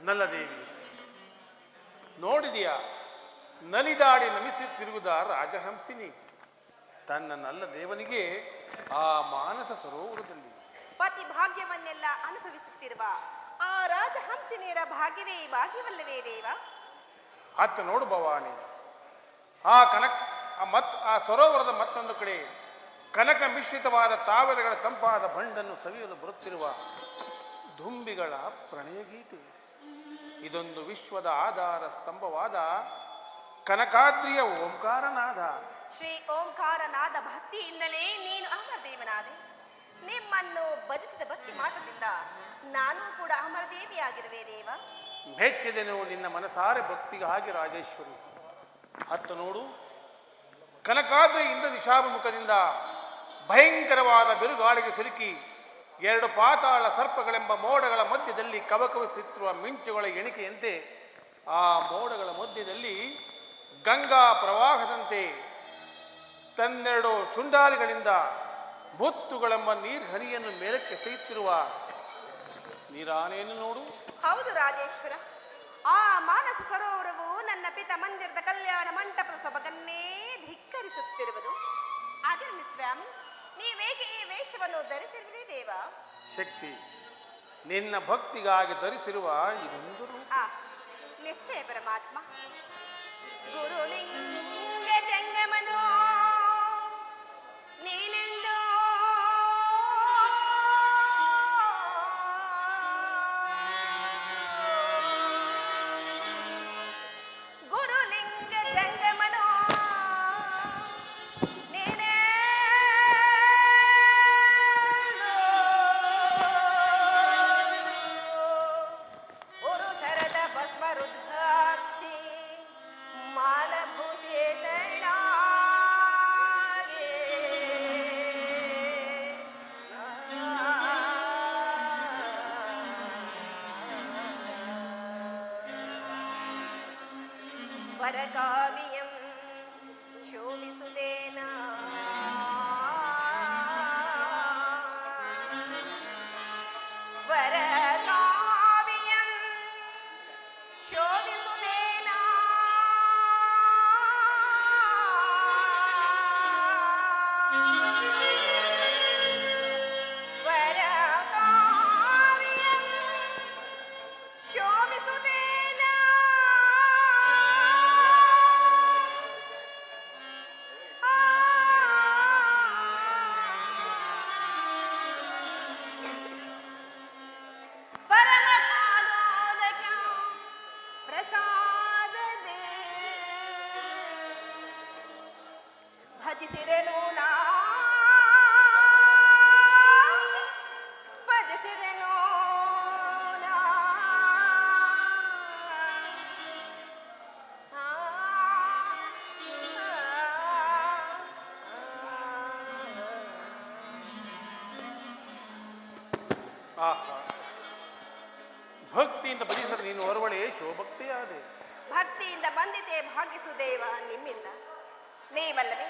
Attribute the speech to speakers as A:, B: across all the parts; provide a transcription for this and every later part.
A: ನಲ್ಲದೇವಿ ನೋಡಿದೆಯಾ, ನಲಿದಾಡಿ ನಮಿಸುತ್ತಿರುವುದ ರಾಜಹಂಸಿನಿ ತನ್ನ ನಲ್ಲ ದೇವನಿಗೆ ಆ ಮಾನಸ ಸರೋವರದಲ್ಲಿ
B: ಪತಿ ಭಾಗ್ಯವನ್ನೆಲ್ಲ ಅನುಭವಿಸುತ್ತಿರುವ ಆ ರಾಜಹಂಸಿನಿಯರ ಭಾಗ್ಯವಲ್ಲವೇ ದೇವ?
A: ಅತ್ತ ನೋಡು ಭವಾನಿ, ಆ ಸರೋವರದ ಮತ್ತೊಂದು ಕಡೆ ಕನಕ ಮಿಶ್ರಿತವಾದ ತಾವರೆಗಳ ತಂಪಾದ ಬಂಡನ್ನು ಸವಿಯಲು ಬರುತ್ತಿರುವ ದುಂಬಿಗಳ ಪ್ರಣಯ ಗೀತೆ. ಇದೊಂದು ವಿಶ್ವದ ಆಧಾರ ಸ್ತಂಭವಾದ ಕನಕಾದ್ರಿಯ ಓಂಕಾರನಾದ.
B: ಶ್ರೀ ಓಂಕಾರನಾದ ಭಕ್ತಿಯಿಂದಲೇ ನೀನು ಅಮರದೇವನಾದೆ. ನಿಮ್ಮನ್ನು ಬದಿಸಿದ ಭಕ್ತಿ ಮಾತ್ರದಿಂದ ನಾನು ಕೂಡ ಅಮರದೇವಿಯಾಗಿರುವೆ ದೇವ.
A: ಮೆಚ್ಚಿದೆನು ನಿನ್ನ ಮನಸಾರೆ ಭಕ್ತಿಗಾಗಿ ರಾಜೇಶ್ವರಿ. ಅತ್ತ ನೋಡು, ಕನಕಾದ್ರಿಯಿಂದ ದಿಶಾಭಿಮುಖದಿಂದ ಭಯಂಕರವಾದ ಬಿರುಗಾಳಿಗೆ ಸಿಲುಕಿ ಎರಡು ಪಾತಾಳ ಸರ್ಪಗಳೆಂಬ ಮೋಡಗಳ ಮಧ್ಯದಲ್ಲಿ ಕವಕವಿಸುತ್ತಿರುವ ಮಿಂಚುಗಳ ಎಣಿಕೆಯಂತೆ ಆ ಮೋಡಗಳ ಮಧ್ಯದಲ್ಲಿ ಗಂಗಾ ಪ್ರವಾಹದಂತೆ ತನ್ನೆರಡು ಶುಂಡಾಲಿಗಳಿಂದ ಮುತ್ತುಗಳೆಂಬ ನೀರ್ಹನಿಯನ್ನು ಮೇಲಕ್ಕೆ ಎಸೆಯುತ್ತಿರುವ ನೀರಾನೆಯನ್ನು ನೋಡು.
B: ಹೌದು ರಾಜೇಶ್ವರ, ಆ ಮಾನಸ ಸರೋವರವು ನನ್ನ ಪಿತ ಮಂದಿರದ ಕಲ್ಯಾಣ ಮಂಟಪದ ಸೊಬಗನ್ನೇ ಧಿಕ್ಕರಿಸುತ್ತಿರುವುದು. ಅದರಲ್ಲಿ ಸ್ವಾಮಿ, ನೀವೇಗೆ ಈ ವೇಷವನ್ನು ಧರಿಸಿರುವಿರಿ ದೇವ?
A: ಶಕ್ತಿ, ನಿನ್ನ ಭಕ್ತಿಗಾಗಿ ಧರಿಸಿರುವ ಇದೊಂದು ರೂಪ.
B: ನಿಶ್ಚಯ ಪರಮಾತ್ಮ. ಗುರುಲಿಂಗ ಜಂಗಮನೋ ನೀನೆಂದು ವರಕಾವ್ಯಂ ಶೋಭಿಸುದೇನ ವರಕಾವ್ಯಂ ಶೋಭಿಸುದೇನ ವರಕಾವ್ಯಂ ಶೋಭಿಸುದೇನ ಭಜಿಸಿದೆನು ನಾ ಭಜಿಸಿದೆನು ನಾ
A: ಭಕ್ತಿಯಿಂದ ಭಜಿಸಲು ನೀನು ಹೊರವಳೆ ಶೋಭಕ್ತಿಯಾದೆ.
B: ಭಕ್ತಿಯಿಂದ ಬಂದಿದೆ ಭಾಗ್ಯಸುದೇವ ನಿಮ್ಮಿಂದ. ನೀವಲ್ಲವೇ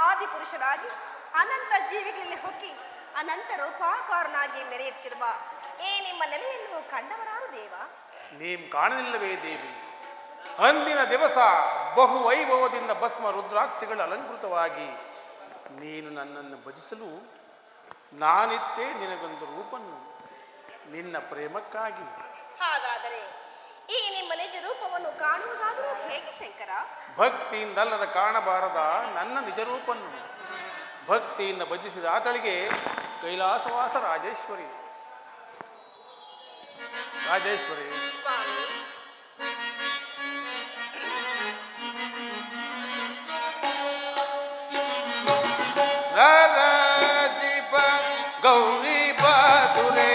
B: ಆದಿಪುರುಷರಾಗಿ ಅನಂತ ಜೀವಿಗಳಲ್ಲಿ ಹೊಕ್ಕಿ ಅನಂತ ರೂಪಾಕಾರನಾಗಿ ಮೆರೆಯುತ್ತಿರುವ ಈ ನಿಮ್ಮ ನೆಲೆಯನ್ನು ಕಂಡವರಾರು ದೇವ?
A: ನೀಂ ಕಾಣಲಿಲ್ಲವೇ ದೇವಿ? ಅಂದಿನ ದಿವಸ ಬಹು ವೈಭವದಿಂದ ಭಸ್ಮ ರುದ್ರಾಕ್ಷಿಗಳು ಅಲಂಕೃತವಾಗಿ ನೀನು ನನ್ನನ್ನು ಭಜಿಸಲು ನಾನಿತ್ತೇ ನಿನಗೊಂದು ರೂಪನ್ನು ನಿನ್ನ ಪ್ರೇಮಕ್ಕಾಗಿ.
B: ಹಾಗಾದರೆ ಈ ನಿಮ್ಮ ನಿಜ ರೂಪವನ್ನು ಕಾಣುವುದಾದರೂ ಹೇಗೆ ಶಂಕರ?
A: ಭಕ್ತಿಯಿಂದಲ್ಲದ ಕಾಣಬಾರದ ನನ್ನ ನಿಜ ರೂಪನ್ನು ಭಕ್ತಿಯಿಂದ ಭಜಿಸಿದ ಆತಳಿಗೆ ಕೈಲಾಸವಾಸ ರಾಜೇಶ್ವರಿ. ರಾಜೇಶ್ವರಿ
B: ಸ್ವಾಮಿ,
A: ರಾಜೀಪ ಗೌರಿ ಬಾಸುರೇ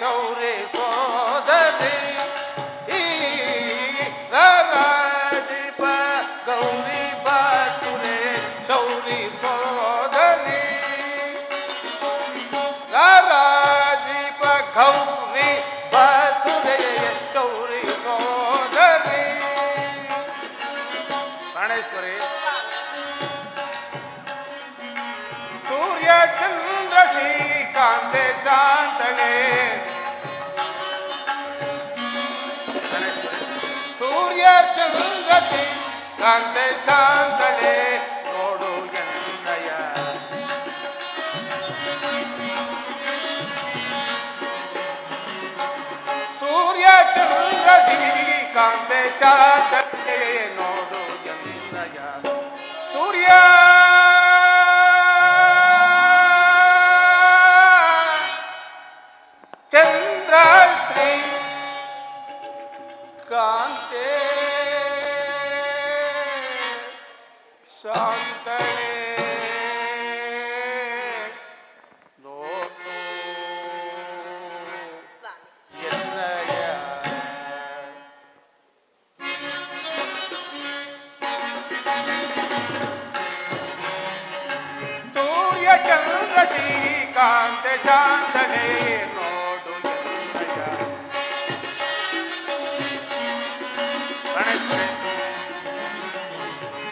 A: ಶೌರ್ಯ ಸೋದರಿ ರಾಜೀಪ ಗೌರಿ ಬಾಸುರೇ ಶೌರಿ ಸೋದರಿ ರಾಜೀಪ ಗೌರಿ ಬಾಸುರೇ ಶೌರಿ ಸೋದರಿ. ಪ್ರಾಣೇಶ್ವರಿ, ಸೂರ್ಯ ಚಂದ್ರ ಶ್ರೀಕಾಂತೆ ಶಾಂತಳೆ ಚಂದ್ರ ಶ್ರೀಕಾಂತೆ ಶಾಂತಳೆ ನೋಡು ಎನ್ನಯ ಸೂರ್ಯ ಚಂದ್ರ ಶ್ರೀಕಾಂತೆ ಶಾಂತಳೆ ನೋಡು ಎನ್ನಯ ಸೂರ್ಯ ಚಂದ್ರ ಶ್ರೀ ಕಾಂತೆ ಶಾಂತಳೆ ನೋಡು
B: ಸ್ವಾಮಿ
A: ಎನ್ನಯ ಸೂರ್ಯ ಚಂದ್ರ ಶ್ರೀಕಾಂತೆ ಶಾಂತಳೆ ನೋಡು ಎನ್ನಯ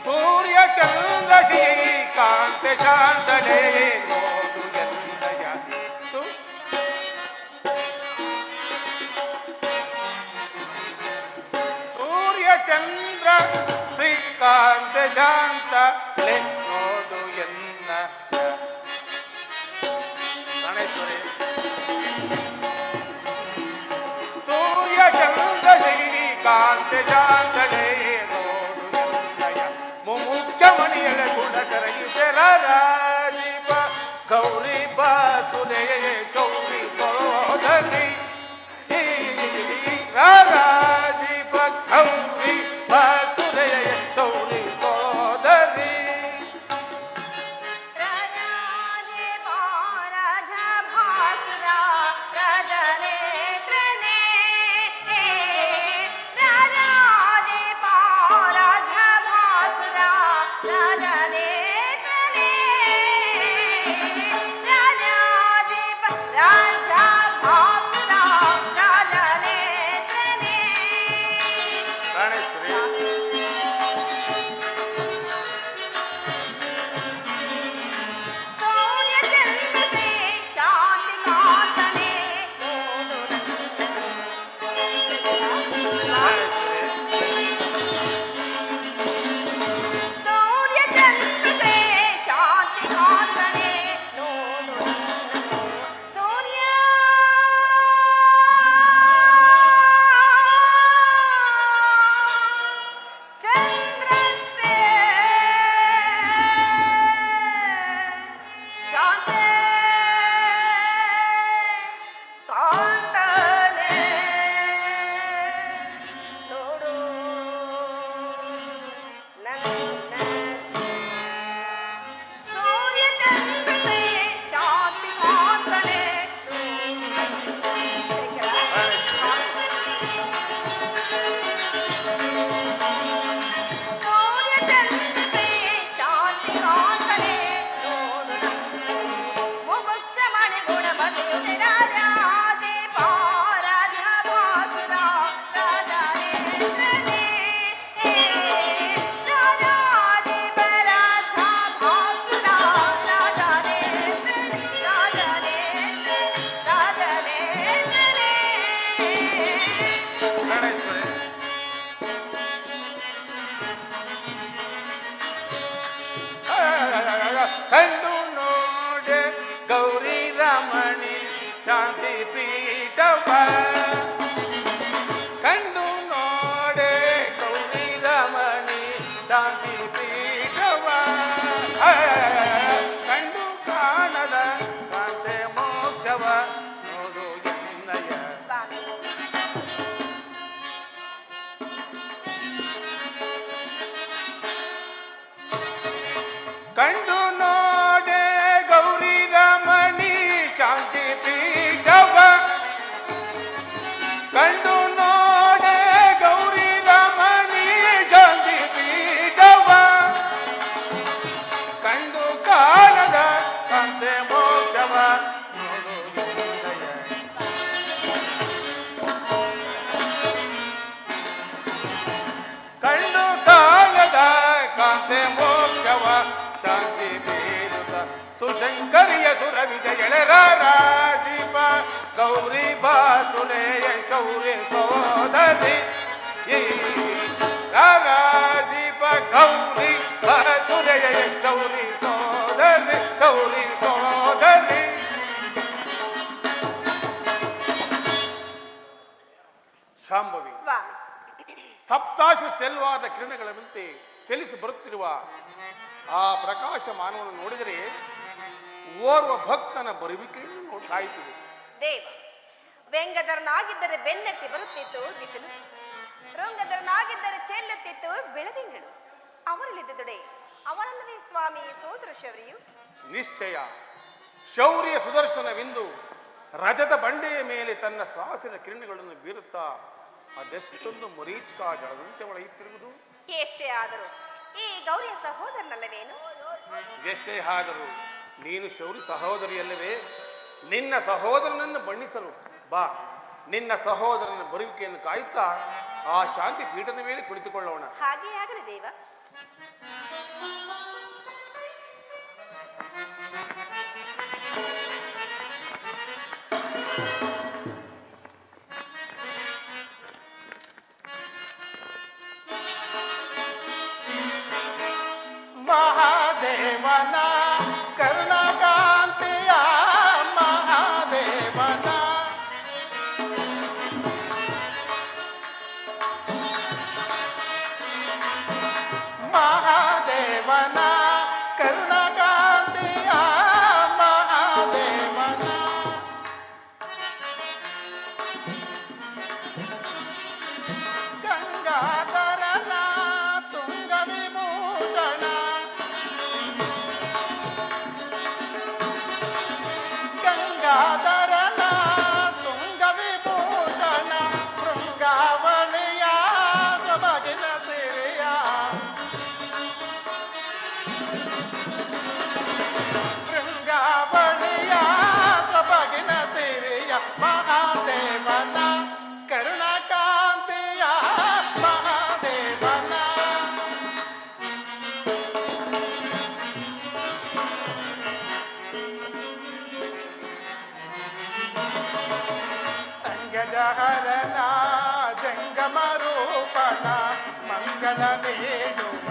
A: ಸೂರ್ಯ ಚಂದ್ರ ಶ್ರೀಕಾಂತೆ ಶಾಂತಳೆ ನೋಡು ಎನ್ನಯ ಸೂರ್ಯ ಚಂದ್ರ ಶ್ರೀಕಾಂತೆ ಶಾಂತಳೆ ನೋಡು ಎನ್ನಯ ಗಣೇಶ್ವರಿ ಸೂರ್ಯ ಚಂದ್ರ ಶ್ರೀಕಾಂತೆ ಶಾಂತಳೆ ನೋಡು ಎನ್ನಯ ಮುಮುಕ್ಷ ಮಣಿಯಳ ಗುಣಕರಯುತೆರ ರಾಜೀಪ ಗೌರಿ ಬಾಸುರೆ ಶೌರಿ ಸೋದರಿ ರಾಜೀಪ ಗೌರಿ ಬಾಸುರೆ ಶೌರಿ ಸೋದರಿ
B: ರಾಜಾಜಿ ರಾಜ ಭಾಸುರ ರಾಜನೇತ್ರನೇ ರಾಜಾಜಿ ರಾಜ ಭಾಸುರ ರಾಜನೇತ್ರನೇ ರಾಜಾಜಿ ರಾಜ ಭಾಸುರ ರಾಜನೇತ್ರನೇ
A: ಗಣೇಶ್ವರಿ
B: ಸೂರ್ಯ ಚಂದ್ರ ಶ್ರೀ ಶಾಂತಿ ಕಾಂತನೇ ನೋಡು ನನ್ನನು ಸೂರ್ಯ ಚಂದ್ರ ಶ್ರೀ ಶಾಂತಿ ಕಾಂತನೇ ನೋಡು ನನ್ನನು ಸೂರ್ಯ ಚಂದ್ರ ಶ್ರೀ ಶಾಂತಿ ಕಾಂತನೇ ನೋಡು ನನ್ನನು ಸೂರ್ಯ ಚಂದ್ರ ಶ್ರೀ ಶಾಂತಿ ಕಾಂತನೇ ಸೂರ್ಯ ಚಂದ್ರ ಶ್ರೀ ಶಾಂತಿ ಕಾಂತನೇ ನೋಡು ನನ್ನನು ಮುಮುಕ್ಷ ಮಣಿ ಗುಣ ಮಧುರ ರಾಜೇ ಪಾರಾಜ ಭಾಸುರ ರಾಜನೇತ್ರನೇ ರಾಜಾಜಿ ಪರಾಜ ಭಾಸುರ ರಾಜನೇತ್ರನೇ ರಾಜನೇತ್ರನೇ ರಾಜನೇತ್ರನೇ
A: ಗಣೇಶ್ವರಿ ಕಂಡು ನೋಡೆ ಗೌರಿ ರಮಣಿ ಶಾಂತಿ ಪೀಠವ ಕಂಡು ನೋಡೆ ಗೌರಿ ರಮಣಿ ಶಾಂತಿ ಪೀಠವ ಕಂಡು ಕಾಣದ ಕಾಂತೆ ಮೋಕ್ಷವ ನೋಡು ಎನ್ನಯ
B: ಸ್ವಾಮಿ
A: ಕಂಡು ನೋಡೆ ಗೌರಿ ರಮಣಿ ಶಾಂತಿ ಪೀಠವ ಕಂಡು ನೋಡೆ ಗೌರಿ ರಮಣಿ ಶಾಂತಿ ಪೀಠವ ಕಂಡು ಕಾಣದ ಕಾಂತೆ ಮೋಕ್ಷವ ನೋಡು ಎನ್ನಯ ಕಂಡು ಕಾಣದ ಕಾಂತೆ ಮೋಕ್ಷವ ಶಾಂತಿ ಬೀರುತ ಸುಶಂಕರಿಯ ಸುರ ವಿಜಯಳ ರಾಜೀಪ ಗೌರಿ ಬಾಸುರೆಯ ಶೌರ್ಯ ಸೋದರಿ ತಂದೆಯ ಚೌರಿ ಸೋದರಿ ಚೌರಿ ಸೋದರಿ. ಶಾಂಭವಿ,
B: ಸ್ವಾಮಿ,
A: ಸಪ್ತಾಶ್ವ ಚೆಲ್ವಾದ ಕಿರಣಗಳಂತೆ ಚಲಿಸಿ ಬರುತ್ತಿರುವ ಆ ಪ್ರಕಾಶಮಾನವನ್ನು ನೋಡಿದರೆ ಓರ್ವ ಭಕ್ತನ ಬರುವಿಕೆಯನ್ನು ಕಾಯುತ್ತಿದೆ.
B: ದೇವ, ವ್ಯಂಗಧರನಾಗಿದ್ದರೆ ಬೆನ್ನಟ್ಟಿ ಬರುತ್ತಿತ್ತು ಬಿಸಿಲು, ರಂಗಧರನಾಗಿದ್ದರೆ ಚೆಲ್ಲುತ್ತಿತ್ತು ಬೆಳದಿಂಗಳು. ಅವರಲ್ಲಿದ್ದುಡೆ ಅವನಲ್ಲವೇ ಸ್ವಾಮಿ ಸೋದರ ಶೌರ್ಯು.
A: ನಿಶ್ಚಯ, ಶೌರ್ಯ ಸುದರ್ಶನವೆಂದು ರಜದ ಬಂಡೆಯ ಮೇಲೆ ತನ್ನ ಸಾಹಸಿನ ಕಿರಣಗಳನ್ನು ಬೀರುತ್ತಾ ಅದೆಷ್ಟೊಂದು ಮರೀಚಿಕಾಗದಂತೆ ಒಳೆಯುತ್ತಿರುವುದು.
B: ಎಷ್ಟೇ ಆದರೂ ಈ ಗೌರಿಯ ಸಹೋದರನಲ್ಲವೇನು?
A: ಎಷ್ಟೇ ಆದರೂ ನೀನು ಶೌರ್ಯ ಸಹೋದರಿಯಲ್ಲವೇ? ನಿನ್ನ ಸಹೋದರನನ್ನು ಬಣ್ಣಿಸಲು ಬಾ. ನಿನ್ನ ಸಹೋದರನ ಬರುವಿಕೆಯನ್ನು ಕಾಯುತ್ತಾ ಆ ಶಾಂತಿ ಪೀಠದ ಮೇಲೆ ಕುಳಿತುಕೊಳ್ಳೋಣ.
B: ಹಾಗೇ ಆಗಲಿ ದೇವ.
A: ಮಹಾದೇವನ ಕರ್ಣಕಾಂತಿಯ ಮಹಾದೇವನ ಮಹಾದೇವನ ಕರ್ಣಕಾಂತಿಯ ಮಹಾದೇವನ ಗಂಗಾಧರನ ತುಂಗ ವಿಭೂಷಣ ಗಂಗಾಧರನ ತುಂಗ ವಿಭೂಷಣ ಶೃಂಗಾವಳಿಯ ಸೊಬಗಿನ ಸಿರಿಯ ಶೃಂಗಾವಳಿಯ ಸೊಬಗಿನ ಸಿರಿಯ ಮಹಾದೇವನ ಕರುಣಕಾಂತಿಯ ಮಹಾದೇವನ ಅಂಗಜಹರನ ಜಂಗಮ ರೂಪನ ಮಂಗಳ ನೀಡುವ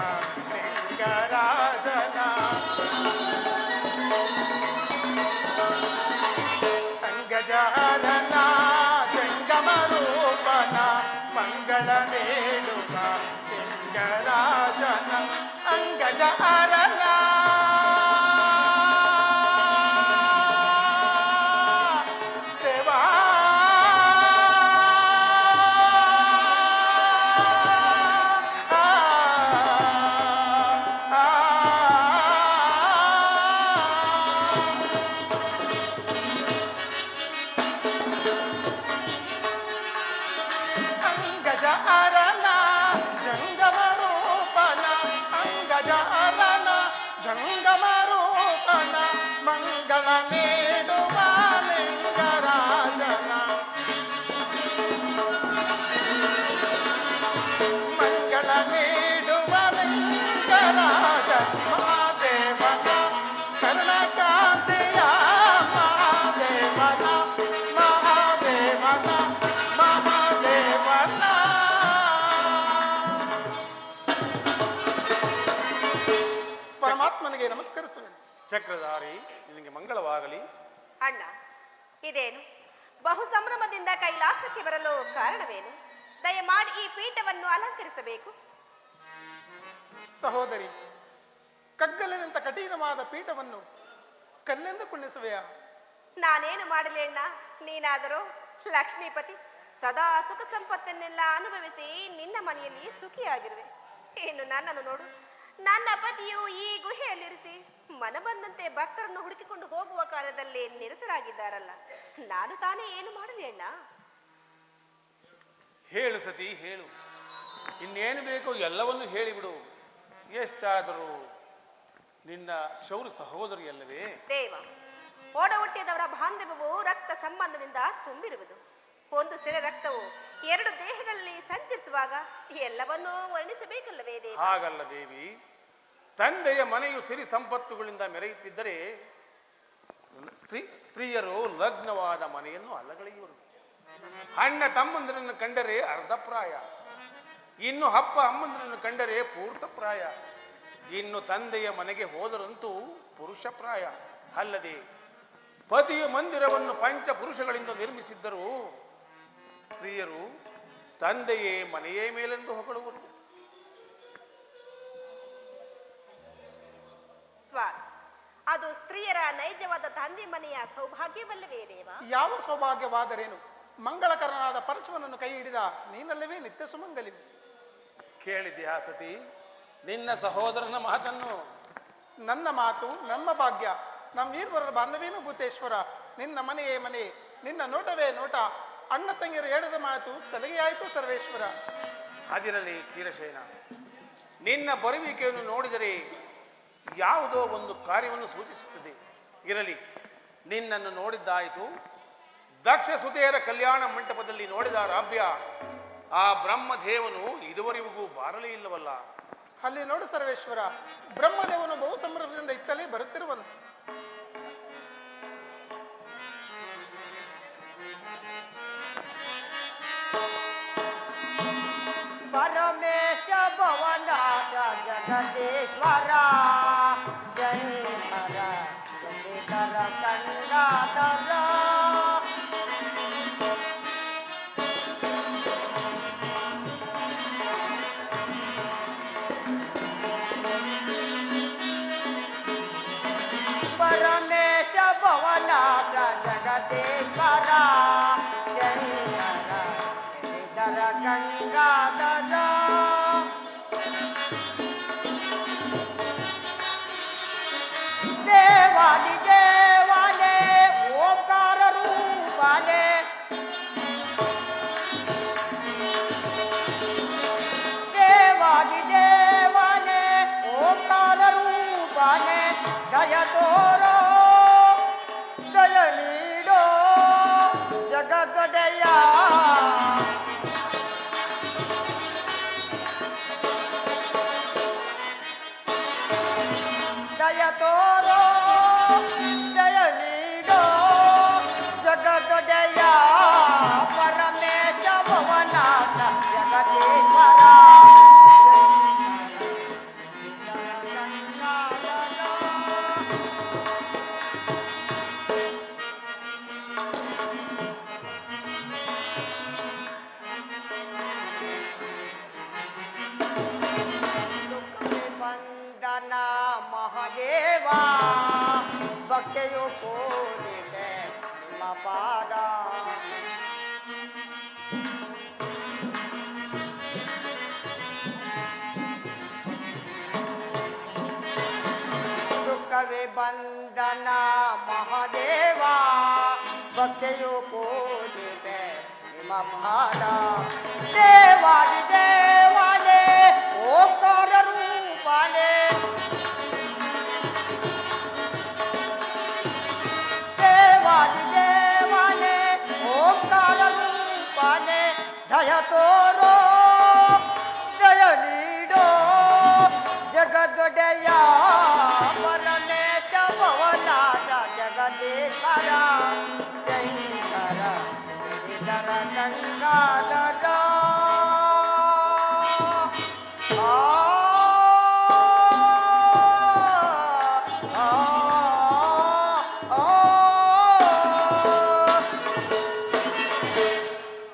A: ಲಿಂಗರಾಜನ ಅಂಗಜಹರನ ಜಂಗಮ ರೂಪನ ಮಂಗಳ ನೀಡುವ ಲಿಂಗರಾಜನ ಅಂಗಜಹರನ ದೇವಾ ಅಂಗಜ ಅರನ ಜಂಗಮ ರೂಪನ ಅಂಗಜ ಅರನ ಜಂಗಮ ರೂಪನ ಮಂಗಳ ನೀಡುವ ಲಿಂಗರಾಜನ ಮಂಗಳ ನೀಡುವ ಲಿಂಗರಾಜ ಮಹಾದೇವನ ಕರ್ಣಕಾಂತಿಯ ಮಹಾದೇವನ ಮಹಾದೇವನ ಮಹಾದೇವನ ಪರಮಾತ್ಮನಿಗೆ ನಮಸ್ಕರಿಸುವೆ. ಚಕ್ರಧಾರಿ, ನಿನಗೆ ಮಂಗಳವಾಗಲಿ.
B: ಅಣ್ಣ, ಇದೇನು ಬಹು ಸಂಭ್ರಮದಿಂದ ಕೈಲಾಸಕ್ಕೆ ಬರಲು ಕಾರಣವೇನು? ದಯಮಾಡಿ ಈ ಪೀಠವನ್ನು ಅಲಂಕರಿಸಬೇಕು.
A: ಸಹೋದರಿ, ಕಗ್ಗಲಿನಂತ ಕಠಿಣವಾದ ಪೀಠವನ್ನು ಕಲ್ಲಿಂದ ಕುಳ್ಳಿಸುವೆಯಾ?
B: ನಾನೇನು ಮಾಡಲಿ ಅಣ್ಣ? ನೀನಾದರೂ ಲಕ್ಷ್ಮೀಪತಿ, ಸದಾ ಸುಖ ಸಂಪತ್ತನ್ನೆಲ್ಲ ಅನುಭವಿಸಿ ನಿನ್ನ ಮನೆಯಲ್ಲಿ ಸುಖಿಯಾಗಿರುವೆ. ಇನ್ನು ನನ್ನನ್ನು ನೋಡು, ನನ್ನ ಪತಿಯು ಈ ಗುಹೆಯಲ್ಲಿರಿಸಿ ಮನ ಬಂದಂತೆ ಭಕ್ತರನ್ನು ಹುಡುಕಿಕೊಂಡು ಹೋಗುವ ಕಾರ್ಯದಲ್ಲಿ ನಿರತರಾಗಿದ್ದಾರಲ್ಲ, ನಾನು ತಾನೇ ಏನು ಮಾಡಲಿ ಅಣ್ಣ?
A: ಹೇಳು ಸತಿ, ಹೇಳು. ಇನ್ನೇನು ಬೇಕೋ ಎಲ್ಲವನ್ನು ಹೇಳಿಬಿಡು. ಎಷ್ಟಾದರೂ ನಿನ್ನ ಶೌರ್ಯ ಸಹೋದರಿಯಲ್ಲವೇ?
B: ದೇವ, ಓಡ ಹುಟ್ಟಿದವರ ಬಾಂಧವ್ಯವು ರಕ್ತ ಸಂಬಂಧದಿಂದ ತುಂಬಿರುವುದು. ಒಂದು ಸೆರೆ ರಕ್ತವು ಎರಡು ದೇಹಗಳಲ್ಲಿ ಸಂಚರಿಸುವಾಗ ಎಲ್ಲವನ್ನೂ ವರ್ಣಿಸಬೇಕಲ್ಲವೇ ದೇವ?
A: ಹಾಗಲ್ಲ ದೇವಿ. ತಂದೆಯ ಮನೆಯು ಸಿರಿ ಸಂಪತ್ತುಗಳಿಂದ ಮೆರೆಯುತ್ತಿದ್ದರೆ ಸ್ತ್ರೀಯರು ಲಗ್ನವಾದ ಮನೆಯನ್ನು ಅಲ್ಲಗಳೆಯುವರು. ಅಣ್ಣ ತಮ್ಮಂದಿರನ್ನು ಕಂಡರೆ ಅರ್ಧ ಪ್ರಾಯ, ಇನ್ನು ಅಪ್ಪ ಅಮ್ಮಂದಿರನ್ನು ಕಂಡರೆ ಪೂರ್ತ ಪ್ರಾಯ. ಇನ್ನು ತಂದೆಯ ಮನೆಗೆ ಹೋದರಂತೂ ಪುರುಷಪ್ರಾಯ. ಅಲ್ಲದೆ ಪತಿಯ ಮಂದಿರವನ್ನು ಪಂಚಪುರುಷಗಳಿಂದ ನಿರ್ಮಿಸಿದ್ದರೂ ಸ್ತ್ರೀಯರು ತಂದೆಯೇ ಮನೆಯೇ ಮೇಲೆಂದು ಹೊಗಳುವರು.
B: ಸ್ವಾಮಿ, ಅದು ಸ್ತ್ರೀಯರ ನೈಜವಾದ ತಂದೆ ಮನೆಯ ಸೌಭಾಗ್ಯವಲ್ಲವೇ ದೇವ?
C: ಯಾವ ಸೌಭಾಗ್ಯವಾದರೇನು? ಮಂಗಳಕರನಾದ ಪರಶುವನನ್ನು ಕೈ ಹಿಡಿದ ನೀನಲ್ಲವೇ ನಿತ್ಯ ಸುಮಂಗಲಿ.
A: ಕೇಳಿದ್ಯಾ ಸತಿ ನಿನ್ನ ಸಹೋದರನ ಮಾತನ್ನು?
C: ನನ್ನ ಮಾತು ನಮ್ಮ ಭಾಗ್ಯ. ನಮ್ಮೀರ್ವರ ಬಾಂಧವೇನು ಭೂತೇಶ್ವರ. ನಿನ್ನ ಮನೆಯೇ ಮನೆ, ನಿನ್ನ ನೋಟವೇ ನೋಟ. ಅಣ್ಣ ತಂಗಿಯರು ಹೇಳಿದ ಮಾತು ಸಲಹೆಯಾಯಿತು ಸರ್ವೇಶ್ವರ.
A: ಅದಿರಲಿ ಕ್ಷೀರಸೇನ, ನಿನ್ನ ಬರುವಿಕೆಯನ್ನು ನೋಡಿದರೆ ಯಾವುದೋ ಒಂದು ಕಾರ್ಯವನ್ನು ಸೂಚಿಸುತ್ತದೆ. ಇರಲಿ, ನಿನ್ನನ್ನು ನೋಡಿದ್ದಾಯಿತು. ದಕ್ಷ ಸುತೆಯರ ಕಲ್ಯಾಣ ಮಂಟಪದಲ್ಲಿ ನೋಡಿದ ರಾಭ್ಯ ಆ ಬ್ರಹ್ಮದೇವನು ಇದುವರೆಗೂ ಬಾರಲೇ ಇಲ್ಲವಲ್ಲ.
C: ಅಲ್ಲಿ ನೋಡು ಸರ್ವೇಶ್ವರ, ಬ್ರಹ್ಮದೇವನು ಬಹು ಸಂಭ್ರಮದಿಂದ ಇತ್ತಲೇ ಬರುತ್ತಿರುವನು.
D: ಪರಮೇಶ ಭವನಾಶ ಜಗದೀಶ್ವರ ಶಂಕರ ಶಶಿಧರ ಗಂಗಾಧರ ಪರಮೇಶ ಭವನಾಶ ಜಗದೀಶ್ವರ ಶಂಕರ ಶಶಿಧರ ಗಂಗಾಧರ ದೇವಾದಿ ದೇವನೇ ಓಂಕಾರ ರೂಪನೇ ದೇವಾದಿ ದೇವನೇ ಓಂಕಾರ ರೂಪನೇ ದಯ ತೋರೋ ದಯ ನೀಡೋ ಜಗದೊಡೆಯ ದಯ ತೋರೋ ದಯ ನೀಡೋ ಜಗದೊಡೆಯ ಪರಮೇಶ ಭವನಾಥ ಜಗದೀಶ್ವರ ಬಂದನ ಮಹದೇವ ಭಕ್ತಿಯು ಪೂರಿದೆ ನಿಮ್ಮ ಪಾದ ದುಃಖವೇ ಬಂದನ ಮಹದೇವ ಭಕ್ತಿಯು ಪೂರಿದೆ ನಿಮ್ಮ ಪಾದ ದೇವಾದಿ ದೇವನೇ ಓಂಕಾರ ರೂಪನೇ ದೇವಾದಿ ದೇವನೇ ಓಂಕಾರ ರೂಪನೇ ದಯ ತೋರೋ ದಯ ನೀಡೋ ಜಗದೊಡೆಯ ಪರಮೇಶ ಭವನಾಥ ಜಗದೀಶ್ವರ ಶಂಕರ ಶಶಿಧರ ಗಂಗಾಧರ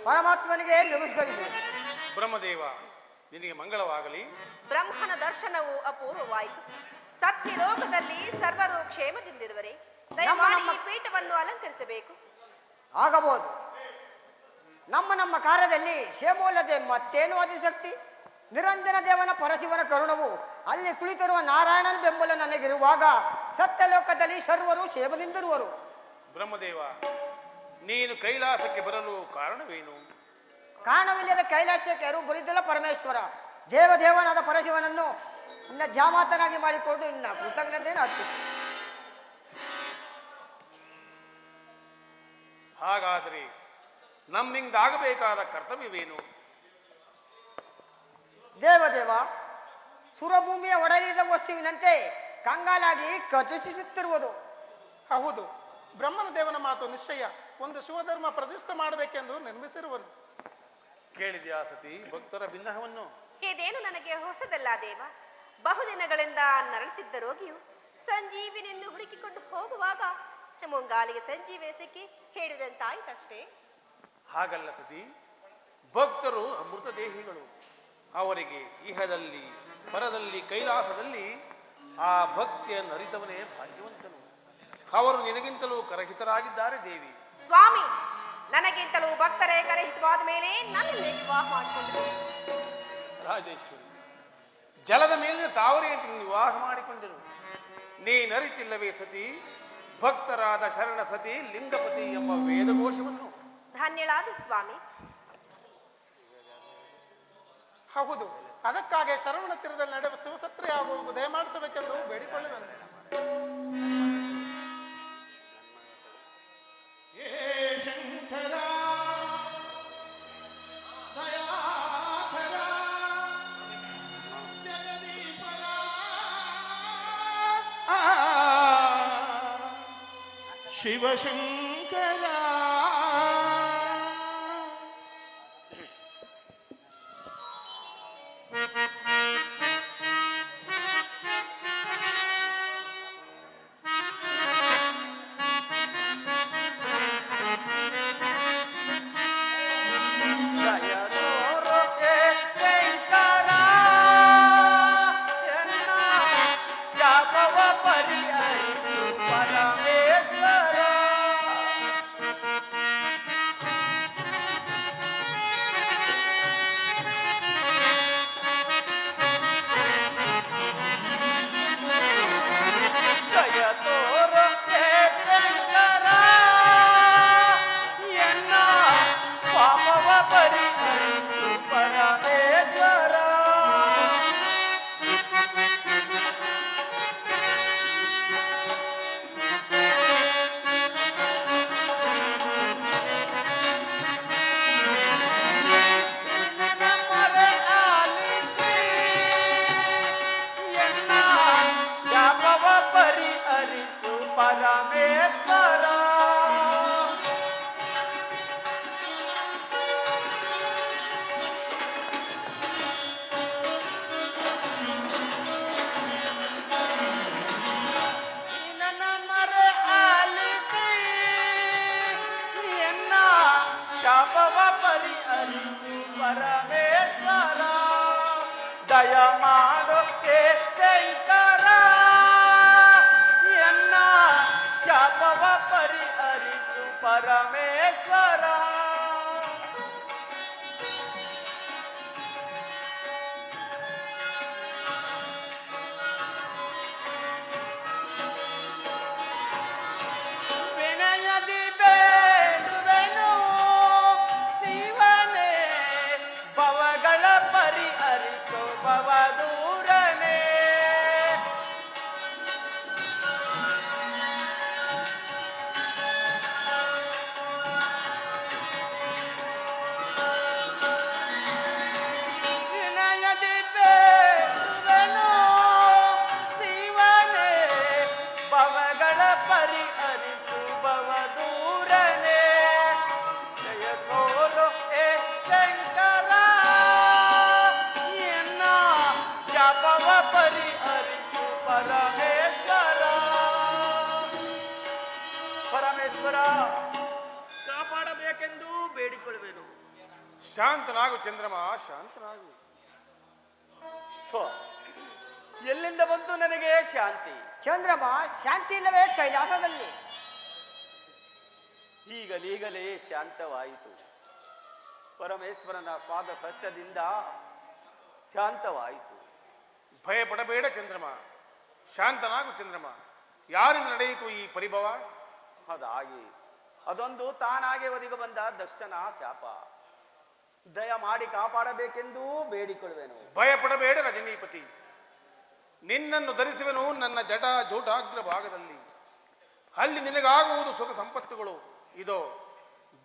D: ಪರಮಾತ್ಮನಿಗೆ ನಮಸ್ಕರಿಸಿ.
A: ಬ್ರಹ್ಮದೇವ, ನಿನಗೆ ಮಂಗಳವಾಗಲಿ.
B: ಬ್ರಹ್ಮನ ದರ್ಶನವು ಅಪೂರ್ವವಾಯಿತು. ಸತ್ಯ ಲೋಕದಲ್ಲಿ ಸರ್ವರು ಕ್ಷೇಮದಿಂದಿರುವರೆ ದಯಮಾಡಿ ಈ ಪೀಠವನ್ನು ಅಲಂಕರಿಸಬೇಕು.
D: ಆಗಬಹುದು. ನಮ್ಮ ಕಾರ್ಯದಲ್ಲಿ ಕ್ಷೇಮವಲ್ಲದೆ ಮತ್ತೇನು ಆದಿಶಕ್ತಿ? ನಿರಂಜನ ದೇವನ ಪರಶಿವನ ಕರುಣವು ಅಲ್ಲಿ ಕುಳಿತಿರುವ ನಾರಾಯಣನ ಬೆಂಬಲ ನನಗಿರುವಾಗ ಸತ್ಯಲೋಕದಲ್ಲಿ ಸರ್ವರು ಕ್ಷೇಮದಿಂದಿರುವರು.
A: ಬ್ರಹ್ಮದೇವ, ನೀನು ಕೈಲಾಸಕ್ಕೆ ಬರಲು ಕಾರಣವೇನು?
D: ಕಾರಣವಿಲ್ಲದ ಕೈಲಾಸಕ್ಕೆ ಯಾರು ಬರಿದ್ದಲ್ಲ ಪರಮೇಶ್ವರ. ದೇವದೇವನಾದ ಪರಶಿವನನ್ನು ಇನ್ನ ಜಾಮಾತನಾಗಿ ಮಾಡಿಕೊಂಡು ಇನ್ನ ಕೃತಜ್ಞತೆಯನ್ನು ಅರ್ಪಿಸಿ.
A: ಹಾಗಾದರೆ ನಮ್ಮಿಂದಾಗಬೇಕಾದ ಕರ್ತವ್ಯವೇನು?
D: ದೇವದೇವ, ಸುರಭೂಮಿಯ ಒಡಲಿದ ವಸ್ತುವಿನಂತೆ ಕಂಗಾಲಾಗಿ ಕಥಿಸುತ್ತಿರುವುದು.
C: ಹೌದು, ಬ್ರಹ್ಮನ ದೇವನ ಮಾತು ನಿಶ್ಚಯ. ಒಂದು ಶಿವಧರ್ಮ ಪ್ರತಿಷ್ಠೆ ಮಾಡಬೇಕೆಂದು ನಿರ್ಮಿಸಿರುವನು.
A: ಕೇಳಿದ್ಯಾ ಸತಿ ಭಕ್ತರ ಭಿನ್ನಹವನ್ನು?
B: ಇದೇನು ನನಗೆ ಹೊಸದಲ್ಲ ದೇವ. ಬಹುದಿನಗಳಿಂದ ನರಳುತ್ತಿದ್ದ ರೋಗಿಯು ಸಂಜೀವಿನಿಯನ್ನು ಹುಡುಕಿಕೊಂಡು ಹೋಗುವಾಗ ಮುಂಗಾಲಿಗೆ ಸಂಜೀವಿನಿ ಸಿಕ್ಕಿ ಹೇಳಿದಂತಾಯ್ತಷ್ಟೇ.
A: ಹಾಗಲ್ಲ ಸತಿ, ಭಕ್ತರು ಅಮೃತ ದೇಹಿಗಳು. ಅವರಿಗೆ ಇಹದಲ್ಲಿ ಪರದಲ್ಲಿ ಕೈಲಾಸದಲ್ಲಿ ಆ ಭಕ್ತಿಯನ್ನು ಅರಿತವನೇ ಭಾಗ್ಯವಂತನು. ಅವರು ನಿನಗಿಂತಲೂ ಕರಹಿತರಾಗಿದ್ದಾರೆ ದೇವಿ.
B: ಸ್ವಾಮಿ, ನನಗಿಂತಲೂ ಭಕ್ತರೇ ಕರಹಿತವಾದ ಮೇಲೆ ನನ್ನಲ್ಲಿ ವಿವಾಹ ಮಾಡಿಕೊಂಡರು.
A: ರಾಜೇಶ್ವರಿ, ಜಲದ ಮೇಲಿನ ತಾವರೆಯಂತೆ ವಿವಾಹ ಮಾಡಿಕೊಂಡರು. ನೀನರಿತಿಲ್ಲವೇ ಸತಿ, ಭಕ್ತರಾದ ಶರಣ ಸತಿ ಲಿಂಗಪತಿ ಎಂಬ ವೇದಘೋಷವನ್ನು?
B: ಧನ್ಯಳಾದ ಸ್ವಾಮಿ.
C: ಹೌದು, ಅದಕ್ಕಾಗಿ ಶರವಣ ತೀರದಲ್ಲಿ ನಡೆಯುವ ಶಿವಸತ್ರೆ ಹಾಗೂ ಉದಯ ಮಾಡಿಸಬೇಕೆಂದು ಬೇಡಿಕೊಳ್ಳುವೆನು. ಶಂಕರ ದಯಾಕರ ಜಗದೀಶ್ವರ ಶಿವಶಂಕರ.
E: ದಯ ಮಾಡು ಶಂಕರ, ಎನ್ನ ಶಾಪವ ಪರಿಹರಿಸು ಪರಮೇಶ್ವರ. ವಿನಯದಿ ಬೇಡುವೆನು ಶಿವನೇ, ಭವಗಳ ಪರಿಹರಿಸು ಭವದೂರನೇ. ವಿನಯದಿ ಬೇಡುವೆನು ಶಿವನೇ, ಭವಗಳ ಪರಿಹರಿಸು ಭವದೂರನೇ. ಜಯ ತೋರು ಹೇ ಶಂಕರ, ಎನ್ನ ಶಾಪವ ಪರಿಹರಿಸು ಪರಮೇಶ್ವರ. ಪರಮೇಶ್ವರ, ಕಾಪಾಡಬೇಕೆಂದು ಬೇಡಿಕೊಳ್ಳುವೆನು.
A: ಶಾಂತನಾಗು ಚಂದ್ರಮ, ಶಾಂತನಾಗು.
E: ಎಲ್ಲಿಂದ ಬಂತು ನನಗೆ ಶಾಂತಿ?
D: ಚಂದ್ರಮ, ಶಾಂತಿ ಇಲ್ಲವೇ ಕೈಲಾಸದಲ್ಲಿ?
E: ಈಗಲೀಗಲೇ ಶಾಂತವಾಯಿತು. ಪರಮೇಶ್ವರನ ಪಾದ ಕಷ್ಟದಿಂದ ಶಾಂತವಾಯಿತು.
A: ಭಯಪಡಬೇಡ ಚಂದ್ರಮ, ಶಾಂತನಾಗು ಚಂದ್ರಮ. ಯಾರಿಂದ ನಡೆಯಿತು ಈ ಪರಿಭವ?
E: ಅದಾಗಿ ಅದೊಂದು ತಾನಾಗೆ ಒದಗಿ ಬಂದ ದಕ್ಷನ ಶಾಪ. ದಯ ಮಾಡಿ ಕಾಪಾಡಬೇಕೆಂದು ಬೇಡಿಕೊಳ್ಳುವೆನು.
A: ಭಯಪಡಬೇಡ ರಜನೀಪತಿ, ನಿನ್ನನ್ನು ಧರಿಸುವೆನು ನನ್ನ ಜಟ ಜೋಟಾಗ್ರ ಭಾಗದಲ್ಲಿ. ಅಲ್ಲಿ ನಿನಗಾಗುವುದು ಸುಖ ಸಂಪತ್ತುಗಳು. ಇದೋ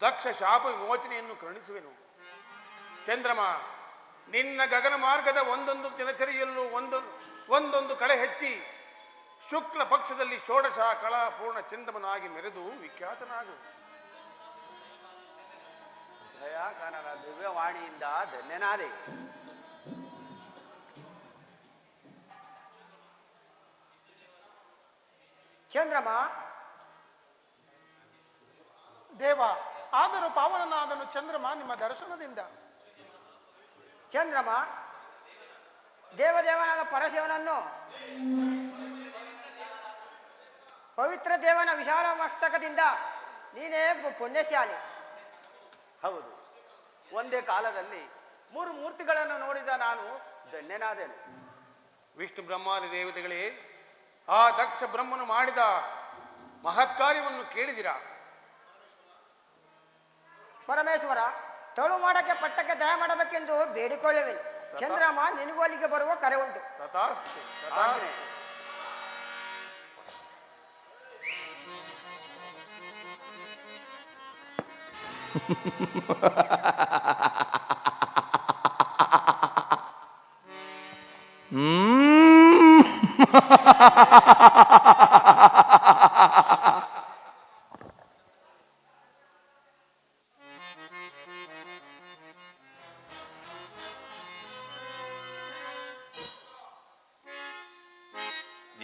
A: ದಕ್ಷ ಶಾಪ ವಿಮೋಚನೆಯನ್ನು ಕರುಣಿಸುವೆನು. ಚಂದ್ರಮ, ನಿನ್ನ ಗಗನ ಮಾರ್ಗದ ಒಂದೊಂದು ದಿನಚರಿಯಲ್ಲೂ ಒಂದೊಂದು ಕಳೆ ಹೆಚ್ಚಿ ಶುಕ್ಲ ಪಕ್ಷದಲ್ಲಿ ಷೋಡಶ ಕಳಾ ಪೂರ್ಣ ಚಂದ್ರಮನಾಗಿ ಮೆರೆದು ವಿಖ್ಯಾತನಾಗು.
E: ದಯಾಕಾರನ ದಿವ್ಯವಾಣಿಯಿಂದ ಧನ್ಯನಾದೆ.
D: ಚಂದ್ರಮ,
C: ದೇವ, ಆದರೂ ಪಾವನನಾದನು ಚಂದ್ರಮ ನಿಮ್ಮ ದರ್ಶನದಿಂದ.
D: ಚಂದ್ರಮ, ದೇವದೇವನಾದ ಪರಶಿವನನ್ನು ಪವಿತ್ರ ದೇವನ ವಿಶಾಲ ಮಸ್ತಕದಿಂದ ನೀನೇ ಪುಣ್ಯಶಾಲಿ.
E: ಹೌದು, ಒಂದೇ ಕಾಲದಲ್ಲಿ 3 ಮೂರ್ತಿಗಳನ್ನು ನೋಡಿದ ನಾನು ಧನ್ಯನಾದೆನು.
A: ವಿಷ್ಣು ಬ್ರಹ್ಮಾದಿ ದೇವತೆಗಳೇ, ಆ ದಕ್ಷ ಬ್ರಹ್ಮನು ಮಾಡಿದ ಮಹತ್ಕಾರ್ಯವನ್ನು ಕೇಳಿದಿರಾ?
D: ಪರಮೇಶ್ವರ, ತಳು ಮಾಡಕ್ಕೆ ಪಟ್ಟಕ್ಕೆ ದಯ ಮಾಡಬೇಕೆಂದು ಬೇಡಿಕೊಳ್ಳುವೆನು. ಚಂದ್ರಮ, ನಿನಗೂ ಅಲ್ಲಿಗೆ ಬರುವ ಕರೆ ಉಂಟು.
A: ತಥಾಸ್ತು,
E: ಆಜ್ಞೆ.
A: ತಥಾಸ್ತು.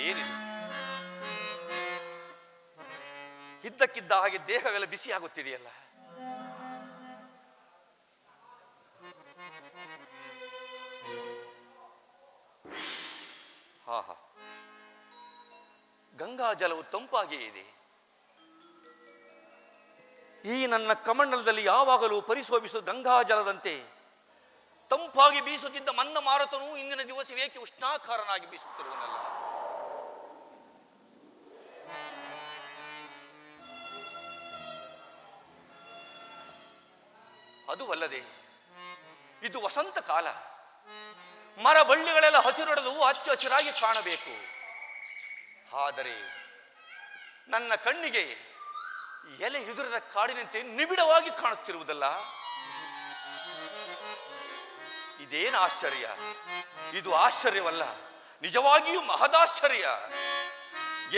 F: ಏನಿದು? ಇದ್ದಕ್ಕಿದ್ದ ಹಾಗೆ ದೇಹವೆಲ್ಲ ಬಿಸಿಯಾಗುತ್ತಿದೆಯಲ್ಲ. ಹಾ ಹಾ, ಗಂಗಾ ಜಲವು ತಂಪಾಗಿಯೇ ಇದೆ. ಈ ನನ್ನ ಕಮಂಡಲದಲ್ಲಿ ಯಾವಾಗಲೂ ಪರಿಶೋಭಿಸುವ ಗಂಗಾ ಜಲದಂತೆ ತಂಪಾಗಿ ಬೀಸುತ್ತಿದ್ದ ಮಂದ ಮಾರುತನು ಇಂದಿನ ದಿವಸವೇಕೆ ಉಷ್ಣಾಕಾರನಾಗಿ ಬೀಸುತ್ತಿರುವನಲ್ಲ? ಅದು ಅಲ್ಲದೆ ಇದು ವಸಂತ ಕಾಲ. ಮರ ಬಳ್ಳಿಗಳೆಲ್ಲ ಹಸಿರೊಡೆದು ಹಚ್ಚ ಹಸಿರಾಗಿ ಕಾಣಬೇಕು. ಆದರೆ ನನ್ನ ಕಣ್ಣಿಗೆ ಎಲೆ ಎದುರದ ಕಾಡಿನಂತೆ ನಿಬಿಡವಾಗಿ ಕಾಣುತ್ತಿರುವುದಲ್ಲ. ಇದೇನು ಆಶ್ಚರ್ಯ? ಇದು ಆಶ್ಚರ್ಯವಲ್ಲ, ನಿಜವಾಗಿಯೂ ಮಹದಾಶ್ಚರ್ಯ.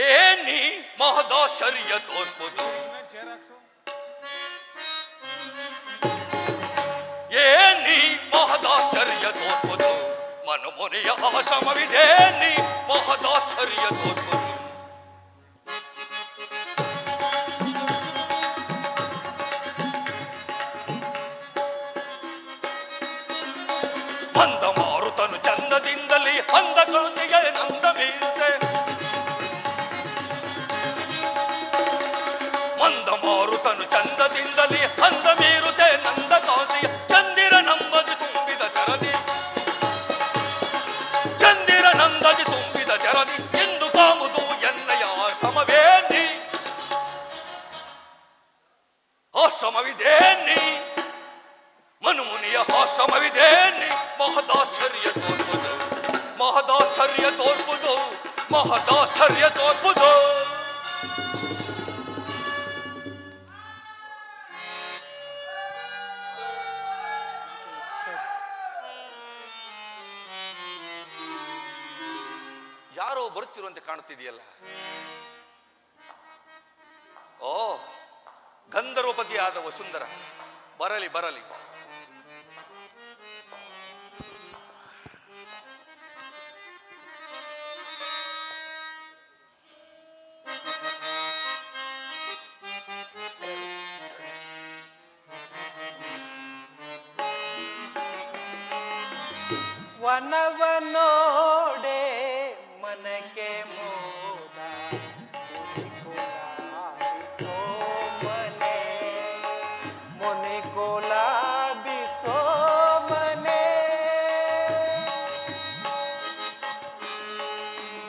F: ಏನಿ ಮಹದಾಶ್ಚರ್ಯ ತೋರ್ಪುದು, ಏನಿ ಮಹದಾಶ್ಚರ್ಯ ತೋರ್ಪುದು, ಮನಮೊನೆಯ ಅವಸಮವಿದೇನಿ ಮಹದಾಶ್ಚರ್ಯ ತೋರ್ಪುದು. ಮಂದ ಮಾರುತನು ಚಂದದಿಂದಲೇ ಅಂದ ಕಳುತಿಗೆ ನಂದ ಮೀರುತ್ತೆ. ಮಂದ ಮಾರುತನು ಚಂದದಿಂದಲೇ ಅಂದ ಮೀರುತ್ತೆ ನಂದ ಕಾಂತಿಯ ಚಂದಿರ ನಂಬದಿ ತುಂಬಿದ ತೆರದಿ, ಚಂದಿರ ನಂದದಿ ತುಂಬಿದ ತೆರದಿ ಎಂದು ಕಾಮುದು ಎನ್ನಯ ಸಮವೇನಿ ಆಶ್ರಮವಿದೇನಿ, ಮನುಮುನಿಯ ಆಶ್ರಮವಿದೇನಿ. ಮಹದಾಶ್ಚರ್ಯ ತೋರ್ಪುದು, ಮಹದಾಶ್ಚರ್ಯ ತೋರ್ಪುದು, ಮಹದಾಶ್ಚರ್ಯ ತೋರ್ಪುದು. ಯಾರೋ ಬರುತ್ತಿರುವಂತೆ ಕಾಣುತ್ತಿದೆಯಲ್ಲ. ಓ, ಗಂಧರ್ವಪತಿಯಾದ ವಸುಂಧರ, ಬರಲಿ ಬರಲಿ.
G: ವನವನೋಡೆ ಮನಕ್ಕೆ ಮೋದ ಮುನಿಕುಲಾಬಿಸೋ ಮನೆ, ಮುನಿಕುಲಾಬಿಸೋ ಮನೆ.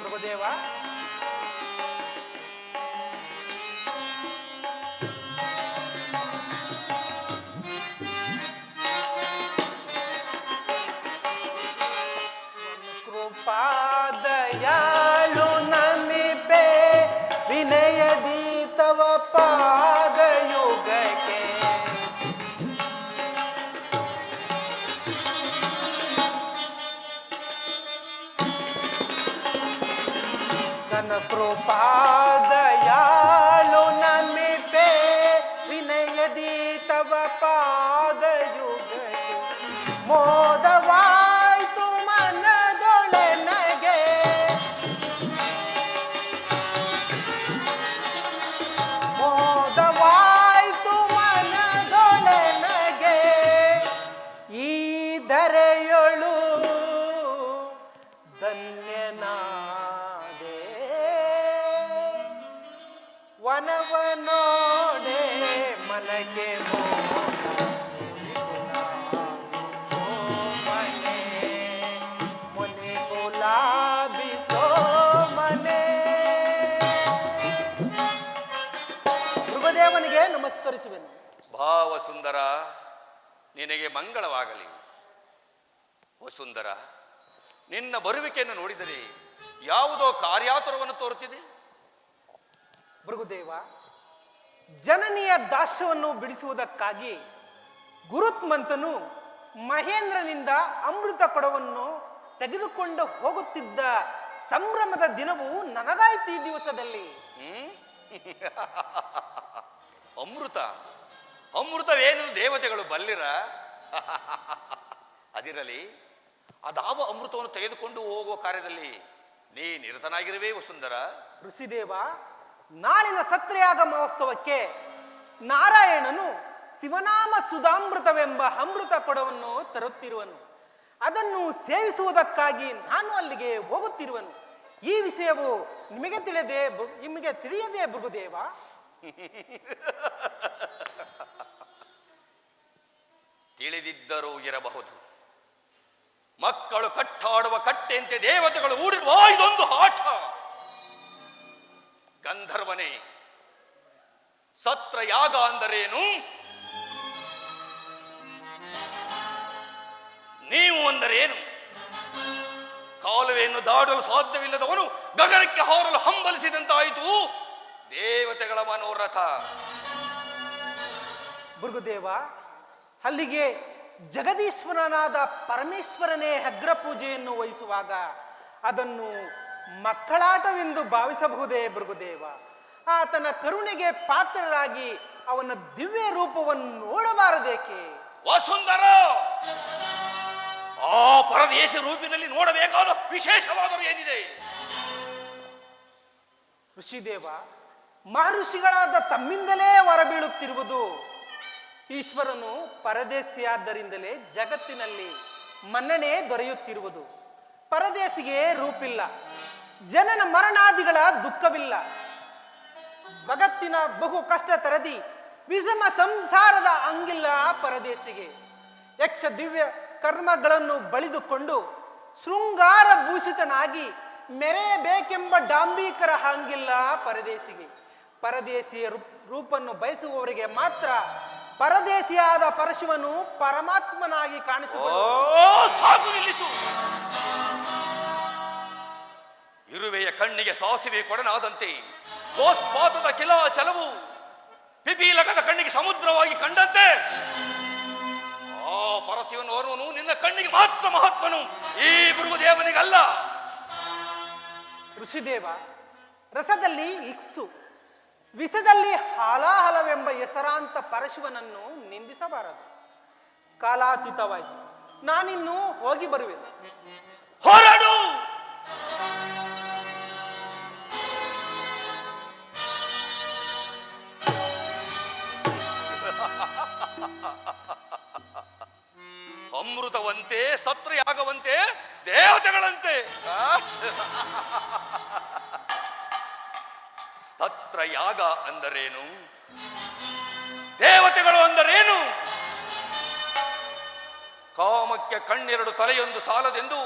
G: ಪ್ರಭುದೇವ, ಕೃಪಾದಯಾಳು ನಮಿಪೆ ವಿನಯದಿ ತವ ಪಾದಯುಗಕ್ಕೆ. ತನ್ನ ಕೃಪಾದಯಾಳು ನಮಿಪೆ ವಿನಯದಿ ತವ ಪಾದಯುಗಕ್ಕೆ. ಮೋದವಾಯ್ತು ಮನದೊಳೆ ನಗೆ, ಗುರುದೇವನಿಗೆ ನಮಸ್ಕರಿಸುವೆನು.
F: ಭಾವ ಸುಂದರ, ನಿನಗೆ ಮಂಗಳವಾಗಲಿ. ವಸುಂದರ, ನಿನ್ನ ಬರುವಿಕೆಯನ್ನು ನೋಡಿದರೆ ಯಾವುದೋ ಕಾರ್ಯಾತುರವನ್ನು ತೋರುತ್ತಿದೆ.
G: ಭೃಗುದೇವ, ಜನನಿಯ ದಾಸ್ಯವನ್ನು ಬಿಡಿಸುವುದಕ್ಕಾಗಿ ಗುರುತ್ಮಂತನು ಮಹೇಂದ್ರನಿಂದ ಅಮೃತ ಕೊಡವನ್ನು ತೆಗೆದುಕೊಂಡು ಹೋಗುತ್ತಿದ್ದ ಸಂಭ್ರಮದ ದಿನವು ನನಗಾಯ್ತು ಈ ದಿವಸದಲ್ಲಿ.
F: ಅಮೃತ ಅಮೃತವೇನು ದೇವತೆಗಳು ಬಲ್ಲಿರ? ಅದಿರಲಿ, ಅದಾವ ಅಮೃತವನ್ನು ತೆಗೆದುಕೊಂಡು ಹೋಗುವ ಕಾರ್ಯದಲ್ಲಿ ನೀ ನಿರತನಾಗಿರುವೆ ವಸುಂದರ.
G: ಋಷಿದೇವ, ನಾಳಿನ ಸತ್ರಯಾಗ ಮಹೋತ್ಸವಕ್ಕೆ ನಾರಾಯಣನು ಶಿವನಾಮ ಸುಧಾಮೃತವೆಂಬ ಅಮೃತ ಕೊಡವನ್ನು ತರುತ್ತಿರುವನು. ಅದನ್ನು ಸೇವಿಸುವುದಕ್ಕಾಗಿ ನಾನು ಅಲ್ಲಿಗೆ ಹೋಗುತ್ತಿರುವನು. ಈ ವಿಷಯವು ನಿಮಗೆ ತಿಳಿಯದೆ ಭೃಗುದೇವ?
F: ತಿಳಿದಿದ್ದರೂ ಇರಬಹುದು. ಮಕ್ಕಳು ಕಟ್ಟಾಡುವ ಕಟ್ಟೆಯಂತೆ ದೇವತೆಗಳು ಹೂಡಿರುವ ಇದೊಂದು ಆಟ. ಗಂಧರ್ವನೇ, ಸತ್ರ ಯಾಗ ಅಂದರೇನು? ನೀವು ಅಂದರೇನು? ಕಾಲುವೆಯನ್ನು ದಾಟಲು ಸಾಧ್ಯವಿಲ್ಲದವನು ಗಗನಕ್ಕೆ ಹಾರಲು ಹಂಬಲಿಸಿದಂತಾಯಿತು ದೇವತೆಗಳ ಮನೋರಥ.
G: ಭೃಗುದೇವ, ಅಲ್ಲಿಗೆ ಜಗದೀಶ್ವರನಾದ ಪರಮೇಶ್ವರನೇ ಅಗ್ರ ಪೂಜೆಯನ್ನು ವಹಿಸುವಾಗ ಅದನ್ನು ಮಕ್ಕಳಾಟವೆಂದು ಭಾವಿಸಬಹುದೇ ಭೃಗುದೇವ? ಆತನ ಕರುಣೆಗೆ ಪಾತ್ರರಾಗಿ ಅವನ ದಿವ್ಯ ರೂಪವನ್ನು ನೋಡಬಾರದೇಕೆ?
F: ವಸುಂದರ, ಆ ಪರದೇಶ ರೂಪಿನಲ್ಲಿ ನೋಡಬೇಕಾದ ವಿಶೇಷವಾದರೂ ಏನಿದೆ?
G: ಋಷಿದೇವ, ಮಹರ್ಷಿಗಳಾದ ತಮ್ಮಿಂದಲೇ ಹೊರಬೀಳುತ್ತಿರುವುದು. ಈಶ್ವರನು ಪರದೇಶಿಯಾದ್ದರಿಂದಲೇ ಜಗತ್ತಿನಲ್ಲಿ ಮನ್ನಣೆ ದೊರೆಯುತ್ತಿರುವುದು. ಪರದೇಶಿಗೆ ರೂಪಿಲ್ಲ, ಜನನ ಮರಣಾದಿಗಳ ದುಃಖವಿಲ್ಲ. ಜಗತ್ತಿನ ಬಹು ಕಷ್ಟ ತರದಿ ವಿಷಮ ಸಂಸಾರದ ಅಂಗಿಲ್ಲ ಪರದೇಶಿಗೆ. ಯಕ್ಷ ದಿವ್ಯ ಕರ್ಮಗಳನ್ನು ಬಳಿದುಕೊಂಡು ಶೃಂಗಾರ ಭೂಷಿತನಾಗಿ ಮೆರೆಯಬೇಕೆಂಬ ಡಾಂಬೀಕರ ಹಂಗಿಲ್ಲ ಪರದೇಶಿಗೆ. ಪರದೇಶಿಯ ರೂಪನ್ನು ಬಯಸುವವರಿಗೆ ಮಾತ್ರ ಪರದೇಶಿಯಾದ ಪರಶಿವನು ಪರಮಾತ್ಮನಾಗಿ ಕಾಣಿಸುವುದು.
F: ಸಾಕು, ನಿಲ್ಲಿಸು. ಇರುವೆಯ ಕಣ್ಣಿಗೆ ಸಾಸಿವೆ ಕೊಡನಾದಂತೆ ಗೋಸ್ಪಾತದ ಕಿಲಾಚಲವು ಪಿಪೀಲಕದ ಕಣ್ಣಿಗೆ ಸಮುದ್ರವಾಗಿ ಕಂಡಂತೆ ಆ ಪರಶಿವನು ಓರ್ವನು ನಿನ್ನ ಕಣ್ಣಿಗೆ ಮಾತ್ರ ಮಹಾತ್ಮನು, ಈ ಭೃಗುದೇವನಿಗಲ್ಲ.
G: ಋಷಿದೇವ, ರಸದಲ್ಲಿ ಇಕ್ಸು, ವಿಷದಲ್ಲಿ ಹಾಲಾಹಲವೆಂಬ ಹೆಸರಾಂತ ಪರಶಿವನನ್ನು ನಿಂದಿಸಬಾರದು. ಕಾಲಾತೀತವಾಯಿತು, ನಾನಿನ್ನು ಹೋಗಿ ಬರುವೆನು.
F: ಹೊರಡು. ಅಮೃತವಂತೆ, ಸತ್ರಯಾಗವಂತೆ, ದೇವತೆಗಳಂತೆ. ಸತ್ರಯಾಗ ಅಂದರೇನು? ದೇವತೆಗಳು ಅಂದರೇನು? ಕಾಮಕ್ಕೆ ಕಣ್ಣೆರಡು ತಲೆಯೊಂದು ಸಾಲದೆಂದು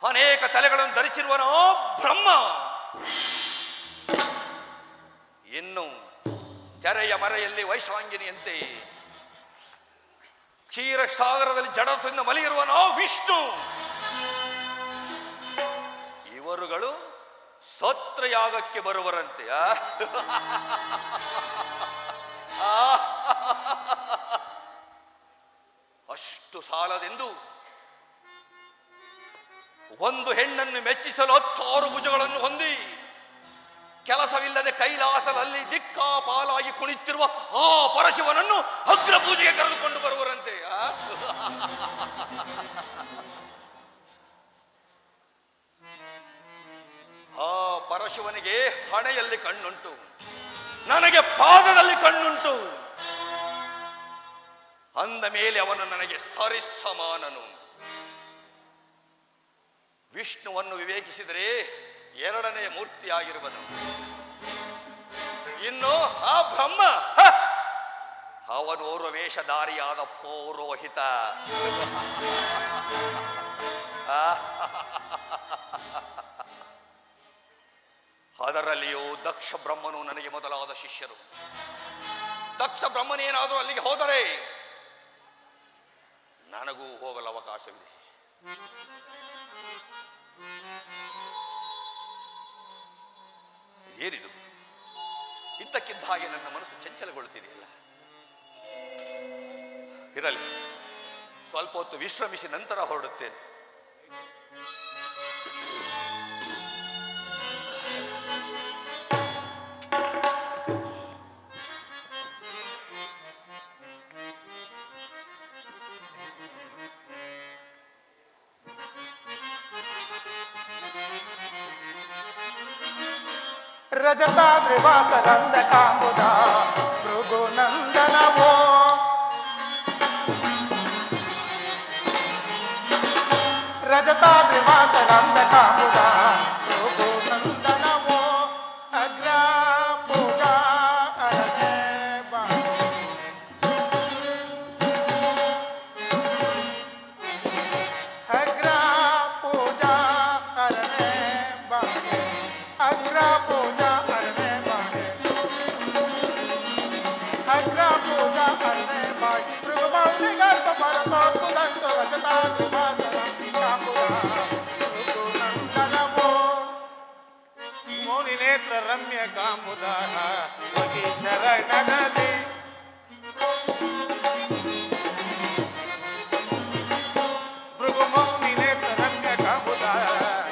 F: ಅನೇಕ ತಲೆಗಳನ್ನು ಧರಿಸಿರುವನೋ ಬ್ರಹ್ಮ. ಇನ್ನು ತೆರೆಯ ಮರೆಯಲ್ಲಿ ವೈಶಾಂಗಿನಿಯಂತೆ ಕ್ಷೀರಸಾಗರದಲ್ಲಿ ಜಡದಿಂದ ಮಲಿಯಿರುವನೋ ವಿಷ್ಣು. ಇವರುಗಳು ಸತ್ರಯಾಗಕ್ಕೆ ಬರುವರಂತೆ. ಅಷ್ಟು ಸಾಲದೆಂದು ಒಂದು ಹೆಣ್ಣನ್ನು ಮೆಚ್ಚಿಸಲು 16 ಭುಜಗಳನ್ನು ಹೊಂದಿ ಕೆಲಸವಿಲ್ಲದೆ ಕೈಲಾಸದಲ್ಲಿ ದಿಕ್ಕಾಪಾಲಾಗಿ ಕುಣಿತಿರುವ ಆ ಪರಶಿವನನ್ನು ಅಗ್ರ ಪೂಜೆಗೆ ಕರೆದುಕೊಂಡು ಬರುವರಂತೆ. ಆ ಪರಶಿವನಿಗೆ ಹಣೆಯಲ್ಲಿ ಕಣ್ಣುಂಟು, ನನಗೆ ಪಾದದಲ್ಲಿ ಕಣ್ಣುಂಟು. ಅಂದ ಮೇಲೆ ಅವನು ನನಗೆ ಸರಿಸಮಾನನು. ವಿಷ್ಣುವನ್ನು ವಿವೇಕಿಸಿದರೆ ಎರಡನೆಯ ಮೂರ್ತಿಯಾಗಿರುವನು. ಇನ್ನು ಆ ಬ್ರಹ್ಮ, ಅವನು ಓರ್ವ ವೇಷಧಾರಿಯಾದ ಪೌರೋಹಿತ. ಅದರಲ್ಲಿಯೂ ದಕ್ಷ ಬ್ರಹ್ಮನು ನನಗೆ ಮೊದಲಾದ ಶಿಷ್ಯರು. ದಕ್ಷ ಬ್ರಹ್ಮನೇನಾದರೂ ಅಲ್ಲಿಗೆ ಹೋದರೆ ನನಗೂ ಹೋಗಲು ಅವಕಾಶವಿದೆ. ಏನಿದು? ಇದ್ದಕ್ಕಿದ್ದ ಹಾಗೆ ನನ್ನ ಮನಸ್ಸು ಚಂಚಲಗೊಳ್ಳುತ್ತಿದೆಯಲ್ಲ. ಇರಲಿ, ಸ್ವಲ್ಪ ಹೊತ್ತು ವಿಶ್ರಮಿಸಿ ನಂತರ ಹೊರಡುತ್ತೇನೆ.
C: ರಜತಾದ್ರಿವಾಸರಂದ ಕಾಂಬುದ ಭೃಗುನಂದನವೋ ರಜತಾದ್ರಿವಾಸರಂದ ಕಾಂಬುದ ಭೃಗುನಂದನವೋ ಅಗ್ರ ಪೂಜಾ ಅರನೆ ಅಗ್ರ ಪೂಜಾ ಅರನೆ ಬಾಣೆ ಅಗ್ರ ಪೂಜಾ ಅರನೆ ಬಾಣೆ ಅಗ್ರ ಪೂಜಾ ಅರನೆ ಬಾಯಿ ಭೃಗುಮೌನಿ ಗರ್ಭ ಪರಮೋದ್ಭುತಂತು ರಜತಾದ್ರಿವಾಸರ ಕಾಂಬುದ ಭೃಗುನಂದನವೋ
A: ಮೌನಿ ನೇತ್ರ ರಮ್ಯ ಕಾಂಬುದ ಯೋಗಿ ಚರಣದಲ್ಲಿ ಭೃಗು ಮೌನಿ ನೇತ್ರ ರಮ್ಯ ಕಾಂಬುದ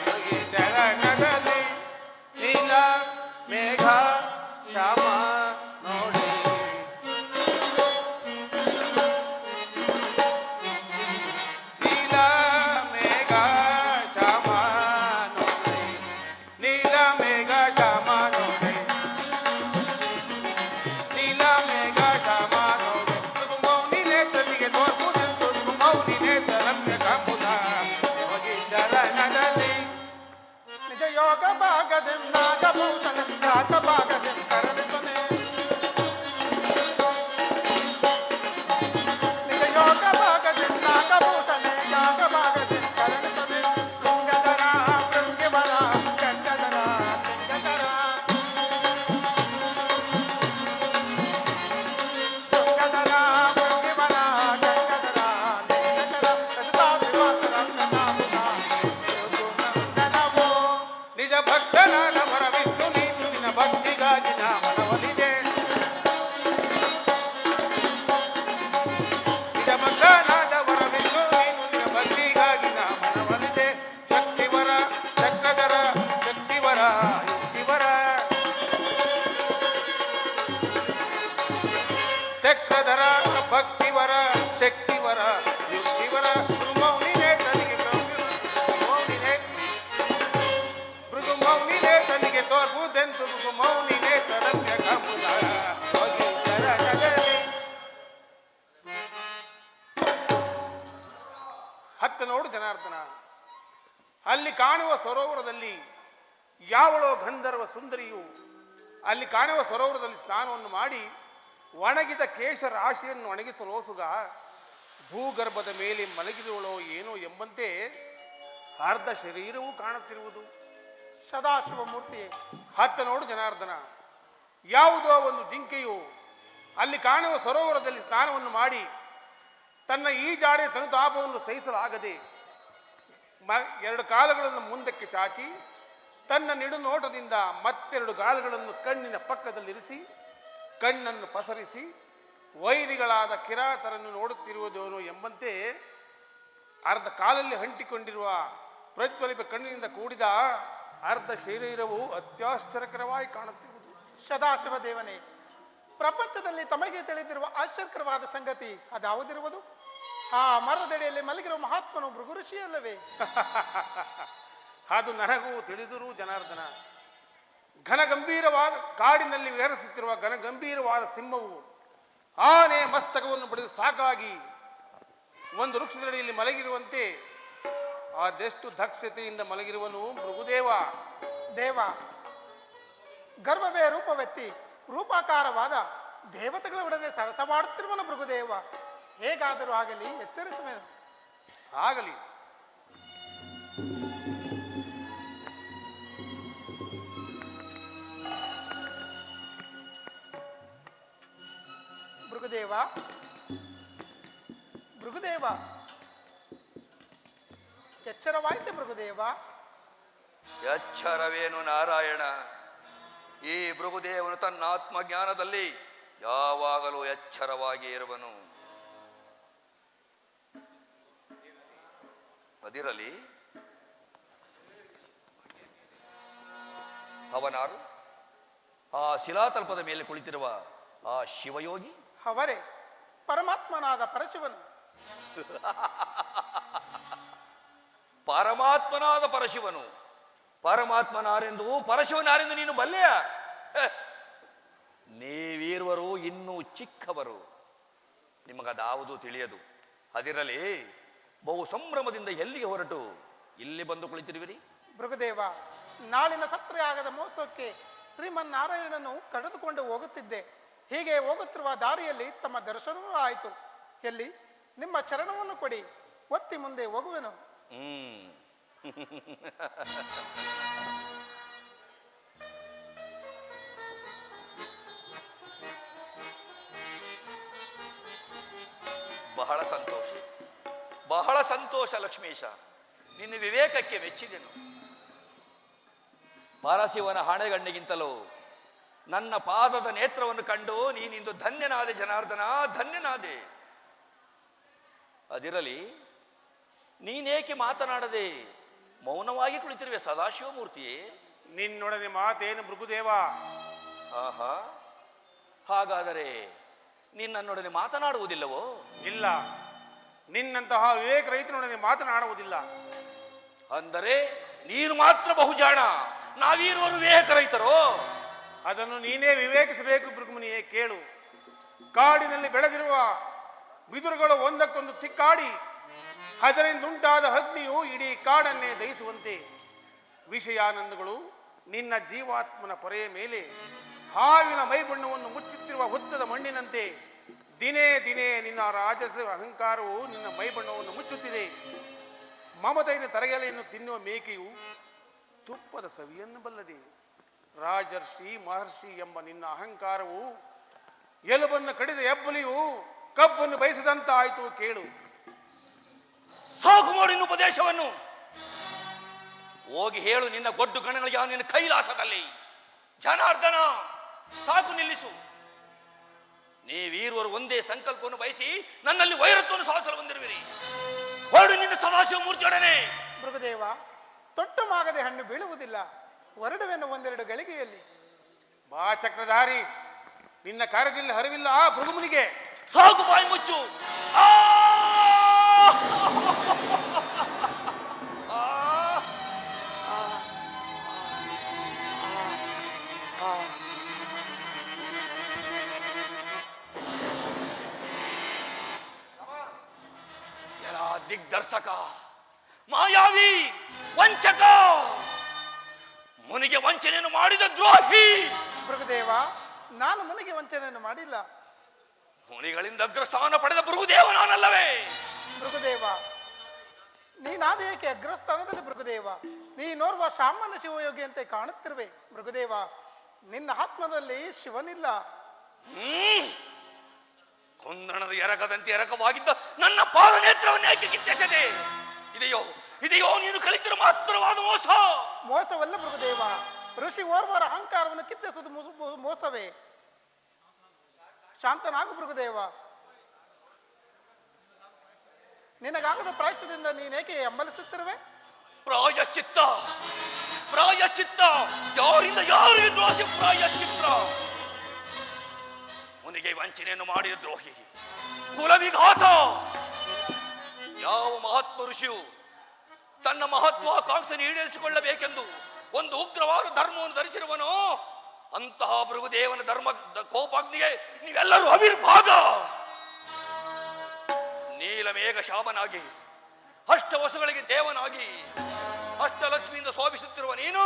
A: ಯೋಗಿ ಚರಣದಲ್ಲಿ ನೀಲ ಮೇಘ ಶ್ಯಾಮ ನೋಡಿ ನೀಲ ಮೇಘ ಶ್ಯಾಮ ನೋಡಿ ನೀಲ ಮೇಘ ಶ್ಯಾಮ ನೋಡಿ ನೀಲ ಮೇಘ ಶ್ಯಾಮ ನೋಡಿ ಭೃಗು ಮೌನಿ ನೇತ್ರನಿಗೆ ತೋರ್ಪುದೆಂದು ಭೃಗು ಮೌನಿ ನೇತ್ರ ರಮ್ಯ ಕಾಂಬುದ ಯೋಗಿ ಚರಣದಲ್ಲಿ
C: ನಿಜ ಯೋಗ ಭಾಗದೆಂ ನಾಗಭೂಷಣ ನಾಗ ಭಾಗದೆಂ ಕರಣಿಸನೆ ನಿಜ ಯೋಗ ಭಾಗದೆಂ ನಾಗಭೂಷಣ ಯಾಗ ಭಾಗದೆಂ ಕರಣಿಸನೆ ಶೃಂಗಧರ ಭೃಂಗಿವರ ಗಂಗಧರ ಲಿಂಗಧರ ಶೃಂಗಧರ ಭೃಂಗಿವರ ಗಂಗಧರ ಲಿಂಗಧರ ರಜತಾದ್ರಿವಾಸರಂದ ಕಾಂಬುದ ಭೃಗುನಂದನವೋ
A: ನಿಜ ಭಕ್ತನಾದ ವರ ವಿಷ್ಣು ನೀನು ನಿನ್ನ ಭಕ್ತಿಗಾಗಿ ನಾ ಮನವೊಲಿದೆ ನಿಜ ಭಕ್ತನಾದ ವರ ವಿಷ್ಣು ನೀನು ನಿನ್ನ ಭಕ್ತಿಗಾಗಿ ನಾ ಮನವೊಲಿದೆ ಶಕ್ತಿವರ ಚಕ್ರಧರ ಶಕ್ತಿವರ ಯುಕ್ತಿವರ ಚಕ್ರಧರ ಭಕ್ತಿವರ ಶಕ್ತಿವರ ಯುಕ್ತಿವರ ಮೌನಿ ನೇತ್ರನಿಗೆ ಮೌನಿ ಭೃಗು ಮೌನಿ ನೇತ್ರನಿಗೆ ತೋರ್ಪುದೆಂದು ಭೃಗು ಮೌನಿ ನೇತ್ರ ರಮ್ಯ ಕಾಂಬುದ ಯೋಗಿ ಚರಣದಲ್ಲಿ ಹತ್ತ ನೋಡು ಜನಾರ್ದನ, ಅಲ್ಲಿ ಕಾಣುವ ಸರೋವರದಲ್ಲಿ ಯಾವಳೋ ಗಂಧರ್ವ ಸುಂದರಿಯು ಅಲ್ಲಿ ಕಾಣುವ ಸರೋವರದಲ್ಲಿ ಸ್ನಾನವನ್ನು ಮಾಡಿ ಒಣಗಿದ ಕೇಶ ರಾಶಿಯನ್ನು ಒಣಗಿಸಲೋಸುಗ ಭೂಗರ್ಭದ ಮೇಲೆ ಮಲಗಿರುವಳೋ ಏನೋ ಎಂಬಂತೆ ಅರ್ಧ ಶರೀರವೂ ಕಾಣುತ್ತಿರುವುದು.
C: ಸದಾಶಿವ ಮೂರ್ತಿಯೇ
A: ಹತ್ತ ನೋಡು ಜನಾರ್ದನ, ಯಾವುದೋ ಒಂದು ಜಿಂಕೆಯು ಅಲ್ಲಿ ಕಾಣುವ ಸರೋವರದಲ್ಲಿ ಸ್ನಾನವನ್ನು ಮಾಡಿ ತನ್ನ ಈಜಾಡಿಯ ತನುತಾಪವನ್ನು ಸಹಿಸಲಾಗದೆ ಎರಡು ಕಾಲುಗಳನ್ನು ಮುಂದಕ್ಕೆ ಚಾಚಿ ತನ್ನ ನಿಡುನೋಟದಿಂದ ಮತ್ತೆರಡು ಕಾಲುಗಳನ್ನು ಕಣ್ಣಿನ ಪಕ್ಕದಲ್ಲಿರಿಸಿ ಕಣ್ಣನ್ನು ಪಸರಿಸಿ ವೈರಿಗಳಾದ ಕಿರಾತರನ್ನು ನೋಡುತ್ತಿರುವುದೇನೋ ಎಂಬಂತೆ ಅರ್ಧ ಕಾಲಲ್ಲಿ ಅಂಟಿಕೊಂಡಿರುವ ಪ್ರಜ್ವಲಿತ ಕಣ್ಣಿನಿಂದ ಕೂಡಿದ ಅರ್ಧ ಶರೀರವು ಅತ್ಯಾಶ್ಚರ್ಯಕರವಾಗಿ ಕಾಣುತ್ತಿರುವುದು.
C: ಸದಾಶಿವ ದೇವನೇ, ಪ್ರಪಂಚದಲ್ಲಿ ತಮಗೆ ತಿಳಿದಿರುವ ಆಶ್ಚರ್ಯಕರವಾದ ಸಂಗತಿ ಅದಾವುದಿರುವುದು? ಆ ಮರದಡಿಯಲ್ಲಿ ಮಲಗಿರುವ ಮಹಾತ್ಮನು ಭೃಗು ಋಷಿಯಲ್ಲವೇ?
A: ಅದು ನನಗೂ ತಿಳಿದರೂ ಜನಾರ್ದನ. ಘನಗಂಭೀರವಾದ ಕಾಡಿನಲ್ಲಿ ವಿಹರಿಸುತ್ತಿರುವ ಘನಗಂಭೀರವಾದ ಸಿಂಹವು ಆನೆ ಮಸ್ತಕವನ್ನು ಬಡಿದು ಸಾಕಾಗಿ ಒಂದು ವೃಕ್ಷದಡಿಯಲ್ಲಿ ಮಲಗಿರುವಂತೆ ಅದೆಷ್ಟು ದಕ್ಷತೆಯಿಂದ ಮಲಗಿರುವನು ಭೃಗುದೇವ.
C: ದೇವ, ಗರ್ಭವೇ ರೂಪವೆತ್ತಿ ರೂಪಾಕಾರವಾದ ದೇವತೆಗಳೊಡನೆ ಸರಸ ಮಾಡುತ್ತಿರುವನು ಭೃಗುದೇವ. ಹೇಗಾದರೂ ಆಗಲಿ ಎಚ್ಚರಿಸುವೆನು.
A: ಆಗಲಿ.
C: ಭೃಗುದೇವ ಭೃಗುದೇವ ಎಚ್ಚರವಾಯಿತು ಭೃಗುದೇವ.
F: ಎಚ್ಚರವೇನು ನಾರಾಯಣ? ಈ ಭೃಗುದೇವನು ತನ್ನ ಆತ್ಮಜ್ಞಾನದಲ್ಲಿ ಯಾವಾಗಲೂ ಎಚ್ಚರವಾಗಿ ಇರುವನು. ಅದಿರಲಿ, ಅವನಾರು? ಆ ಶಿಲಾತಲ್ಪದ ಮೇಲೆ ಕುಳಿತಿರುವ ಆ ಶಿವಯೋಗಿ
C: ಅವರೇ ಪರಮಾತ್ಮನಾದ ಪರಶಿವನು.
F: ಪರಮಾತ್ಮನಾದ ಪರಶಿವನು. ಪರಮಾತ್ಮನಾರೆಂದು ಪರಶಿವನಾರೆಂದು ನೀನು ಬಲ್ಲೆಯ? ನೀವೀರ್ವರು ಇನ್ನೂ ಚಿಕ್ಕವರು, ನಿಮಗದಾವುದೂ ತಿಳಿಯದು. ಅದಿರಲಿ, ಬಹು ಸಂಭ್ರಮದಿಂದ ಎಲ್ಲಿಗೆ ಹೊರಟು ಇಲ್ಲಿ ಬಂದು ಕುಳಿತಿರುವಿರಿ?
C: ಭೃಗುದೇವ, ನಾಳಿನ ಸತ್ರೆಯಾಗದ ಮೋಸಕ್ಕೆ ಶ್ರೀಮನ್ನಾರಾಯಣನು ಕರೆದುಕೊಂಡು ಹೋಗುತ್ತಿದ್ದೆ. ಹೀಗೆ ಹೋಗುತ್ತಿರುವ ದಾರಿಯಲ್ಲಿ ತಮ್ಮ ದರ್ಶನವೂ ಆಯಿತು. ಎಲ್ಲಿ ನಿಮ್ಮ ಚರಣವನ್ನು ಕೊಡಿ, ಒತ್ತಿ ಮುಂದೆ ಹೋಗುವೆನು.
F: ಬಹಳ ಸಂತೋಷ, ಬಹಳ ಸಂತೋಷ ಲಕ್ಷ್ಮೀಶ. ನಿನ್ನ ವಿವೇಕಕ್ಕೆ ಮೆಚ್ಚಿದೆನು. ಪರಶಿವನ ಹಣೆಗಣ್ಣಿಗಿಂತಲೂ ನನ್ನ ಪಾದದ ನೇತ್ರವನ್ನು ಕಂಡು ನೀನಿಂದು ಧನ್ಯನಾದೆ ಜನಾರ್ದನ, ಧನ್ಯನಾದೆ. ಅದಿರಲಿ, ನೀನೇಕೆ ಮಾತನಾಡದೆ ಮೌನವಾಗಿ ಕುಳಿತಿರುವೆ ಸದಾಶಿವಮೂರ್ತಿಯೇ?
A: ನಿನ್ನೊಡನೆ ಮಾತೇನು ಭೃಗುದೇವ?
F: ಆಹಾ, ಹಾಗಾದರೆ ನಿನ್ನನ್ನೊಡನೆ ಮಾತನಾಡುವುದಿಲ್ಲವೋ?
A: ಇಲ್ಲ, ನಿನ್ನಂತಹ ವಿವೇಕ ರೈತನೊಡನೆ ಮಾತನಾಡುವುದಿಲ್ಲ.
F: ಅಂದರೆ ನೀನು ಮಾತ್ರ ಬಹುಜಾಣ, ನಾವೀರುವರು ವಿವೇಕ ರೈತರೋ?
A: ಅದನ್ನು ನೀನೇ ವಿವೇಕಿಸಬೇಕು ಭೃಗುಮುನಿಯೇ. ಕೇಳು, ಕಾಡಿನಲ್ಲಿ ಬೆಳೆದಿರುವ ಬಿದುರುಗಳು ಒಂದಕ್ಕೊಂದು ತಿಕ್ಕಾಡಿ ಅದರಿಂದುಂಟಾದ ಅಗ್ನಿಯು ಇಡೀ ಕಾಡನ್ನೇ ದಹಿಸುವಂತೆ ವಿಷಯಾನಂದಗಳು ನಿನ್ನ ಜೀವಾತ್ಮನ ಪೊರೆಯ ಮೇಲೆ ಹಾವಿನ ಮೈಬಣ್ಣವನ್ನು ಮುಚ್ಚುತ್ತಿರುವ ಹುತ್ತದ ಮಣ್ಣಿನಂತೆ ದಿನೇ ದಿನೇ ನಿನ್ನ ರಾಜಸ ಅಹಂಕಾರವು ನಿನ್ನ ಮೈಬಣ್ಣವನ್ನು ಮುಚ್ಚುತ್ತಿದೆ. ಮಮತೆಯ ತರಗೆಲೆಯನ್ನು ತಿನ್ನುವ ಮೇಕೆಯು ತುಪ್ಪದ ಸವಿಯನ್ನು ಬಲ್ಲದೆ. ರಾಜರ್ಷಿ ಮಹರ್ಷಿ ಎಂಬ ನಿನ್ನ ಅಹಂಕಾರವು ಎಲುಬನ್ನು ಕಡಿದ ಹೆಬ್ಬಲಿಯು ಕಬ್ಬನ್ನು ಬಯಸದಂತಾಯಿತು. ಕೇಳು,
F: ಸಾಕು ಮಾಡು ಇನ್ನು ಉಪದೇಶವನ್ನು. ಹೋಗಿ ಹೇಳು ನಿನ್ನ ಗೊಡ್ಡು ಗಣಗಳಿಗೆ ನಿನ್ನ ಕೈಲಾಸದಲ್ಲಿ. ಜನಾರ್ದನ, ಸಾಕು ನಿಲ್ಲಿಸು. ನೀವೀರುವರು ಒಂದೇ ಸಂಕಲ್ಪವನ್ನು ಬಯಸಿ ನನ್ನಲ್ಲಿ ವೈರತ್ವವನ್ನು ಸಾಧಿಸಲು ಬಂದಿರುವಿರಿ. ಹೊರಡು ನಿನ್ನ ಸದಾಶಿವ ಮೂರ್ತಿಯೊಡನೆ.
C: ಭೃಗುದೇವ, ತೊಟ್ಟು ಮಾಗದೆ ಹಣ್ಣು ಬೀಳುವುದಿಲ್ಲ. ಹೊರಡುವೆನು ಒಂದೆರಡು ಗಳಿಗೆಯಲ್ಲಿ.
A: ಬಾ ಚಕ್ರಧಾರಿ, ನಿನ್ನ ಕಾರ್ಯದಲ್ಲಿ ಹರಿವಿಲ್ಲ ಆ ಭೃಗುಮುನಿಗೆ.
F: ಸಾಕು, ಬಾಯಿ ಮುಚ್ಚು. ದಿಗ್ದರ್ಶಕ, ಮಾಯಾವಿ, ವಂಚಕ, ಮುನಿಗೆ ವಂಚನೆಯನ್ನು ಮಾಡಿದ ದ್ರೋಹಿ.
C: ಭೃಗುದೇವ, ನಾನು ಮುನಿಗೆ ವಂಚನೆಯನ್ನು ಮಾಡಿಲ್ಲ.
F: ಮುನಿಗಳಿಂದ ಅಗ್ರಸ್ಥಾನ ಪಡೆದ ಭೃಗುದೇವ ನಾನಲ್ಲವೇ?
C: ಭೃಗುದೇವ, ನೀನಾದ ಏಕೆ ಅಗ್ರಸ್ಥಾನದಲ್ಲಿ? ಭೃಗುದೇವ, ನೀನೋರ್ವ ಸಾಮಾನ್ಯ ಶಿವಯೋಗಿ ಅಂತೆ ಕಾಣುತ್ತಿರುವೆ. ಭೃಗುದೇವ, ನಿನ್ನ ಆತ್ಮದಲ್ಲಿ ಶಿವನಿಲ್ಲ.
F: ಕುಂದಣದ ಎರಕದಂತೆ ಎರಕವಾಗಿದ್ದ ನನ್ನ ಪಾದ ನೇತ್ರವನ್ನು ಏಕೆ ಕಿತ್ತೆಸೆದೆ? ಇದೆಯೋ ನೀನು ಕಲಿತಿರುವ ಮಾತ್ರವಾದ ಮೋಸ.
C: ಮೋಸವಲ್ಲ ಭೃಗುದೇವ, ಋಷಿ ಓರ್ವರ ಅಹಂಕಾರವನ್ನು ಕಿತ್ತೆಸುವುದು ಮೋಸವೇ. ಶಾಂತನಾಗು ಭೃಗುದೇವ. ನಿನಗಾಗದ ಪ್ರಾಯಶ್ಚಿತ್ತದಿಂದ ನೀನೇಕೆ ಹಂಬಲಿಸುತ್ತಿರುವೆ?
F: ಪ್ರಾಯಶ್ಚಿತ್ತ, ಪ್ರಾಯಶ್ಚಿತ್ತ, ಯಾರಿಂದ ಯಾರಿಗೆ ದ್ರೋಹಿ ಪ್ರಾಯಶ್ಚಿತ್ತ? ಮುನಿಗೆ ವಂಚನೆಯನ್ನು ಮಾಡಿದ ದ್ರೋಹಿ, ಕುಲವಿಘಾತ. ಯಾವ ಮಹಾತ್ಮ ಋಷಿಯು ತನ್ನ ಮಹತ್ವಾಕಾಂಕ್ಷೆಯನ್ನು ಈಡೇರಿಸಿಕೊಳ್ಳಬೇಕೆಂದು ಒಂದು ಉಗ್ರವಾದ ಧರ್ಮವನ್ನು ಧರಿಸಿರುವನೋ ಅಂತಹ ಭೃಗುದೇವನ ಧರ್ಮ ಕೋಪಾಗ್ನಿಗೆ ನೀವೆಲ್ಲರೂ ಅವಿರ್ಭಾಗ. ನೀಲಮೇಘ ಶಾಮನಾಗಿ, ಅಷ್ಟವಸುಗಳಿಗೆ ದೇವನಾಗಿ, ಅಷ್ಟಲಕ್ಷ್ಮಿಯಿಂದ ಶೋಭಿಸುತ್ತಿರುವ ನೀನು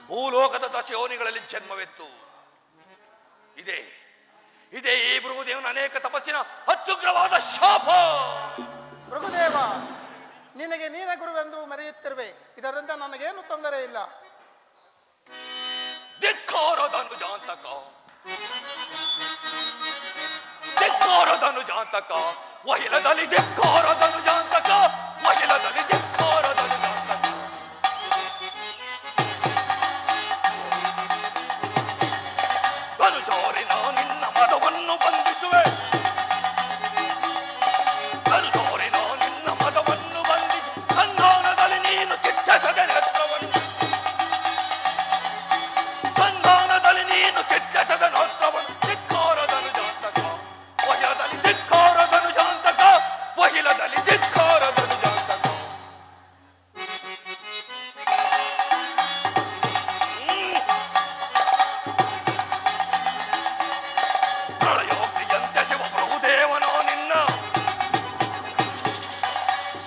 F: ಭೂಲೋಕದ ದಶಯೋನಿಗಳಲ್ಲಿ ಜನ್ಮವೆತ್ತು. ಇದೇ ಈ ಭೃಗುದೇವನ ಅನೇಕ ತಪಸ್ಸಿನ ಅತ್ಯುಗ್ರವಾದ ಶಾಪ.
C: ಭೃಗುದೇವ, ನಿನಗೆ ನೀನ ಗುರುವೆಂದು ಮರೆಯುತ್ತಿರುವೆ. ಇದರಿಂದ ನನಗೇನು ತೊಂದರೆ ಇಲ್ಲ.
F: ಧಿಕ್ಕಾರದ ಅನುಜಾಂತಕ. ಜಾತಕ ವಹಿಲದಲ್ಲಿ ಧಿಕ್ಕಾರದನು ಜಾತಕ ವಹಿಲದಲ್ಲಿ ಧಿಕ್ಕಾರದನು ಜಾತಕ ಧನುಜೋರಿನ ನಿನ್ನ ಮದವನ್ನು ಬಂಧಿಸುವೆ ಧನುಜೋರಿನ ನಿನ್ನ ಮದವನ್ನು ಬಂಧಿಸು ಸಂಧಾನದಲ್ಲಿ ನೀನು ಕಿಚ್ಚಸದೆ ನೇತ್ರವನ್ನು ಸಂಧಾನದಲ್ಲಿ ನೀನು ಕಿಚ್ಚಸದ ನೋತ್ರವನ್ನು ಧಿಕ್ಕಾರದನು ಜಾತಕ ವಹಿಲದಲ್ಲಿ ಧಿಕ್ಕಾರದನು ಜಾತಕ ವಹಿಲದಲ್ಲಿ ಧಿಕ್ಕಾರದನು ಜಾತಕ ಪ್ರಳಯೋಗ್ನಿಯಂತೆ ಶಿವಪ್ರಭುದೇವನೋ ನಿನ್ನ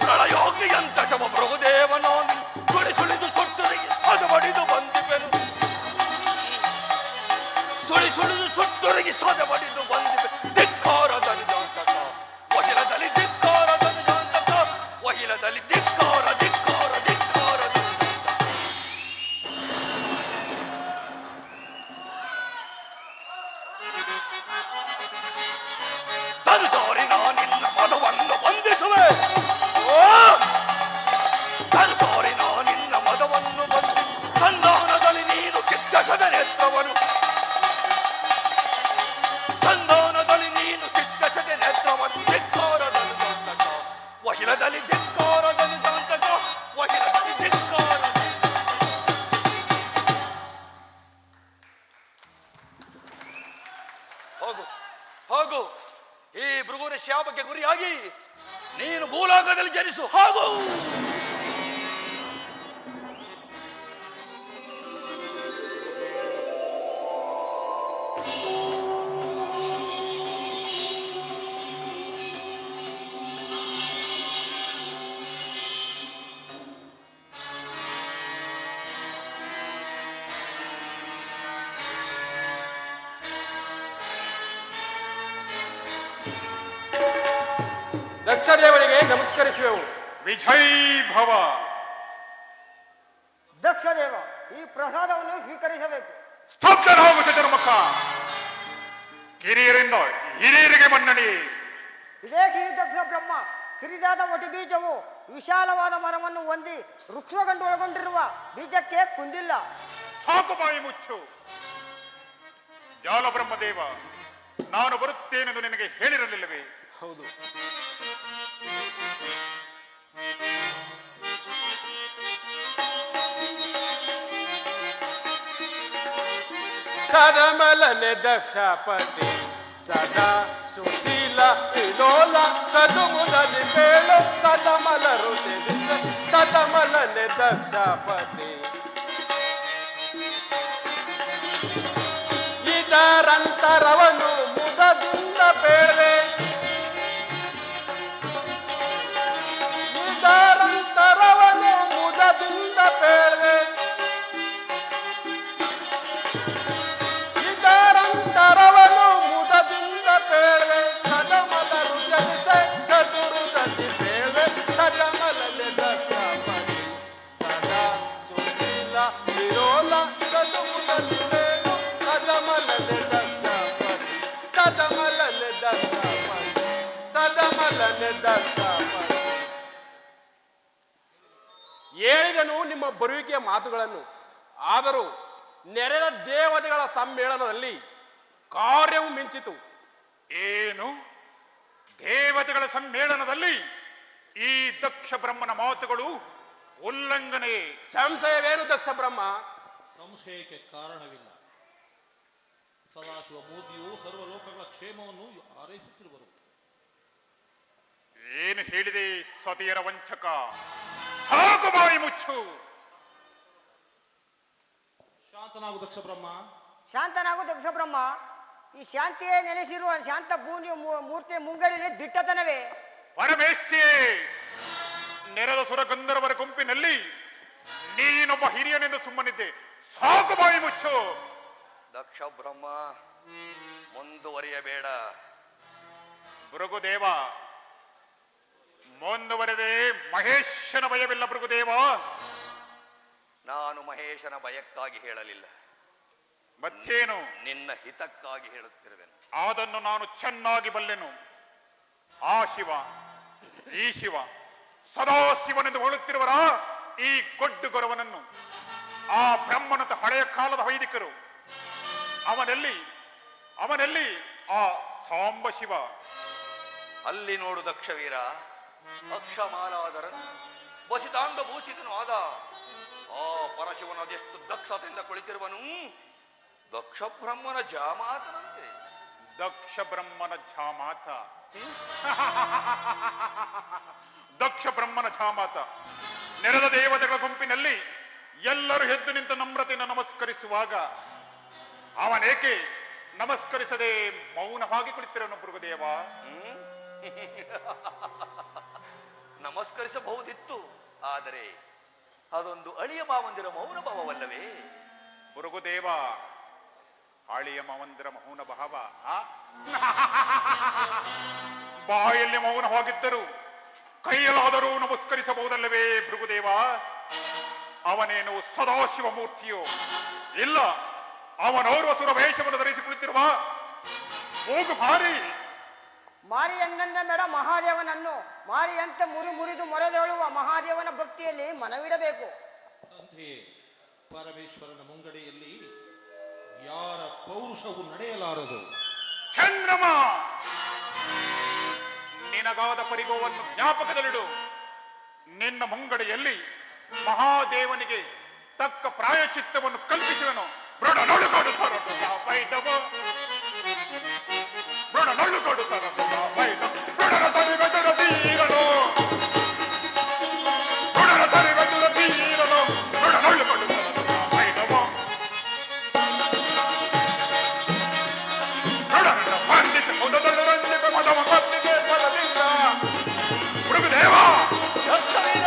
F: ಪ್ರಳಯೋಗ್ನಿಯಂತೆ ಶಿವಪ್ರಭುದೇವನೋ ನಿನ್ನ ಸುಳಿ ಸುಳಿದು ಸುಟ್ಟರಿಗೆ ಸದಬಡಿದು ಬಂದಿಪೆನು ಸುಳಿ ಸುಳಿದು ಸುಟ್ಟರಿಗೆ ಸದಬಡಿದು ಬಂದಿವೆ ಧಿಕ್ಕಾರದನು ಜಾತಕ ವಹಿಲದಲ್ಲಿ ಧಿಕ್ಕಾರದನು ಜಾತಕ ವಹಿಲದಲ್ಲಿ ಧಿಕ್ಕಾರ ಧಿಕ್ಕಾರ ಧಿಕ್ಕಾರದನು ಜಾತಕ ಧನುಜೋರಿನ ನಿನ್ನ ಮದವನ್ನು ಬಂಧಿಸುವೆ ಧನುಜೋರಿನ ನಿನ್ನ ಮದವನ್ನು ಬಂಧಿಸು ಸಂಧಾನದಲ್ಲಿ ನೀನು ಕಿತ್ತಸದ ನೇತ್ರವನ್ನು ಸಂಧಾನದಲ್ಲಿ ನೀನು ಕಿತ್ತಸದ ನೇತ್ರವನ್ನು ಧಿಕ್ಕಾರದನು ಜಾತಕ ವಹಿಲದಲ್ಲಿ ಧಿಕ್ಕಾರದನು ಜಾತಕ ವಹಿಲದಲ್ಲಿ ಧಿಕ್ಕಾರ ಹೋಗು ಹೋಗು ಈ ಭೃಗುರ ಶಾಪಕ್ಕೆ ಗುರಿಯಾಗಿ ನೀನು ಭೂಲೋಕದಲ್ಲಿ ಜನಿಸು ಹೋಗು
A: ದಕ್ಷದೇವನಿಗೆ ನಮಸ್ಕರಿಸುವೆವು.
H: ವಿಜಯ್ ಭವ.
D: ದಕ್ಷದೇವ ಈ ಪ್ರಸಾದವನ್ನು ಸ್ವೀಕರಿಸಬೇಕು.
H: ಸ್ತಬ್ಧನಾಗು ಚತುರ್ಮುಖ. ಕಿರಿಯರಿಂದ ಹಿರಿಯರಿಗೆ ಮನ್ನಣೆ.
D: ಇದೇ ಕಿರಿ ದಕ್ಷ ಬ್ರಹ್ಮ ಕಿರಿದಾದ ಒಟಿ ಬೀಜವು ವಿಶಾಲವಾದ ಮರವನ್ನು ಹೊಂದಿ ವೃಕ್ಷಗಂಡು ಒಳಗೊಂಡಿರುವ ಬೀಜಕ್ಕೆ ಕುಂದಿಲ್ಲ.
H: ಸಾಕು ಬಾಯಿ ಮುಚ್ಚು. ಜಾಲ ಬ್ರಹ್ಮದೇವ, ನಾನು ಬರುತ್ತೇನೆಂದು ನಿನಗೆ ಹೇಳಿರಲಿಲ್ಲವೇ?
A: ಹೌದು. ಸದಮಲನೆ ದಕ್ಷಪತಿ ಸದಾ ಸುಶೀಲ ವಿಲೋಲ ಸದುಮುದಲ್ಲಿ ಬೇಳು ಸದಮಲರು ತಿಳಿಸ ಸದಮಲನೆ ದಕ್ಷಪತಿ ಇದರಂತರವನು ಮುದದಿಂದ ಬೇಳೆ ಇದರಂತರವನು ಮುದದಿಂದ ಬೇಳೆ ಇದರಂತರವನು ಮುದದಿಂದ ಬೇಳೆ ಸದಮಲರು ಜನಿಸೆ ಸದುರುದಲ್ಲಿ ಬೇಳೆ ಸದಮಲನೆ ದಕ್ಷಪತಿ ಸದಾ ಸುಶೀಲ ವಿರೋಲ ಸದುಮುದಲ್ಲಿ ಬೇಳು ಸದಮಲನೆ ದಕ್ಷಪತಿ ಸದಮಲನೆ ದಕ್ಷಪತಿ ಸದಮಲನೆ ದಕ್ಷಪತಿ. ಹೇಳಿದನು ನಿಮ್ಮ ಬರುವಿಕೆಯ ಮಾತುಗಳನ್ನು. ಆದರೂ ನೆರೆದ ದೇವತೆಗಳ ಸಮ್ಮೇಳನದಲ್ಲಿ ಕಾರ್ಯವು ಮಿಂಚಿತು.
H: ಏನು? ದೇವತೆಗಳ ಸಮ್ಮೇಳನದಲ್ಲಿ ಈ ದಕ್ಷ ಬ್ರಹ್ಮನ ಮಾತುಗಳು ಉಲ್ಲಂಘನೆ?
A: ಸಂಶಯವೇನು ದಕ್ಷ ಬ್ರಹ್ಮ?
I: ಸಂಶಯಕ್ಕೆ ಕಾರಣವಿಲ್ಲ. ಸದಾಶಿವ ಮೂರ್ತಿಯು ಸರ್ವಲೋಕಗಳ ಕ್ಷೇಮವನ್ನು ಹಾರೈಸುತ್ತಿರುವರು.
H: ಏನು ಹೇಳಿದೆ ಸತಿಯರ ವಂಚಕ? ಸಾಕು ಬಾಯಿ ಮುಚ್ಚು.
I: ಶಾಂತನಾಗು ದಕ್ಷ ಬ್ರಹ್ಮ.
D: ಶಾಂತನಾಗು ದಕ್ಷ ಬ್ರಹ್ಮ. ಈ ಶಾಂತಿಯೇ ನೆಲೆಸಿರುವ ಶಾಂತ ಭೂಮಿಯ ಮೂರ್ತಿಯ ಮುಂಗಡಿಯಲ್ಲಿ ದಿಟ್ಟತನವೇ?
H: ಪರಮೇಷ್ಠಿಯೇ, ನೆರೆದ ಸುರಗಂಧರ್ವರ ಗುಂಪಿನಲ್ಲಿ ನೀನೊಬ್ಬ ಹಿರಿಯನೆಂದು ಸುಮ್ಮನಿದ್ದೆ. ಸಾಕು ಬಾಯಿ ಮುಚ್ಚು.
F: ದಕ್ಷ ಬ್ರಹ್ಮ ಮುಂದುವರಿಯಬೇಡ.
H: ಭೃಗುದೇವ, ಮುಂದುವರೆದೆ ಮಹೇಶನ ಭಯವಿಲ್ಲ. ಭೃಗುದೇವ,
F: ನಾನು ಮಹೇಶನ ಭಯಕ್ಕಾಗಿ ಹೇಳಲಿಲ್ಲ,
H: ಮತ್ತೇನು?
F: ನಿನ್ನ ಹಿತಕ್ಕಾಗಿ ಹೇಳುತ್ತಿರುವೆನು.
H: ಅದನ್ನು ನಾನು ಚೆನ್ನಾಗಿ ಬಲ್ಲೆನು. ಆ ಶಿವ ಈ ಶಿವ ಸದಾಶಿವನೆಂದು ಹೊಳುತ್ತಿರುವರ ಈ ಗೊಡ್ಡು ಗೊರವನನ್ನು ಆ ಬ್ರಹ್ಮನಂತ ಹಳೆಯ ಕಾಲದ ವೈದಿಕರು ಅವನಲ್ಲಿ ಆ ಸಾಂಬ ಶಿವ.
F: ಅಲ್ಲಿ ನೋಡು ದಕ್ಷವೀರ, ಅಕ್ಷಮಾಲಾದರನು ವಸಿತಾಂಗ ಭೂಷಿತನು ಆದ ಆ ಪರಶಿವನು ಅದೆಷ್ಟು ದಕ್ಷತೆಯಿಂದ ಕುಳಿತಿರುವನು. ದಕ್ಷ ಬ್ರಹ್ಮನ ಜಾಮಾತನಂತೆ.
H: ದಕ್ಷ ಬ್ರಹ್ಮನ ಝಾಮಾತ ದಕ್ಷ ಬ್ರಹ್ಮನ ಝಾಮಾತ. ನೆರೆದ ದೇವತೆಗಳ ಗುಂಪಿನಲ್ಲಿ ಎಲ್ಲರೂ ಎದ್ದು ನಿಂತು ನಮ್ರತೆಯನ್ನು ನಮಸ್ಕರಿಸುವಾಗ ಅವನೇಕೆ ನಮಸ್ಕರಿಸದೆ ಮೌನವಾಗಿ ಕುಳಿತಿರೋನು ಭೃಗುದೇವ?
F: ನಮಸ್ಕರಿಸಬಹುದಿತ್ತು, ಆದರೆ ಅದೊಂದು ಅಳಿಯ ಮಾವಂದಿರ ಮೌನ ಭಾವವಲ್ಲವೇ?
H: ಭೃಗುದೇವ, ಅಳಿಯ ಮಾವಂದಿರ ಮೌನ ಭಾವ ಬಾಯಲ್ಲಿ ಮೌನವಾಗಿದ್ದರು ಕೈಯಲ್ಲಾದರೂ ನಮಸ್ಕರಿಸಬಹುದಲ್ಲವೇ ಭೃಗುದೇವ? ಅವನೇನು ಸದಾಶಿವ ಮೂರ್ತಿಯೋ? ಇಲ್ಲ, ಅವನೋರ್ವ ಸುರವೇಷವನ್ನು ಧರಿಸಿ ಕುಳಿತಿರುವ ಮೂಗು ಭಾರಿ
D: ಮಾರಿಯನ್ನನ್ನ ಮೇಡ ಮಹಾದೇವನನ್ನು ಮಾರಿಯಂತೆ ಮುರಿದು ಮೊರೆದೇಳುವ ಮಹಾದೇವನ ಭಕ್ತಿಯಲ್ಲಿ ಮನವಿಡಬೇಕು.
I: ಅಂತೆಯೇ ಪರಮೇಶ್ವರನ ಮುಂಗಡೆಯಲ್ಲಿ ಯಾರ ಪೌರುಷವು ನಡೆಯಲಾರದು.
H: ಚಂದ್ರಮ, ನಿನಗಾದ ಪರಿಭವವನ್ನು ಜ್ಞಾಪಕದಲ್ಲಿಡು. ನಿನ್ನ ಮುಂಗಡೆಯಲ್ಲಿ ಮಹಾದೇವನಿಗೆ ತಕ್ಕ ಪ್ರಾಯಚಿತ್ತವನ್ನು ಕಲ್ಪಿಸುವನು. ಬೃಢ ನಳುಕೊಡುತ್ತಾರ ಬೃಢ ನಳುಕೊಡುತ್ತಾರ ಬೃಢರ ತರಿವೆದುರ ತೀರನು ಬೃಢರ ತರಿವೆದುರ ತೀರನು ಬೃಢ ನಳುಕೊಡುತ್ತಾರ ಬೈದವ ಬೃಢರನ್ನು ಬಂಧಿಸಿ ಹೊದದಳು ರಂಜಿತ ಮದವ ಕತ್ತಿಗೆ ಫಲದಿಂದ ಭೃಗುದೇವ
F: ದಕ್ಷವೀರ,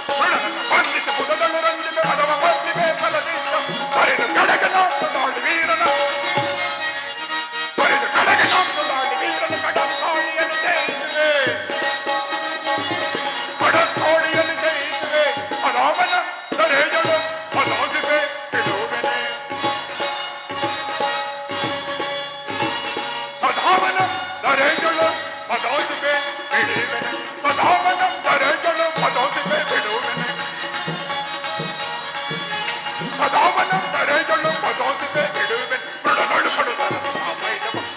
H: ಬೃಢರನ್ನು ಬಂಧಿಸಿ ಹೊದದಳು ರಂಜಿತ ಮದವ ಕತ್ತಿಗೆ ಫಲದಿಂದ ಬರಿದು ಕಡೆಗೆ ನಾಲ್ಕು ವೀರನ ಬರಿದು ಕಡೆಗೆ ನಾಲ್ಕು ವೀರನ ಕಡಲ್ಕೋಳಿಯನ್ನು ಜಯಿಸಿದೆ ಕಡಲ್ಕೋಳಿಯನ್ನು ಜಯಿಸಿದೆ ಅದಾವನ ತಡೆಯಲು ಅದಾಗಿವೆ ಬಿಡುವೆನೆ ಸದಾವನ ತಡೆಯಲು ಅದಾಗಿವೆ ಬಿಡುವೆನೆ ಸದಾವನ ತಡೆಯಲು ಅದಾಗಿವೆ ಬಿಡುವೆನೆ ಸದಾವನ ತಡೆಯಲು ಅದಾಗಿವೆ ಬಿಡುವೆನೆ ಬೃಢ ನಡುಕೊಡುತ್ತಲ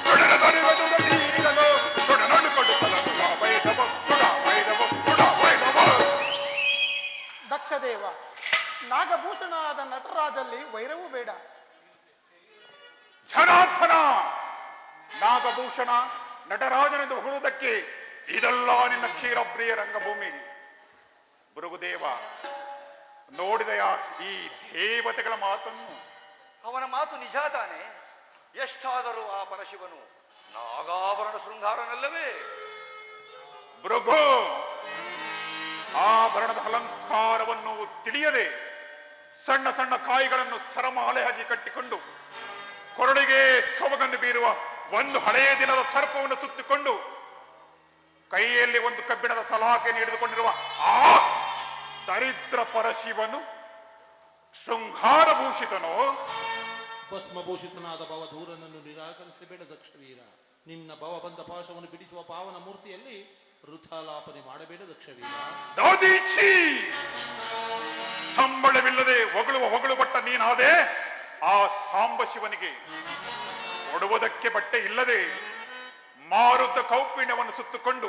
H: ಬೃಢರ ತರಿವದುರ ತೀರಲು ಬೃಢ ನಡುಕೊಡುತ್ತಲ ಬೈದವ ಬೃಢ ಬೈದವ ಬೃಢ ಬೈದವ.
C: ದಕ್ಷದೇವ, ನಾಗಭೂಷಣನಾದ ನಟರಾಜಲ್ಲಿ ವೈರವೂ ಬೇಡ.
H: ಜನಾರ್ದನ, ನಾಗಭೂಷಣ ನಟರಾಜನೆಂದು ಹೊಳುವುದಕ್ಕೆ ಇದೆಲ್ಲ ನಿನ್ನ ಕ್ಷೀರಪ್ರಿಯ ರಂಗಭೂಮಿ. ಭೃಗುದೇವ, ನೋಡಿದೆಯ ಈ ದೇವತೆಗಳ ಮಾತನ್ನು?
F: ಅವನ ಮಾತು ನಿಜ ತಾನೆ. ಎಷ್ಟಾದರೂ ಆ ಪರಶಿವನು ನಾಗಾಭರಣ ಶೃಂಗಾರನಲ್ಲವೇ?
H: ಭೃಗು, ಆಭರಣದ ಅಲಂಕಾರವನ್ನು ತಿಳಿಯದೆ ಸಣ್ಣ ಸಣ್ಣ ಕಾಯಿಗಳನ್ನು ಸರಮಾಲೆ ಹಾಕಿ ಕಟ್ಟಿಕೊಂಡು ಕೊರಳಿಗೆ ಸೊಬಗನ್ನು ಬೀರುವ ಒಂದು ಹಳೆಯ ದಿನದ ಸರ್ಪವನ್ನು ಸುತ್ತಿಕೊಂಡು ಕೈಯಲ್ಲಿ ಒಂದು ಕಬ್ಬಿಣದ ಸಲಾಕೆಯನ್ನು ಹಿಡಿದುಕೊಂಡಿರುವ ಆ ದರಿದ್ರ ಪರಶಿವನು ಶೃಂಗಾರಭೂಷಿತನೋ?
I: ಭಸ್ಮಭೂಷಿತನಾದ ಭವಧೂರನನ್ನು ನಿರಾಕರಿಸಬೇಡ ದಕ್ಷವೀರ. ನಿನ್ನ ಭವಬಂಧ ಪಾಶವನ್ನು ಬಿಡಿಸುವ ಪಾವನ ಮೂರ್ತಿಯಲ್ಲಿ ವೃಥಾಲಾಪನೆ ಮಾಡಬೇಡ ದಕ್ಷವೀರ.
H: ದಾದೀಚಿ, ಸಂಬಳವಿಲ್ಲದೆ ಹೊಗಳು ಬಟ್ಟ ನೀನಾದೆ ಆ ಸಾಂಬ ಶಿವನಿಗೆ ಕೊಡುವುದಕ್ಕೆ ಬಟ್ಟೆ ಇಲ್ಲದೆ ಮಾರುದ್ದ ಕೌಪಿಣ್ಯವನ್ನು ಸುತ್ತುಕೊಂಡು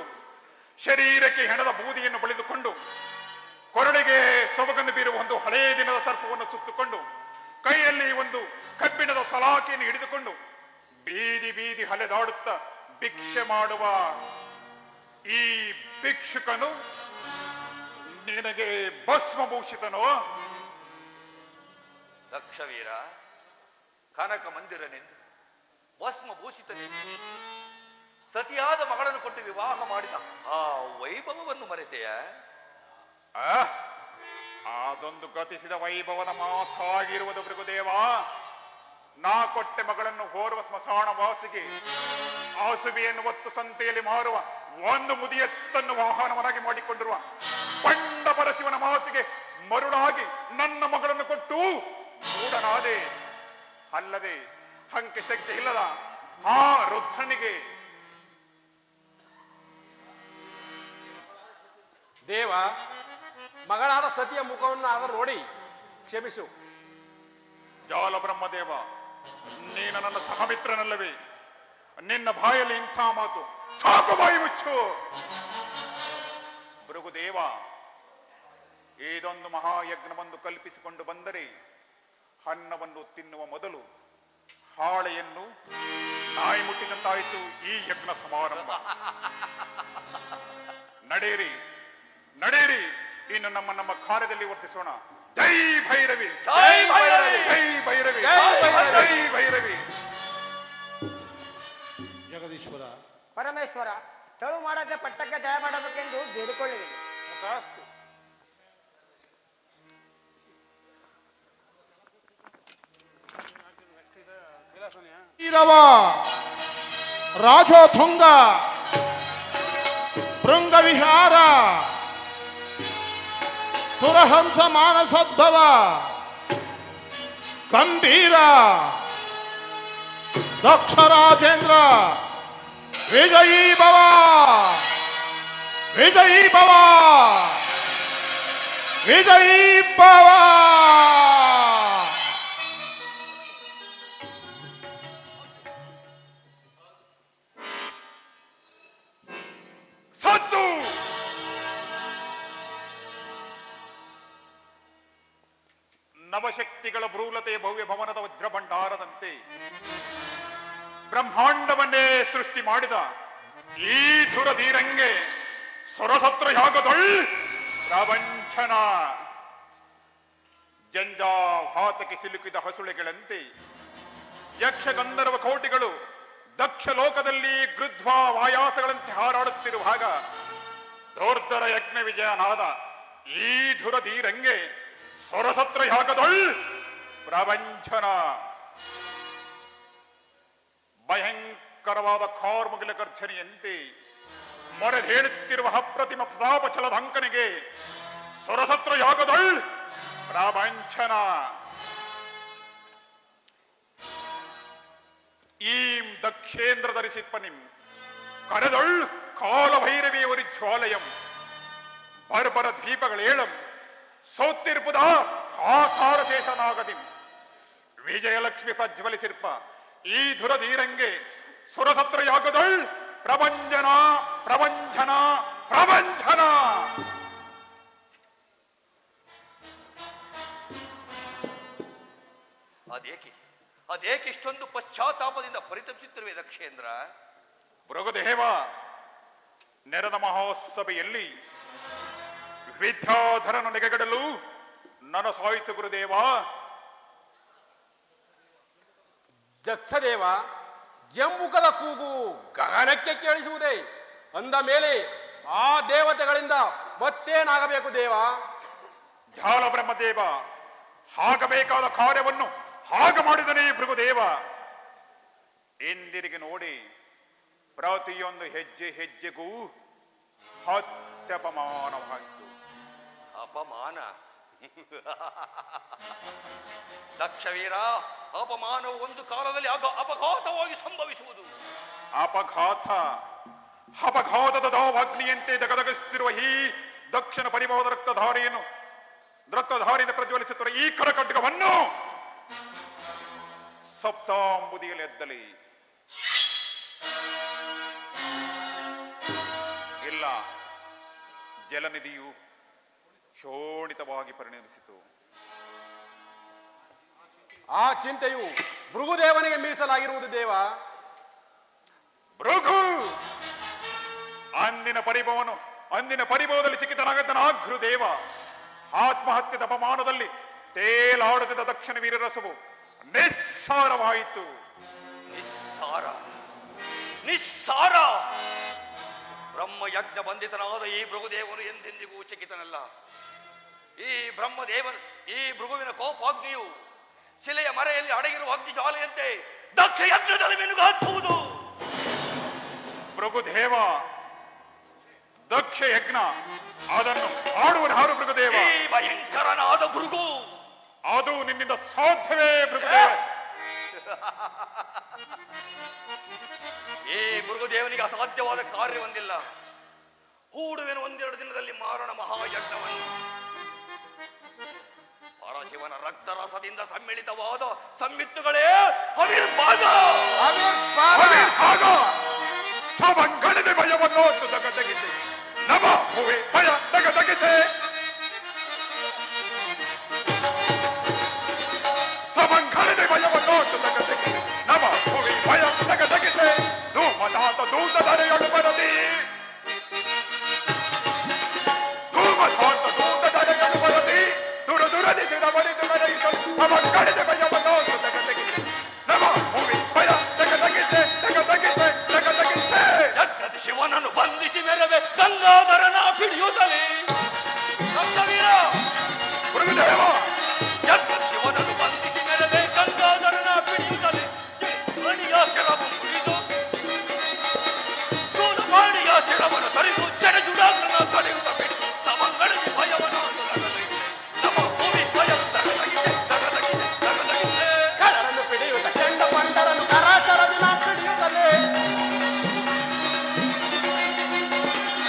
H: ಶರೀರಕ್ಕೆ ಹೆಣದ ಬೂದಿಯನ್ನು ಬಳಿದುಕೊಂಡು ಕೊರಳಿಗೆ ಸೊಬಗನ್ನು ಬೀರುವ ಒಂದು ಹಳೆಯ ದಿನದ ಸರ್ಪವನ್ನು ಸುತ್ತುಕೊಂಡು ಕೈಯಲ್ಲಿ ಒಂದು ಕಬ್ಬಿಣದ ಸಲಾಕೆಯನ್ನು ಹಿಡಿದುಕೊಂಡು ಬೀದಿ ಬೀದಿ ಅಲೆದಾಡುತ್ತಾ ಭಿಕ್ಷೆ ಮಾಡುವ ಈ ಭಿಕ್ಷುಕನು ನಿನಗೆ ಭಸ್ಮಭೂಷಿತನೋ?
F: ದಕ್ಷವೀರ, ಕನಕ ಮಂದಿರನೆಂದು ಭಸ್ಮಭೂಷಿತನೆಂದು ಸತಿಯಾದ ಮಗಳನ್ನು ಕೊಟ್ಟು ವಿವಾಹ ಮಾಡಿದ ಆ ವೈಭವವನ್ನು ಮರೆತೆಯ?
H: ಅದೊಂದು ಗತಿಸಿದ ವೈಭವದ ಮಾತಾಗಿರುವುದು ಭೃಗುದೇವ. ನಾ ಕೊಟ್ಟೆ ಮಗಳನ್ನು ಓರ್ವ ಸ್ಮಶಾನ ವಾಸಿಗೆ ಆಸುಬಿಯನ್ನು ಹೊತ್ತು ಸಂತೆಯಲ್ಲಿ ಮಾರುವ ಒಂದು ಮುದಿಯತ್ತನ್ನು ವಾಹನವನ್ನಾಗಿ ಮಾಡಿಕೊಂಡಿರುವ ಪಂಡ ಪರಶಿವನ ಮಾತಿಗೆ ಮರುಳಾಗಿ ನನ್ನ ಮಗಳನ್ನು ಕೊಟ್ಟು ಮೂಢನಾದೆ. ಅಲ್ಲದೆ ಹಂಕೆ ಶಕ್ತಿ ಇಲ್ಲದ ಆ ರುದ್ರನಿಗೆ
A: ದೇವ, ಮಗಳಾದ ಸತಿಯ ಮುಖವನ್ನು ಆದರೂ ನೋಡಿ ಕ್ಷಮಿಸು.
H: ಜಾಲ ಬ್ರಹ್ಮದೇವ, ನೀನು ನನ್ನ ಸಹಮಿತ್ರನಲ್ಲವೇ? ನಿನ್ನ ಬಾಯಲ್ಲಿ ಇಂಥ ಮಾತು ಸಾಕು, ಬಾಯಿ ಮುಚ್ಚು. ಭೃಗುದೇವ, ಇದೊಂದು ಮಹಾಯಜ್ಞವನ್ನು ಕಲ್ಪಿಸಿಕೊಂಡು ಬಂದರೆ ಅನ್ನವನ್ನು ತಿನ್ನುವ ಮೊದಲು ಹಾಳೆಯನ್ನು ನಾಯಿ ಮುಟ್ಟಿದಂತಾಯಿತು ಈ ಯಜ್ಞ ಸಮಾರಂಭ. ನಡೆಯಿರಿ, ನಡೆಯಿರಿ, ಇನ್ನು ನಮ್ಮ ಕಾರ್ಯದಲ್ಲಿ ವರ್ತಿಸೋಣ. ಜೈ ಭೈರವಿ,
F: ಜೈ ಭೈರವಿ,
H: ಜೈ ಭೈರವಿ,
F: ಜೈ ಭೈರವಿ.
H: ಜೈ ಭೈರವಿ.
I: ಜಗದೀಶ್ವರ,
D: ಪರಮೇಶ್ವರ, ತಳು ಮಾಡದೆ ಪಟ್ಟಕ್ಕೆ ದಯ ಮಾಡಬೇಕೆಂದು ಬೇಡಿಕೊಳ್ಳುವೆ.
A: ತಥಾಸ್ತು.
I: ಈರವ ರಾಜೋಥುಂಗ ಭೃಂಗವಿಹಾರ ಸುರಹಂಸ ಮಾನಸೋದ್ಭವ ಗಂಭೀರ ದಕ್ಷ ರಾಜೇಂದ್ರ ವಿಜಯೀ ಭವ, ವಿಜಯೀ ಭವ, ವಿಜಯೀ ಭವ.
H: ಸದ್ದು ನವಶಕ್ತಿಗಳ ಭ್ರೂಲತೆ ಭವ್ಯ ಭವನದ ವಜ್ರ ಭಂಡಾರದಂತೆ ಬ್ರಹ್ಮಾಂಡವನ್ನೇ ಸೃಷ್ಟಿ ಮಾಡಿದ ಈ ಧುರಧೀರಂಗೆ ಸೊರಸತ್ರ ಯಾಗದೊಳ್ ಪ್ರವಂಚನ. ಜಂಜಾಘಾತಕ್ಕೆ ಸಿಲುಕಿದ ಹಸುಳೆಗಳಂತೆ ಯಕ್ಷ ಗಂಧರ್ವ ಕೋಟಿಗಳು ದಕ್ಷ ಲೋಕದಲ್ಲಿ ಗೃಧ್ವಾ ವಾಯಾಸಗಳಂತೆ ಹಾರಾಡುತ್ತಿರುವಾಗ ದೋರ್ಧರ ಯಜ್ಞ ವಿಜಯನಾದ ಈ ಧುರಧೀರಂಗೆ ಸೊರಸತ್ರ ಯಾಗದೊಳ್ ಪ್ರವಂಚನ. ಭಯಂಕರವಾದ ಕಾರ್ಮುಗಿಲ ಗರ್ಜನೆಯಂತೆ ಮೊರೆದೇಳುತ್ತಿರುವ ಅಪ್ರತಿಮ ಪ್ರತಾಪ ಛಲದಂಕನಿಗೆ ಸೊರಸತ್ರ ಯಾಗದೊಳ್ ಪ್ರವಂಚನ. ಈಂ ದಕ್ಷೇಂದ್ರ ಧರಿಸಿಪ್ಪನಿಂ ಕರೆದೊಳ್ ಕಾಲಭೈರವಿ ஒரு ಜ್ವಾಲಯಂ ಬರ್ಬರ ದ್ವೀಪಗಳೇಳಂ ಸೌತ್ತಿರ್ಪುದ ಆಕಾರ ಶೇಷನಾಗದಿಂ ವಿಜಯಲಕ್ಷ್ಮಿ ಪ್ರಜ್ವಲಿಸಿರ್ಪ ಈ ಧುರಧೀರಂಗೆ ಸುರಸತ್ರ ಯಾಗದೊಳ್ ಪ್ರವಂಚನ, ಪ್ರವಂಚನ, ಪ್ರವಂಚನ.
F: ಅದೇಕೆ ಇಷ್ಟೊಂದು ಪಶ್ಚಾತ್ತಾಪದಿಂದ ಪರಿತಪಿಸುತ್ತಿರುವೆ ದಕ್ಷೇಂದ್ರ?
H: ಭೃಗುದೇವ, ನೆರೆದ ಮಹೋತ್ಸವೆಯಲ್ಲಿ ವಿದ್ಯಾಧರನ ನೆಗೆಗಡಲು ನನಸಾಯಿತು ಗುರುದೇವ.
A: ಜಕ್ಷದೇವ, ಜಂಬುಕದ ಕೂಗು ಗಗನಕ್ಕೆ ಕೇಳಿಸುವುದೇ ಅಂದ ಮೇಲೆ ಆ ದೇವತೆಗಳಿಂದ ಮತ್ತೇನಾಗಬೇಕು ದೇವ?
H: ಧ್ಯಾನ ಬ್ರಹ್ಮದೇವ, ಆಗಬೇಕಾದ ಕಾರ್ಯವನ್ನು ಹಾಗ ಮಾಡಿದನೇ ಭೃಗುದೇವ. ಎಂದಿರಿಗೆ ನೋಡಿ ಪ್ರತಿಯೊಂದು ಹೆಜ್ಜೆ ಹೆಜ್ಜೆಗೂ ಅತ್ಯಪಮಾನವಾಯಿತು.
F: ಅಪಮಾನ? ದಕ್ಷವೀರ, ಅಪಮಾನವು ಒಂದು ಕಾಲದಲ್ಲಿ ಅಪಘಾತವಾಗಿ ಸಂಭವಿಸುವುದು.
H: ಅಪಘಾತ? ಅಪಘಾತದ ದಾವಾಗ್ನಿಯಂತೆ ದಗದಗಿಸುತ್ತಿರುವ ಈ ದಕ್ಷಿಣ ಪರಿಭವದ ರಕ್ತಧಾರಿಯಿಂದ ಪ್ರಜ್ವಲಿಸುತ್ತಿರುವ ಈ ಕರಕಡ್ಗವನ್ನು ಸಪ್ತಾಂಬುದಿಯಲ್ಲಿ ಎದ್ದಲಿ. ಇಲ್ಲ, ಜಲನಿಧಿಯು ಶೋಣಿತವಾಗಿ ಪರಿಣಮಿಸಿತು.
A: ಆ ಚಿಂತೆಯು ಭೃಗುದೇವನಿಗೆ ಮೀಸಲಾಗಿರುವುದು ದೇವ.
H: ಭೃಗು ಅಂದಿನ ಪರಿಭವದಲ್ಲಿ ಚಿಕ್ಕಿತನಾಗದ್ದನಾಘ್ರು ದೇವ. ಆತ್ಮಹತ್ಯದ ಅಪಮಾನದಲ್ಲಿ ತೇಲಾಡುತ್ತಿದ್ದ ದಕ್ಷಿಣ ವೀರರಸವು ನಿಸ್ಸಾರವಾಯಿತು.
F: ನಿಸ್ಸಾರ? ನಿಸ್ಸಾರ? ಬ್ರಹ್ಮಯಜ್ಞ ಬಂಧಿತನಾದ ಈ ಭೃಗುದೇವನು ಎಂದೆಂದಿಗೂ ಚಕಿತನಲ್ಲ. ಈ ಭೃಗುವಿನ ಕೋಪಾಗ್ನಿಯು ಶಿಲೆಯ ಮರೆಯಲ್ಲಿ ಅಡಗಿರುವ ಅಗ್ನಿ ಜ್ವಾಲೆಯಂತೆ ದಕ್ಷ ಯಜ್ಞದಲ್ಲಿ ಮಿನುಗುವುದು.
H: ಭೃಗುದೇವ, ದಕ್ಷ ಯಜ್ಞ ಅದನ್ನು ಆಡುವ ಹಾರು ಭೃಗುದೇವ.
F: ಈ ಭಯಂಕರನಾದ ಭೃಗು,
H: ಅದು ನಿನ್ನಿಂದ ಸಾಧ್ಯವೇ ಭೃಗುದೇವ?
F: ಈ ಭೃಗುದೇವನಿಗೆ ಅಸಾಧ್ಯವಾದ ಕಾರ್ಯವೊಂದಿಲ್ಲ. ಹೂಡುವೆನು ಒಂದೆರಡು ದಿನದಲ್ಲಿ ಮಾರಣ ಮಹಾಯಜ್ಞವನ್ನು. ಪರಶಿವನ ರಕ್ತರಸದಿಂದ ಸಮ್ಮಿಳಿತವಾದ ಸಂಮಿತ್ತುಗಳೇ ಅವಿರ್ಭಾಗ.
H: ಸವಂಗಡದೆ ಭಯವನ್ನು ತಗದಗಿಸಿ ನಮ ಭುವಿ ಭಯ ತಗದಗಿಸೆ ಸವಂಗಡದೆ ಭಯವನ್ನು ತಗದಗಿಸಿ ನಮ ಭುವಿ ಭಯ ತಗದಗಿಸೆ ಧೂಮದಾತ ದೂತ ಧರೆಯೊಳು ಬರದಿ ಧೂಮದಾತ ದೂತ ಧರೆಯೊಳು ಬರದಿ ದುರ ದುರದಿಸಿದ ಬರಿದು ನಡೆಯಿಸಲು ಸವಂಗಡದೆ ಭಯವನ್ನು ತಗದಗಿಸಿ ನಮ ಭುವಿ ಭಯ ತಗದಗಿಸೆ ತಗದಗಿಸೆ ತಗದಗಿಸೆ.
F: ಜಗತ್ ಶಿವನನ್ನು ಬಂಧಿಸಿ ಮೆರವೆ ಗಂಗಾಧರನ ಹಿಡಿಯುತ್ತಲೇ ರಕ್ಷವೀರ
H: ಗುರುದೇವ
F: ಜಗತ್ ಶಿವನನ್ನು ಬಂಧಿಸಿ ಮೆರವೆ ಗಂಗಾಧರನ ಹಿಡಿಯುತ್ತಲೇ ಮಣಿಯ ಶಿರವು ಮುರಿದು ಶೂಲಪಾಣಿಯ ಶಿರವನ್ನು ತರಿದು ಜಡಜುಡಾಗ್ರನ ತಡೆಯುತ್ತ ಬಿಡಿದು ಸಮಂಗಳದಿ ಭಯವನ ನಮ್ಮ ಭೂಮಿ ಭಯ ತಗದಗಿಸೆ ತಗದಗಿಸೆ ತಗದಗಿಸೆ.
G: ಕಳರನ್ನು ಪಿಡಿಯುತ್ತ ಚಂಡ ಪಂಡರನ್ನು ಕರಾಚರದಿನ ಪಿಡಿಯುತ್ತಲೇ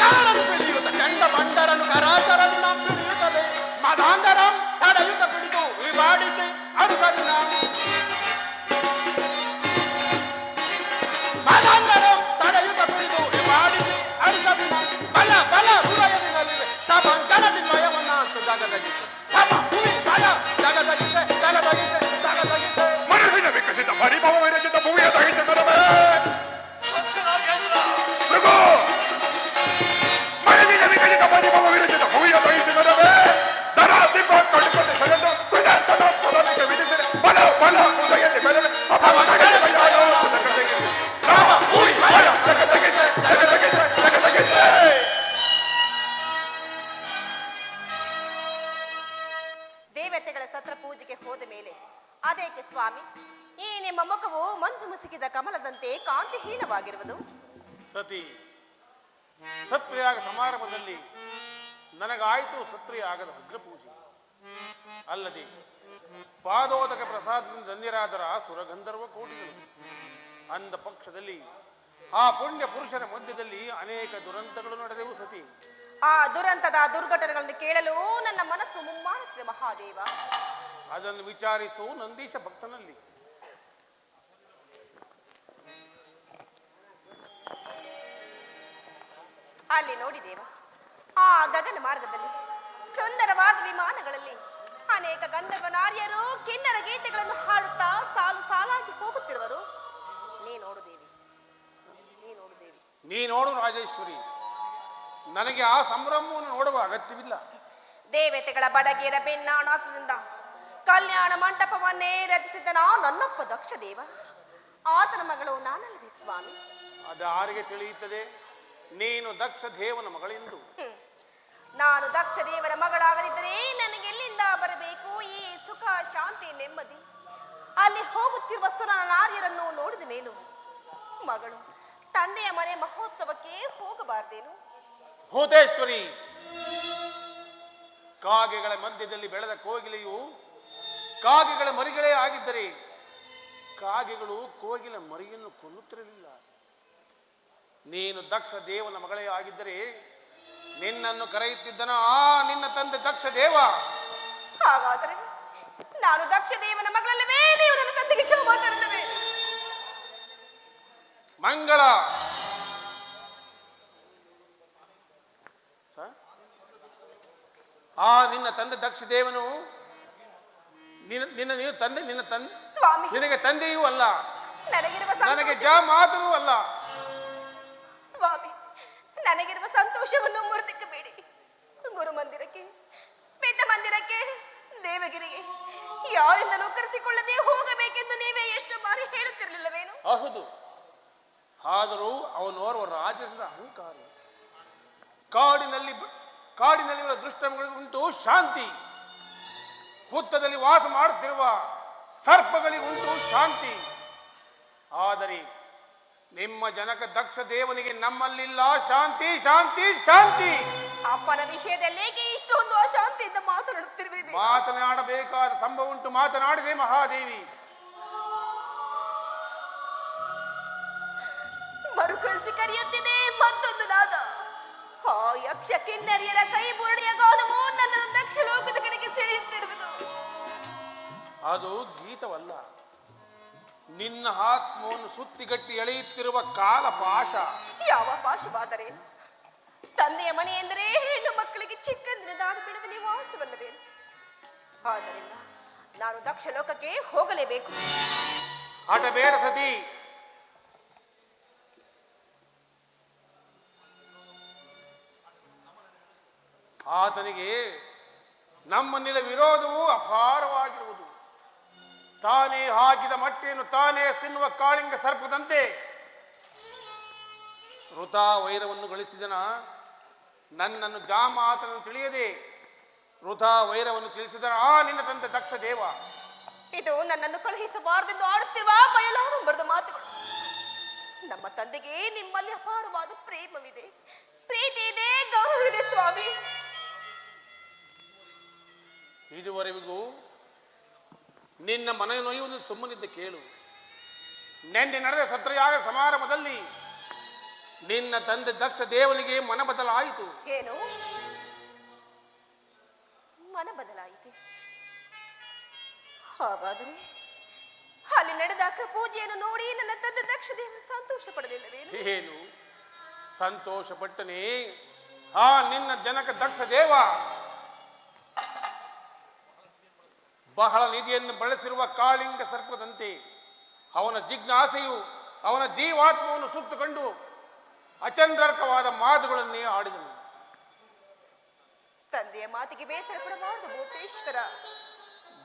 G: ಕಳರನ್ನು ಪಿಡಿಯುತ್ತ ಚಂಡ ಪಂಡರನ್ನು ಕರಾಚರದಿನ ಪಿಡಿಯುತ್ತಲೇ ಮದಾಂಧರಂ ತಡೆಯುತ್ತ ಪಿಡಿದು ವಿಭಾಡಿಸಿ ಅನುಸರಿನ ಮದಾಂಧರಂ ತಡೆಯುತ್ತ ಪಿಡಿದು ವಿಭಾಡಿಸಿ ಅನುಸರಿನ ಬಲ ಬಲ ಹೃದಯದಿನಲ್ಲಿವೆ ಸಭಂಕಣದಿ ಭಯವನ್ನ ಅಂತ ಜಗದಗಿಸೆ ಸಭ ಭೂಮಿ ಭಯ ಜಗದಗಿಸೆ ಜಗದಗಿಸೆ ಜಗದಗಿಸೆ.
H: ಮನಸ್ಸಿನ ವಿಕಸಿತ ಪರಿಭವ ವಿರಚಿತ ಭೂಮಿಯ ದಹಿತ ಕರವೇ
F: ರಾಜೇಂದ್ರ
H: ಮೃಗೋ ಮನಸ್ಸಿನ ವಿಕಸಿತ ಪರಿಭವ ವಿರಚಿತ ಭೂಮಿಯ ದಹಿತ ಕರವೇ ದರ ದಿಬ್ಬ ಕಡುಪದೆ ಸೆಳೆದು ಕೃತಜ್ಞತ ಸದನಕ್ಕೆ ವಿಧಿಸಿದ ಬಲ ಬಲ ಹೃದಯದಿ ಬೆರವೆ ಸಮಗಡದೆ ಭಯವನ್ನು ತಗದಗಿಸೆ ರಾಮ ಭೂಮಿ ಭಯ ತಗದಗಿಸೆ ತಗದಗಿಸೆ ತಗದಗಿಸೆ.
B: ದೇವತೆಗಳ ಸತ್ರ ಪೂಜೆಗೆ ಹೋದ ಮೇಲೆ ಅದೇಕೆ ಸ್ವಾಮಿ ಈ ನಿಮ್ಮ ಮುಖವು ಮಂಜು ಮುಸುಕಿದ ಕಮಲದಂತೆ ಕಾಂತಿಹೀನವಾಗಿರುವುದು?
A: ಸತಿ, ಸತ್ರಿಯಾಗ ಸಮಾರಂಭದಲ್ಲಿ ನನಗಾಯಿತು ಸತ್ರಿಯಾಗದ ಅಗ್ರಪೂಜೆ. ಅಲ್ಲದೆ ಪಾದೋದಕ ಪ್ರಸಾದದಿಂದ ಧನ್ಯರಾದರ ಸುರಗಂಧರ್ವ ಕೋಟಿಗಳು. ಅಂದ ಪಕ್ಷದಲ್ಲಿ ಆ ಪುಣ್ಯ ಪುರುಷನ ಮಧ್ಯದಲ್ಲಿ ಅನೇಕ ದುರಂತಗಳು ನಡೆದವು ಸತಿ.
B: ಆ ದುರಂತದ ದುರ್ಘಟನೆಗಳನ್ನು ಕೇಳಲು ನನ್ನ ಮನಸ್ಸು ಮುಮ್ಮಾರುತ್ತಿದೆ ಮಹಾದೇವ.
A: ಅದನ್ನು ವಿಚಾರಿಸು ನಂದೀಶ ಭಕ್ತನಲ್ಲಿ.
B: ಅಲ್ಲಿ ನೋಡಿ ದೇವ, ಆ ಗಗನ ಮಾರ್ಗದಲ್ಲಿ ಸುಂದರವಾದ ವಿಮಾನಗಳಲ್ಲಿ ಅನೇಕ ಗಂಧರ್ವ ನಾರಿಯರು ಕಿನ್ನರ ಗೀತೆಗಳನ್ನು ಹಾಡುತ್ತಾ ಸಾಲು ಸಾಲಾಗಿ ಹೋಗುತ್ತಿರುವರು. ನೀ ನೋಡು ದೇವಿ, ನೀ ನೋಡು ದೇವಿ.
A: ನೀ ನೋಡು ರಾಜೇಶ್ವರಿ, ನನಗೆ ಆ ಸಂಭ್ರಮವನ್ನು ನೋಡುವ ಅಗತ್ಯವಿಲ್ಲ.
B: ದೇವತೆಗಳ ಬಡಗಿಯರ ಬೆನ್ನಾಣಾತದಿಂದ ಕಲ್ಯಾಣ ಮಂಟಪವನ್ನೇ ರಚಿಸಿದನ ನನ್ನಪ್ಪ ದಕ್ಷ ದೇವ. ಆತನ ಮಗಳು ನಾನಲ್ಲವೇ ಸ್ವಾಮಿ?
A: ಅದು ಯಾರಿಗೆ ತಿಳಿಯುತ್ತದೆ ನೀನು ದಕ್ಷ ದೇವನ ಮಗಳೆಂದು?
B: ನಾನು ದಕ್ಷ ದೇವರ ಮಗಳಾಗದಿದ್ದರೆ ನನಗೆ ಎಲ್ಲಿಂದ ಬರಬೇಕು ಈ ಸುಖ ಶಾಂತಿ ನೆಮ್ಮದಿ? ಅಲ್ಲಿ ಹೋಗುತ್ತಿರುವ ಸುರನ ನಾರ್ಯರನ್ನು ನೋಡಿದ ಮೇಲೂ ಮಗಳು ತಂದೆಯ ಮನೆ ಮಹೋತ್ಸವಕ್ಕೆ ಹೋಗಬಾರ್ದೇನು?
A: ಭೂತೇಶ್ವರಿ, ಕಾಗೆಗಳ ಮಧ್ಯದಲ್ಲಿ ಬೆಳೆದ ಕೋಗಿಲೆಯು ಕಾಗೆಗಳ ಮರಿಗಳೇ ಆಗಿದ್ದರೆ ಕಾಗೆಗಳು ಕೋಗಿಲ ಮರಿಯನ್ನು ಕೊಲ್ಲುತ್ತಿರಲಿಲ್ಲ. ನೀನು ದಕ್ಷ ದೇವನ ಮಗಳೇ ಆಗಿದ್ದರೆ ನಿನ್ನನ್ನು ಕರೆಯುತ್ತಿದ್ದನ ಆ ನಿನ್ನ ತಂದೆ ದಕ್ಷ ದೇವ.
B: ಹಾಗಾದರೆ ನಾನು ದಕ್ಷ ದೇವನ ಮಗಳಲ್ಲವೇ? ನೀವು ನನ್ನ ತಂದೆಗೆ ಚೌಮಾತರಲ್ಲವೇ?
A: ಮಂಗಳ ಆ ನಿನ್ನ ತಂದೆ ದಕ್ಷ ದೇವನು ನಿನ್ನ ತಂದೆ
B: ಸ್ವಾಮಿ,
A: ನಿನಗೆ ತಂದೆಯೂ ಅಲ್ಲ,
B: ನನಗಿರುವ
A: ನನಗೆ
B: ಸಂತೋಷ-
A: ಜಾಮಾತನೂ ಅಲ್ಲ.
B: ಸ್ವಾಮಿ, ನನಗಿರುವ ಸಂತೋಷವನ್ನು ಮುರಿದಿಕ್ಕಬೇಡಿ. ಗುರು ಮಂದಿರಕ್ಕೆ, ಪಿತ ಮಂದಿರಕ್ಕೆ, ದೇವಗಿರಿಗೆ ಯಾರಿಂದಲೂ ಕರೆಸಿಕೊಳ್ಳದೆ ಹೋಗಬೇಕೆಂದು ನೀವೇ ಎಷ್ಟು ಬಾರಿ ಹೇಳುತ್ತಿರಲಿಲ್ಲವೇನು?
A: ಹೌದು, ಆದರೂ ಅವನೋರ್ವ ರಾಜಸದ ಅಹಂಕಾರಿ. ಕಾಡಿನಲ್ಲಿರುವ ದುಷ್ಟಗಳಿಗುಂಟು ಶಾಂತಿ, ಹುತ್ತದಲ್ಲಿ ವಾಸ ಮಾಡುತ್ತಿರುವ ಸರ್ಪಗಳಿಗುಂಟು ಶಾಂತಿ. ಆದರೆ ನಿಮ್ಮ ಜನಕ ದಕ್ಷ ದೇವನಿಗೆ ನಮ್ಮಲ್ಲಿಲ್ಲ ಶಾಂತಿ ಶಾಂತಿ ಶಾಂತಿ.
B: ಅಪ್ಪನ ವಿಷಯದಲ್ಲೇಕೆ ಇಷ್ಟೊಂದು ಅಶಾಂತಿಯಿಂದ ಮಾತನಾಡುತ್ತಿರುವಿರಿ?
A: ಮಾತನಾಡಬೇಕಾದ ಸಂಭವ ಉಂಟು, ಮಾತನಾಡಿದೆ ಮಹಾದೇವಿ.
B: ಮರುಕಳಿಸಿ ಕರೆಯುತ್ತಿದೆ ಮತ್ತೊಂದು ನಾದ. ಆ ಯಕ್ಷ ಕಿನ್ನರಿಯರ ಕೈ ಬುರುಡೆಯ ಗೌರವವು ನನ್ನನ್ನು ದಕ್ಷ ಲೋಕದ ಕಡೆಗೆ ಸೆಳೆಯುತ್ತಿರುವುದು.
A: ಅದು ಗೀತವಲ್ಲ, ನಿನ್ನ ಆತ್ಮವನ್ನು ಸುತ್ತಿಗಟ್ಟಿ ಎಳೆಯುತ್ತಿರುವ ಕಾಲ ಪಾಶ.
B: ಯಾವ ಪಾಶವಾದರೆ ತಂದೆಯ ಮನೆ ಎಂದರೆ ಹೆಣ್ಣು ಮಕ್ಕಳಿಗೆ ಚಿಕ್ಕಂದಿನ ದಾಡು ಬಿಡದ ನಿವಾಸವಲ್ಲವೇನು? ಆದ್ದರಿಂದ ನಾನು ದಕ್ಷ ಲೋಕಕ್ಕೆ ಹೋಗಲೇಬೇಕು.
A: ಹಠ ಬೇಡ ಸತಿ. ಆತನಿಗೆ ನಮ್ಮನ್ನಿಲ ವಿರೋಧವು ಅಪಾರವಾಗಿರುವುದು. ತಾನೇ ಹಾಕಿದ ಮಟ್ಟೆಯನ್ನು ತಾನೇ ತಿನ್ನುವ ಕಾಳಿಂಗ ಸರ್ಪದಂತೆ ವೃಥಾ ವೈರವನ್ನು ಗಳಿಸಿದನ. ನನ್ನನ್ನು ಜಾಮಾತನನ್ನು ತಿಳಿಯದೆ ವೃಥಾ ವೈರವನ್ನು ತಿಳಿಸಿದನ ಆ ನಿನ್ನ ತಂದೆ ದಕ್ಷ ದೇವ.
B: ಇದು ನನ್ನನ್ನು ಕಳುಹಿಸಬಾರದೆಂದು ಆಡುತ್ತಿರುವ ಬಯಲಾಡುಂಬರದ ಮಾತುಗಳು. ನಮ್ಮ ತಂದೆಗೆ ನಿಮ್ಮಲ್ಲಿ ಅಪಾರವಾದ ಪ್ರೇಮವಿದೆ, ಪ್ರೀತಿ ಇದೆ, ಗೌರವವಿದೆ ಸ್ವಾಮಿ.
A: ಇದುವರೆಗೂ ನಿನ್ನ ಮನೆ ನೋಯುವುದು ಸುಮ್ಮನಿದ್ದ ಕೇಳು. ನೆನ್ನೆ ನಡೆದ ಸತ್ರಯಾಗ ಸಮಾರಂಭದಲ್ಲಿ ನಿನ್ನ ತಂದೆ ದಕ್ಷ ದೇವನಿಗೆ ಮನ ಬದಲಾಯಿತು.
B: ಏನು ಮನ ಬದಲಾಯಿತೆ? ಹಾಗಾದರೆ ಅಲ್ಲಿ ನಡೆದ ಪೂಜೆಯನ್ನು ನೋಡಿ ನನ್ನ ತಂದೆ ದಕ್ಷ ದೇವರು ಸಂತೋಷ ಪಡಲಿಲ್ಲವೇನು?
A: ಏನು ಸಂತೋಷ ಪಟ್ಟನೇ? ಆ ನಿನ್ನ ಜನಕ ದಕ್ಷ ದೇವ ಬಹಳ ನಿಧಿಯನ್ನು ಬಳಸಿರುವ ಕಾಳಿಂಗ ಸರ್ಪದಂತೆ ಅವನ ಜಿಜ್ಞಾಸೆಯು ಅವನ ಜೀವಾತ್ಮವನ್ನು ಸುತ್ತುಕೊಂಡು ಅಚಂದ್ರಕವಾದ ಮಾತುಗಳನ್ನೇ ಆಡಿದನು.
B: ತಂದೆಯ ಮಾತಿಗೆ ಬೇಸರ ಪಡಬಾರದು ಭೂತೇಶ್ವರ.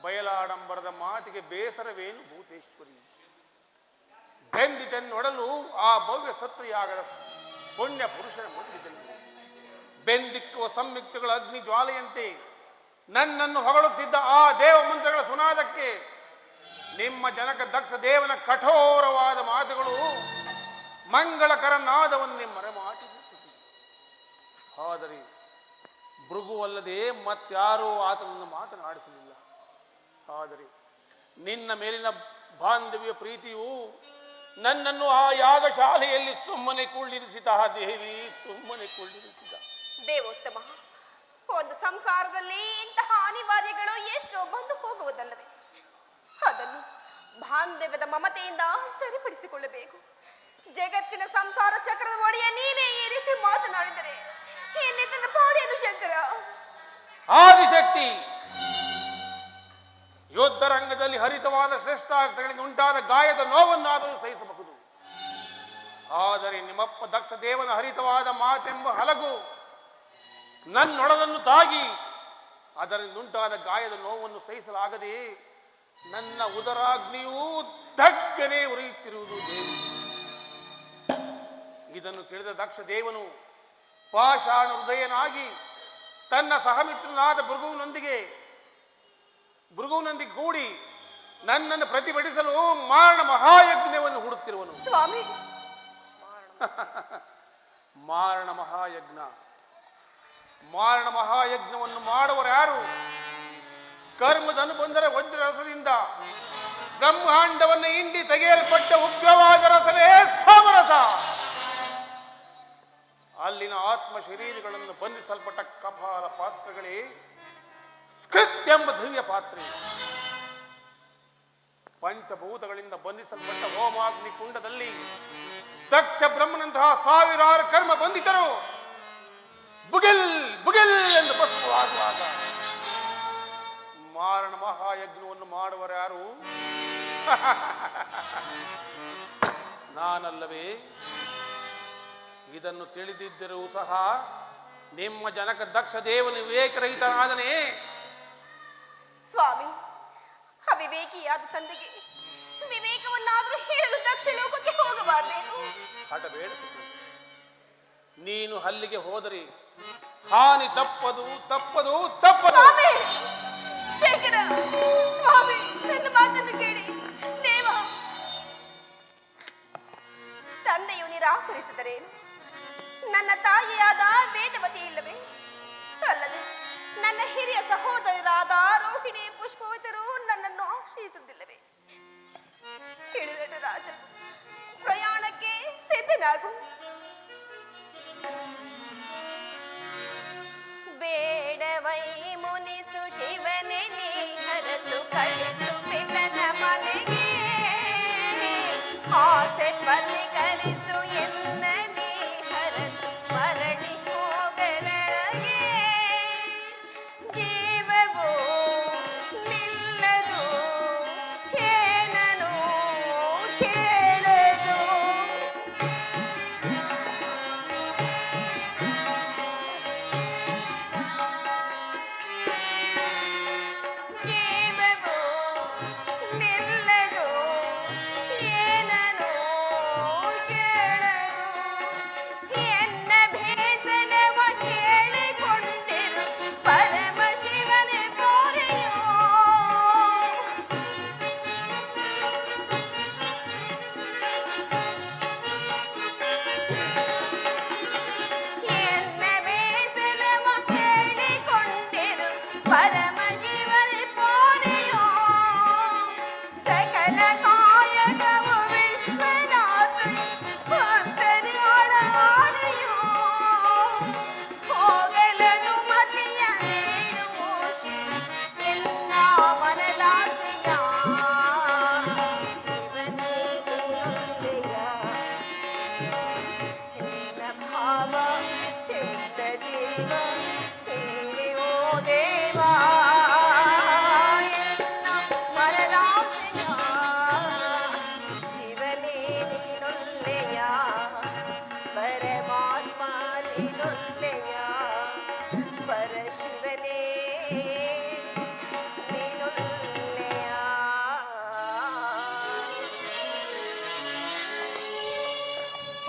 A: ಬಯಲಾಡಂಬರದ ಮಾತಿಗೆ ಬೇಸರವೇನು ಭೂತೇಶ್ವರಿ? ಬೆಂದಿತೆನ್ನೊಡಲು ಆ ಭವ್ಯ ಸತ್ರಿಯಾಗದ ಪುಣ್ಯ ಪುರುಷನ ಮುಂದಿದ್ದನು. ಬೆಂದಿಕ್ಕುವ ಸಂಯುಕ್ತಗಳ ಅಗ್ನಿ ಜ್ವಾಲೆಯಂತೆ ನನ್ನನ್ನು ಹೊಗಳುತ್ತಿದ್ದ ಆ ದೇವ ಮಂತ್ರಗಳ ಸುನಾದಕ್ಕೆ ನಿಮ್ಮ ಜನಕ ದಕ್ಷ ದೇವನ ಕಠೋರವಾದ ಮಾತುಗಳು ಮಂಗಳಕರ ನಾದವನ್ನೇ ಮರೆಮಾಟಿಸಿತು. ಆದರೆ ಭೃಗುವಲ್ಲದೆ ಮತ್ತಾರೂ ಆತನನ್ನು ಮಾತನಾಡಿಸಲಿಲ್ಲ. ಆದರೆ ನಿನ್ನ ಮೇಲಿನ ಬಾಂಧವ್ಯ ಪ್ರೀತಿಯು ನನ್ನನ್ನು ಆ ಯಾಗಶಾಲೆಯಲ್ಲಿ ಸುಮ್ಮನೆ ಕುಳ್ಳಿರಿಸಿದ ದೇವಿ, ಸುಮ್ಮನೆ ಕುಳ್ಳಿರಿಸಿದ.
B: ದೇವೋತ್ತಮ, ಒಂದು ಸಂಸಾರದಲ್ಲಿ ಇಂತಹ ಅನಿವಾರ್ಯಗಳು ಎಷ್ಟೋ ಬಂದು ಹೋಗುವುದಲ್ಲವೇ? ಅದನ್ನು ಬಾಂಧವ್ಯದ ಮಮತೆಯಿಂದ ಸರಿಪಡಿಸಿಕೊಳ್ಳಬೇಕು. ಜಗತ್ತಿನ ಸಂಸಾರ ಚಕ್ರದ ಒಡೆಯ ನೀನೇ ಈ ರೀತಿ ಮಾತನಾಡಿದರೆ ಇನ್ನಿತನ ಪಾಡೇನು ಶಂಕರ?
A: ಆದಿಶಕ್ತಿ, ಯುದ್ಧ ರಂಗದಲ್ಲಿ ಹರಿತವಾದ ಶ್ರೇಷ್ಠಾಸ್ತ್ರಗಳಿಂದ ಉಂಟಾದ ಗಾಯದ ನೋವನ್ನಾದರೂ ಸಹಿಸಬಹುದು. ಆದರೆ ನಿಮ್ಮಪ್ಪ ದಕ್ಷ ದೇವನ ಹರಿತವಾದ ಮಾತೆಂಬ ಹಲಗು ನನ್ನೊಡಲನ್ನು ತಾಗಿ ಅದರಿಂದುಂಟಾದ ಗಾಯದ ನೋವನ್ನು ಸಹಿಸಲಾಗದೆ ನನ್ನ ಉದರಾಗ್ನಿಯೂ ದಗ್ಗನೆ ಉರಿಯುತ್ತಿರುವುದು ದೇವಿ. ಇದನ್ನು ತಿಳಿದ ದಕ್ಷ ದೇವನು ಪಾಷಾಣ ಹೃದಯನಾಗಿ ತನ್ನ ಸಹಮಿತ್ರನಾದ ಭೃಗುವಿನೊಂದಿಗೆ ಕೂಡಿ ನನ್ನನ್ನು ಪ್ರತಿಭಟಿಸಲು ಮಾರಣ ಮಹಾಯಜ್ಞವನ್ನು ಹೂಡುತ್ತಿರುವನು.
B: ಸ್ವಾಮಿ,
A: ಮಾರಣ ಮಹಾಯಜ್ಞವನ್ನು ಮಾಡುವರು ಯಾರು? ಕರ್ಮದ ಅನುಬಂಧರ ವಜ್ರ ರಸದಿಂದ ಬ್ರಹ್ಮಾಂಡವನ್ನು ಹಿಂಡಿ ತೆಗೆಯಲ್ಪಟ್ಟ ಉಗ್ರವಾದ ರಸವೇ ಸಮರಸ. ಅಲ್ಲಿನ ಆತ್ಮ ಶರೀರಗಳನ್ನು ಬಂಧಿಸಲ್ಪಟ್ಟ ಕಪಾಲ ಪಾತ್ರಗಳೇ ಸ್ಕೃತ್ ಎಂಬ ದಿವ್ಯ ಪಾತ್ರೆ. ಪಂಚಭೂತಗಳಿಂದ ಬಂಧಿಸಲ್ಪಟ್ಟ ಹೋಮಾಗ್ನಿ ಕುಂಡದಲ್ಲಿ ದಕ್ಷ ಬ್ರಹ್ಮನಂತಹ ಸಾವಿರಾರು ಕರ್ಮ ಬಂಧಿತರು ಬುಗಿಲ್ ಬುಗಿಲ್ ಎಂದು ಭಸ್ಮವಾಗುವಾಗ ಮಾರಣ ಮಹಾಯಜ್ಞವನ್ನು ಮಾಡುವರು ಯಾರು? ನಾನಲ್ಲವೇ? ಇದನ್ನು ತಿಳಿದಿದ್ದರೂ ಸಹ ನಿಮ್ಮ ಜನಕ ದಕ್ಷ ದೇವನು ವಿವೇಕರಹಿತನಾದನೇ.
B: ಸ್ವಾಮಿ, ಅವಿವೇಕಿಯಾದ ತಂದೆಗೆ ವಿವೇಕವನ್ನಾದರೂ ಹೇಳಲು ದಕ್ಷ ಲೋಕಕ್ಕೆ ಹೋಗಬಾರದೇನು?
A: ಹಠಬೇಡ ಸತಿ. ನೀನು ಅಲ್ಲಿಗೆ ಹೋದರೆ ಹಾನಿ ತಪ್ಪದು ತಪ್ಪದು ತಪ್ಪದು.
B: ಸ್ವಾಮಿ, ಶೇಖರ, ಸ್ವಾಮಿ, ನನ್ನ ಮಾತನ್ನು ಕೇಳಿ. ದೇವ, ತಂದೆಯು ನಿರಾಕರಿಸಿದರೇನು? ನನ್ನ ತಾಯಿಯಾದ ವೇದವತಿ ಇಲ್ಲವೇ? ಅಲ್ಲದೆ ನನ್ನ ಹಿರಿಯ ಸಹೋದರರಾದ ರೋಹಿಣಿ ಪುಷ್ಪವತರು ನನ್ನನ್ನು ಆಶ್ರಯಿಸುವುದಿಲ್ಲವೇ? ಹೇಳಿದ ರಾಜ, ಪ್ರಯಾಣಕ್ಕೆ ಸಿದ್ಧನಾಗು.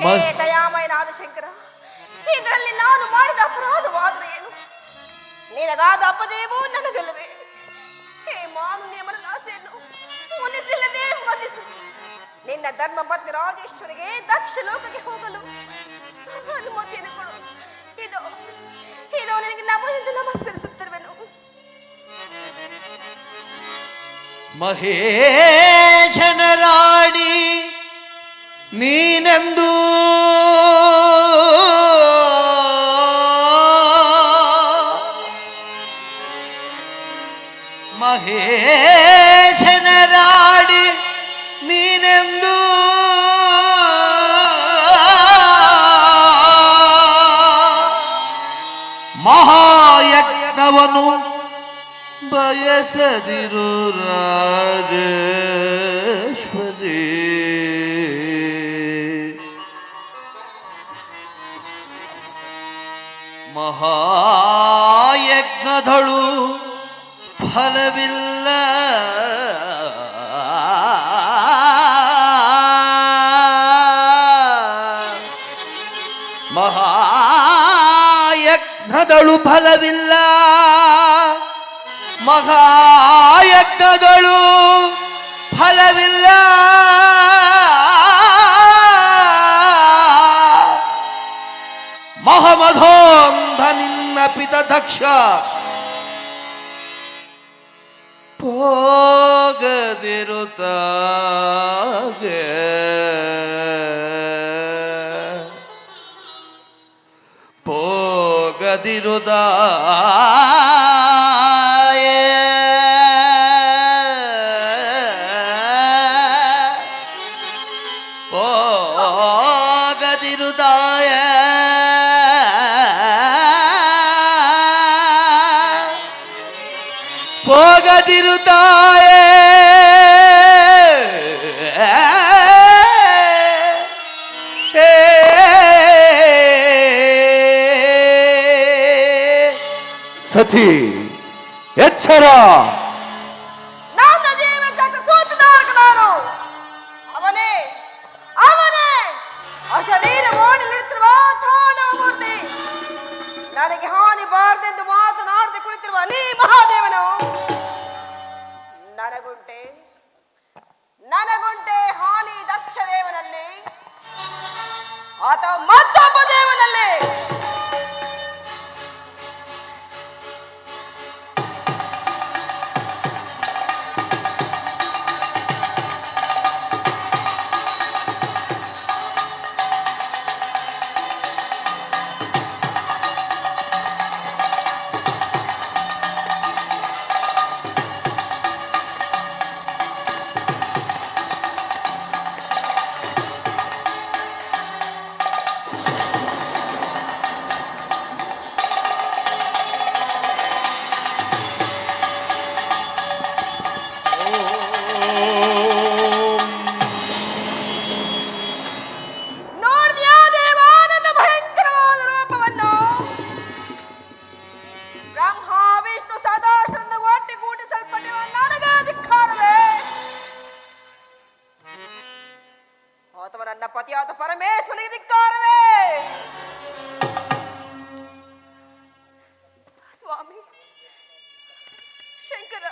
B: ಹೇ ದಯಾಮಯನಾದ ಶಂಕರ, ಇದರಲ್ಲಿ ನಾನು ಮಾಡಿದ ಅಪರಾಧವಾದರೂ ಏನು? ನಿನಗಾದ ಅಪಜಯವೂ ನನಗಲ್ಲವೇ? ಹೇ ಮಾನವೀಯ ಮನದಾಸೆಯನ್ನು ಮುನಿಸಿಲ್ಲದೆ ಮನ್ನಿಸು. ನಿನ್ನ ಧರ್ಮ ಪತ್ನಿ ರಾಜೇಶ್ವರಿಗೆ ದಕ್ಷ ಲೋಕಕ್ಕೆ ಹೋಗಲು ಅನುಮತಿಯನ್ನು ಕೊಡು. ಇದು ಇದು ನಿನಗೆ ನಮೋ ನಮಸ್ಕರಿಸುತ್ತಿರುವೆನು.
J: ಮಹೇಶನ ರಾಣಿ ನೀನೆಂದು ಮಹೇಶನ ರಾಣಿ ನೀನೆಂದು ಮಹಾಯಜ್ಞವನು ಬಯಸದಿರು ರಾಜೇಶ್ವರಿ. ಮಹಾಯಜ್ಞದಳು ಫಲವಿಲ್ಲ, ಮಹಾಯಜ್ಞದಳು ಫಲವಿಲ್ಲ, ಮಹಾಯಜ್ಞದಳು ಫಲವಿಲ್ಲ. ಮಹಮಧೋಂಧ ನಿನ್ನ ಪಿತ ದಕ್ಷ ಹೋಗದಿರುತ್ತಾಗೆ ಹೋಗದಿರುದ ಹೋಗದಿರುದಾಯ ಹೋಗದಿರುತ್ತಾಯ ಸತಿ ಎಚ್ಚರ.
B: ನನ್ನ ಜೀವ ಸೂತದಾರಕನಾರು ಅವನೇ ಅವನೇ ಅಶರೀರ ಮಾಡಲಿರುತ್ತಿರುವ ತಾಂಡವ ಮೂರ್ತಿ. ನನಗೆ ಹಾನಿ ಬಾರದೆಂದು ಮಾತನಾಡದೆ ಕುಳಿತಿರುವ ನೀ ಮಹಾದೇವನು ನನಗುಂಟೆ ಹಾನಿ ದಕ್ಷ ದೇವನಲ್ಲಿ ಅಥವಾ ಮತ್ತೊಬ್ಬ ದೇವನಲ್ಲಿ? ಪತಿಯಾದ ಪರಮೇಶ್ವರನಿಗೆ ಧಿಕ್ಕಾರವೇ? ಸ್ವಾಮಿ ಶಂಕರ,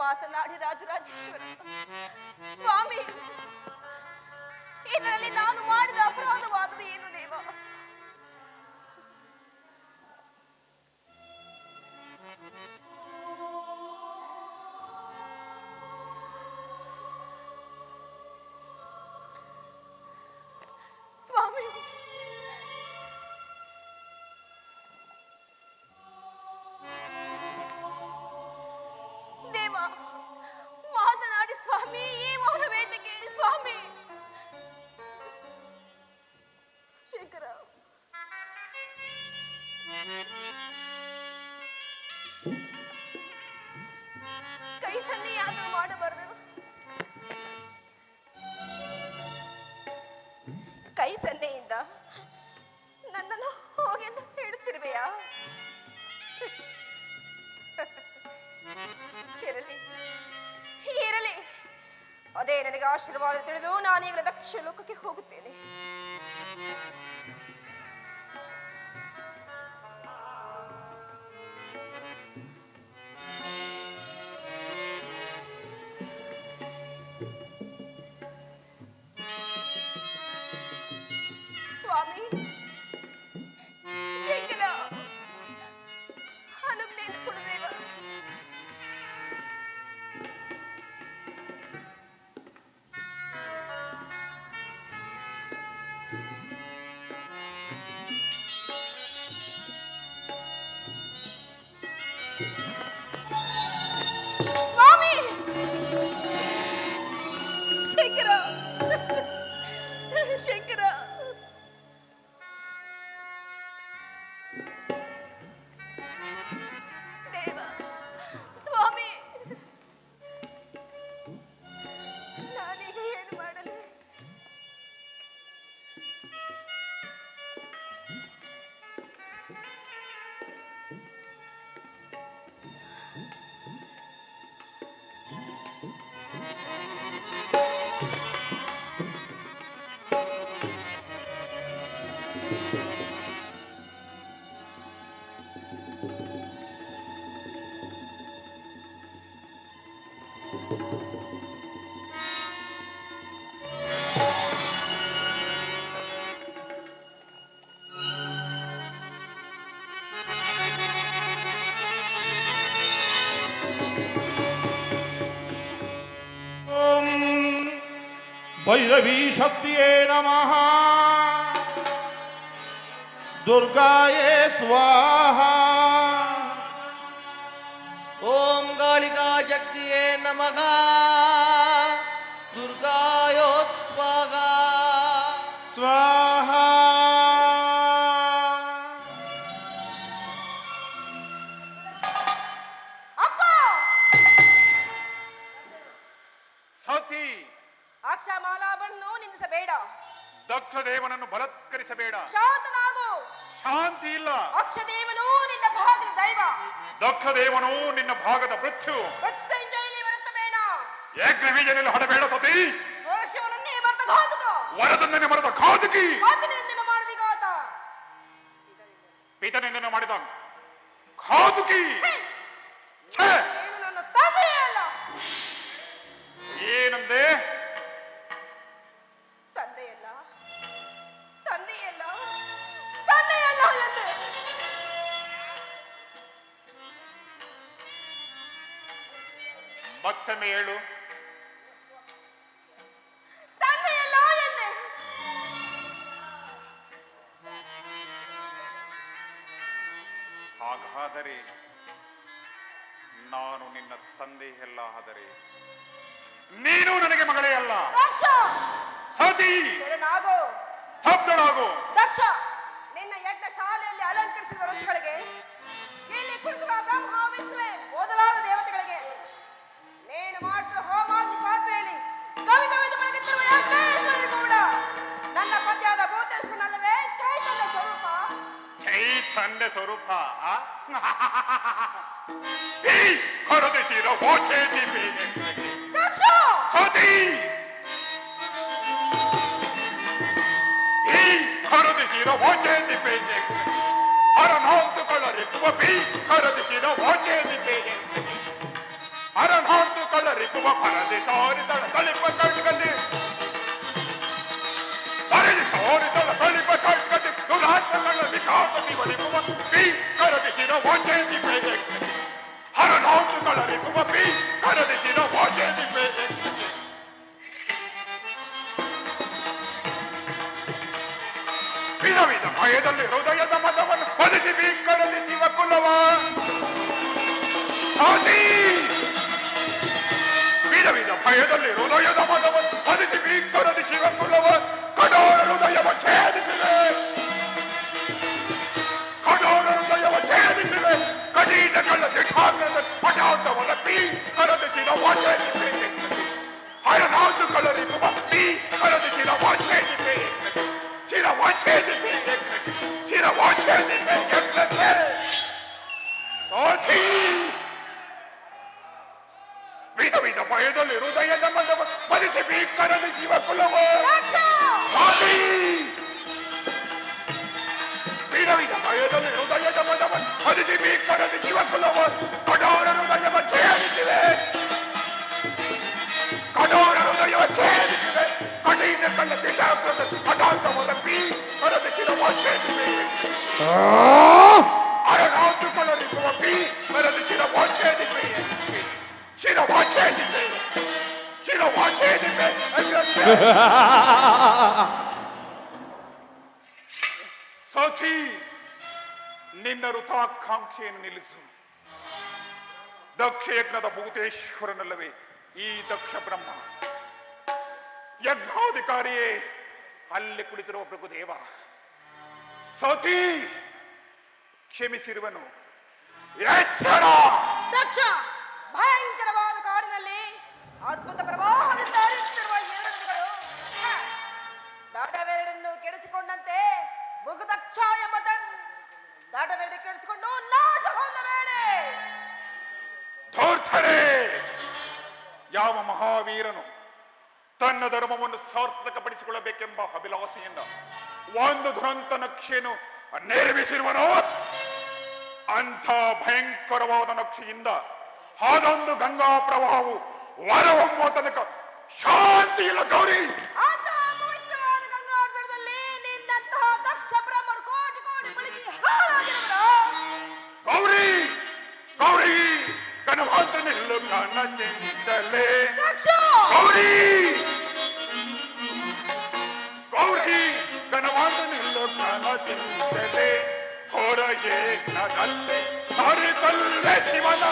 B: ಮಾತನಾಡಿ ರಾಜರಾಜೇಶ್ವರ. ಸ್ವಾಮಿ, ಇದರಲ್ಲಿ ನಾನು ಮಾಡಿದ ಅಪರಾಧವಾದರೂ ಏನು ದೇವ? ಸ್ವಾಮಿ, ದೇವ ಮಾತನಾಡಿ ಸ್ವಾಮಿ, ಈ ಮೌನ ವೇದಿಕೆ ಸ್ವಾಮಿ. ಶಂಕರ, ಕೈ ಸನ್ನೆ ಯಾಕೆ ಮಾಡಬಾರದು? ಕೈ ಸನ್ನೆಯಿಂದ ನನ್ನನ್ನು ಹೋಗೆಂದು ಹೇಳುತ್ತಿರುವೆಯಾ? ನಿಮಗೆ ಆಶೀರ್ವಾದ ತಿಳಿದು ನಾನೀಗಲೇ ದಕ್ಷಿಣ ಲೋಕಕ್ಕೆ ಹೋಗುತ್ತೇನೆ. ಸ್ವಾಮಿ ಶಂಕರ ಹನುಮನೇನು ಕೊಡುದೇವ. ಸ್ವಾಮಿ ಶಂಕರ ಶಂಕರ ದೇವ ಸ್ವಾಮಿ ನಾನೀಗ ಏನು ಮಾಡಲಿ?
I: ಭೈರವಿ ಶಕ್ತಿಯೇ ನಮಃ, ದುರ್ಗಾಯೇ ಸ್ವಾಹ.
J: ಓಂ ಗಾಳಿಕಾ ಶಕ್ತಿಯೇ ನಮಃ, ದುರ್ಗಾಯೋ ಸ್ವಾಹ.
I: ಸ್ವಾಹ.
B: ಅಪ್ಪ
H: ಸತಿ
B: ಅಕ್ಷಮಾಲಾಭನ್ನು ನಿಂದಿಸಬೇಡ.
H: ದಕ್ಷ ದೇವನನ್ನು ಬಲತ್ಕರಿಸಬೇಡ.
B: ಶಾಂತನಾಗು.
H: ಶಾಂತಿ ಇಲ್ಲ.
B: ಅಕ್ಷದೇವನು ನಿನ್ನ ಭಾಗದ ದೈವ.
H: ದಕ್ಷ ದೇವನು ನಿನ್ನ ಭಾಗದ ಮೃತ್ಯು.
B: ಮೃತ್ಯುಂಜಯಲಿ ಬರುತ್ತ ಬೇಡ.
H: ಯಜ್ಞವೀಜನಲ್ಲಿ ಹಡಬೇಡ ಸತಿ.
B: ದೋಷವನ್ನೇ ಮರೆತ ಘಾತುಕ.
H: ವರದನ್ನೇ ಮರೆತ ಘಾತುಕಿ.
B: ಆತನಿಂದ ಮಾಡಬೇಕಾತ
H: ಪಿತನಿಂದ ಮಾಡಿದ ಘಾತುಕಿ. ಛೇ!
B: ಏನು ನನ್ನ ತಂದೆಯೇ ಅಲ್ಲ.
H: ಏನಂದೆ?
B: ತಂದೆಯಲ್ಲ ತಂದೆಯಲ್ಲ ತಂದೆಯಲ್ಲ ಎಂದೆ.
H: ಮತ್ತೊಮ್ಮೆ ಹೇಳು.
B: ತಂದೆಯಲ್ಲ ಎಂದೆ.
H: ಹಾಗಾದರೆ ನಾನು ನಿನ್ನ ತಂದೆಯಲ್ಲ. ಆದರೆ ನೀನು ನನಗೆ ಮಗಳೇ ಅಲ್ಲ.
B: ದಕ್ಷ
H: ಸತಿ
B: ತೆರನಾಗೋ.
H: ಸ್ತಬ್ಧಳಾಗು.
B: ದಕ್ಷ ನಿನ್ನ ಯಜ್ಞ ಶಾಲೆಯಲ್ಲಿ ಅಲಂಕರಿಸಿರುವ ಋಷಿಗಳಿಗೆ, ಇಲ್ಲಿ ಕುಳಿತಿರುವ ಬ್ರಹ್ಮ ವಿಷ್ಣುವೆ ಮೊದಲಾದ ದೇವತೆಗಳಿಗೆ, ನೀನು ಮಾಡುತ್ತಿರುವ ಹೋಮಾಗ್ನಿ ಪಾತ್ರೆಯಲ್ಲಿ ಕವಿ ಕವಿದು ಬೆಳಗುತ್ತಿರುವ ಯಜ್ಞೇಶ್ವರಿ ಕೂಡ ನನ್ನ ಪತಿಯಾದ ಭೂತೇಶ್ವರನಲ್ಲವೇ ಚೈತನ್ಯ ಸ್ವರೂಪ.
H: ಚೈತನ್ಯ ಸ್ವರೂಪ. ಈ ಹೊರದೇಶಿರೋ ಓಚೆ ದೀಪಿ.
B: ದಕ್ಷ
H: ಸತಿ ಈ ಹೊರದೇಶಿರೋ ಓಚೆ ದೀಪಿ. ಹರನಾಂತುಕೊಳ್ಳರಿಕ್ಕುವ ಬಿ ಹೊರದೇಶಿರೋ ಓಚೆ ದೀಪಿ. ಹರನಾಂತುಕೊಳ್ಳರಿಕ್ಕುವ ಪರದೆ ಸಾರಿದಳ ಕಳಿಪ ಕಟ್ಕಲ್ಲಿ. ಪರದೆ ಸಾರಿದಳ ಕಳಿಪ ಕಟ್ಕಲ್ಲಿ. ದುರಾತ್ಮಗಳ ವಿಕಾಸ ಶಿವನಿಕ್ಕುವ ಬಿ ಹೊರದೇಶಿರೋ ಓಚೆ ದೀಪಿ. ಹರನಾಂತುಕೊಳ್ಳರಿಕ್ಕುವ ಬಿ ಹೊರದೇಶಿರೋ ಓಚೆ ದೀಪಿ. ವಿಧ ವಿಧ ಭಯದಲ್ಲಿ ಹೃದಯದ ಮತವನ್ನು ಹೊದಿಸಿ ಬೀಕರಲ್ಲಿ ಶಿವ ಕುಲವ. ವಿಧ ವಿಧ ಭಯದಲ್ಲಿ ಹೃದಯದ ಮತವನ್ನು ಹೊದಿಸಿ ಬೀಕರಲ್ಲಿ ಶಿವ ಕುಲವ. ಕಠೋರ ಹೃದಯವ ಛೇದಿಸಿವೆ. ಕಠೋರ ಹೃದಯವ ಛೇದಿಸಿವೆ. ಕಠಿಣಗಳ ದಿಠಾಗ್ರದ ಪಟಾಟವನ ಬೀಕರದಿಸಿದ ವಾಚೇದಿವೆ. ಹರನಾಂತುಕೊಳ್ಳರಿಕ್ಕುವ ಬೀಕರದಿಸಿದ ವಾಚೇದಿವೆ. ಚಿರವಾಚೇದಿವೆ. ಚಿರವಾಚೇದಿವೆ. ಸಾಥಿ ವಿಧ ವಿಧ ಭಯದಲ್ಲಿ ಹೃದಯದ ಮತವನ್ನು ಹೊದಿಸಿ ಬೀಕ ಬೀಕರದ ಜೀವಕುಲವ ಆದಿ ವೀರವಿದ ಭಯದಲ್ಲಿ ಹೃದಯದ ಮದವ ಹರಿದಿ ಬೀಕರದ ಜೀವಕುಲವ ಕಠೋರ ಹೃದಯವ ಛೇದಿಸಿವೆ ಕಠೋರ ಹೃದಯವ ಛೇದಿಸಿವೆ ಕಠಿಣ ಕಣ್ಣ ಪಿತಾಪದ ಹಠಾತ್ತವಾದ ಬೀಕರದ ಶಿರವ ಛೇದಿಸಿವೆ ಅರನಾಥುಗಳರಿರುವ ಬೀಕರದ ಶಿರವ ಛೇದಿಸಿವೆ ಶಿರವ ಛೇದಿಸಿವೆ ಶಿರವ ಛೇದಿಸಿವೆ ಸಾಥಿ ನಿನ್ನ ವೃಥಾಕಾಂಕ್ಷೆಯನ್ನು ನಿಲ್ಲಿಸು ದಕ್ಷ ಯಜ್ಞದ ಭೂತೇಶ್ವರನಲ್ಲವೇ ಈ ದಕ್ಷ ಬ್ರಹ್ಮ ಯಜ್ಞಾಧಿಕಾರಿಯೇ ಅಲ್ಲಿ ಕುಳಿತಿರುವ ಪ್ರಭುದೇವ ಸತಿ ಕ್ಷಮಿಸಿರುವನು ಎಚ್ಚರ
B: ದಕ್ಷ ಭಯಂಕರವಾದ ಕಾಡಿನಲ್ಲಿ ಅದ್ಭುತ ಪ್ರವಾಹದಿಂದ ಹರಿಯುತ್ತಿರುವ ಎರಡು ನದಿಗಳು ದಾಟವೆರಡನ್ನು ಕೆಡಿಸಿಕೊಂಡಂತೆ ಬಹುದಕ್ಷ ಎಂಬ ದಾಟವೆರಡು ಕೆಡಿಸಿಕೊಂಡು ನಾಶ ಹೊಂದಬೇಡಿ.
H: ಧೂರ್ತರೇ ಯಾವ ಮಹಾವೀರನು ತನ್ನ ಧರ್ಮವನ್ನು ಸಾರ್ಥಕಪಡಿಸಿಕೊಳ್ಳಬೇಕೆಂಬ ಅಭಿಲಾಷೆಯಿಂದ ಒಂದು ದುರಂತ ನಕ್ಷೆಯನ್ನು ನಿರ್ಮಿಸಿರುವನೋ ಅಂಥ ಭಯಂಕರವಾದ ನಕ್ಷೆಯಿಂದ ಹಾದೊಂದು ಗಂಗಾ ಪ್ರವಾಹವು ಹೊರಹೊಮ್ಮುವ ತನಕ ಶಾಂತಿ ಇಲ್ಲ ಗೌರಿ.
B: ಅಂತಹ ಪವಿತ್ರವಾದ ಗಂಗಾಧರದಲ್ಲಿ ನಿನ್ನಂತಹ ದಕ್ಷ ಬ್ರಹ್ಮರು ಕೋಟಿ ಕೋಟಿ ಬೆಳಗಿ ಹಾಳಾಗಿರುವರು.
H: ಗೌರಿ ಗೌರಿ ಕನವಾಂತ ನಿಲ್ಲು ಕನ್ನ ಚಿಂತಲೆ ಗೌರಿ ಗೌರಿ ಕನವಾಂತ ನಿಲ್ಲು ಕನ್ನ ಚಿಂತಲೆ ಹೊರ ಏಕದಲ್ಲಿ ಹರಿತಲ್ಲೆ ಶಿವನ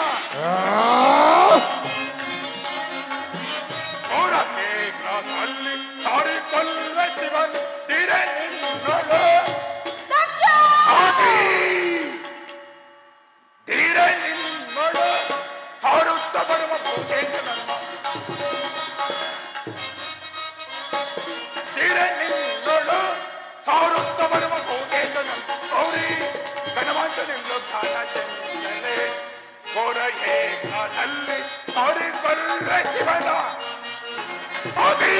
H: ಹೊರ ಏಕದಲ್ಲಿ ಹರಿತಲ್ಲೆ ಶಿವನ ತೀರೆ ನಿನ್ನಳು ಧೀರೆ ನಿನ್ನಳು ಸಾರುತ್ತ ಬರುವ ಭೂತೇಶನನ್ನ ಧೀರೆ ನಿನ್ನಳು ಸಾರುತ್ತ ಬರುವ ಭೂತೇಶನನ್ನ ಗೌರಿ ಗಣವಂತ ನಿಲ್ಲು ಧ್ಯಾನ ಚೆಂದಲೆ ಹೊರ ಏಕದಲ್ಲಿ ಹರಿತಲ್ಲೆ ಶಿವನ ಆದಿ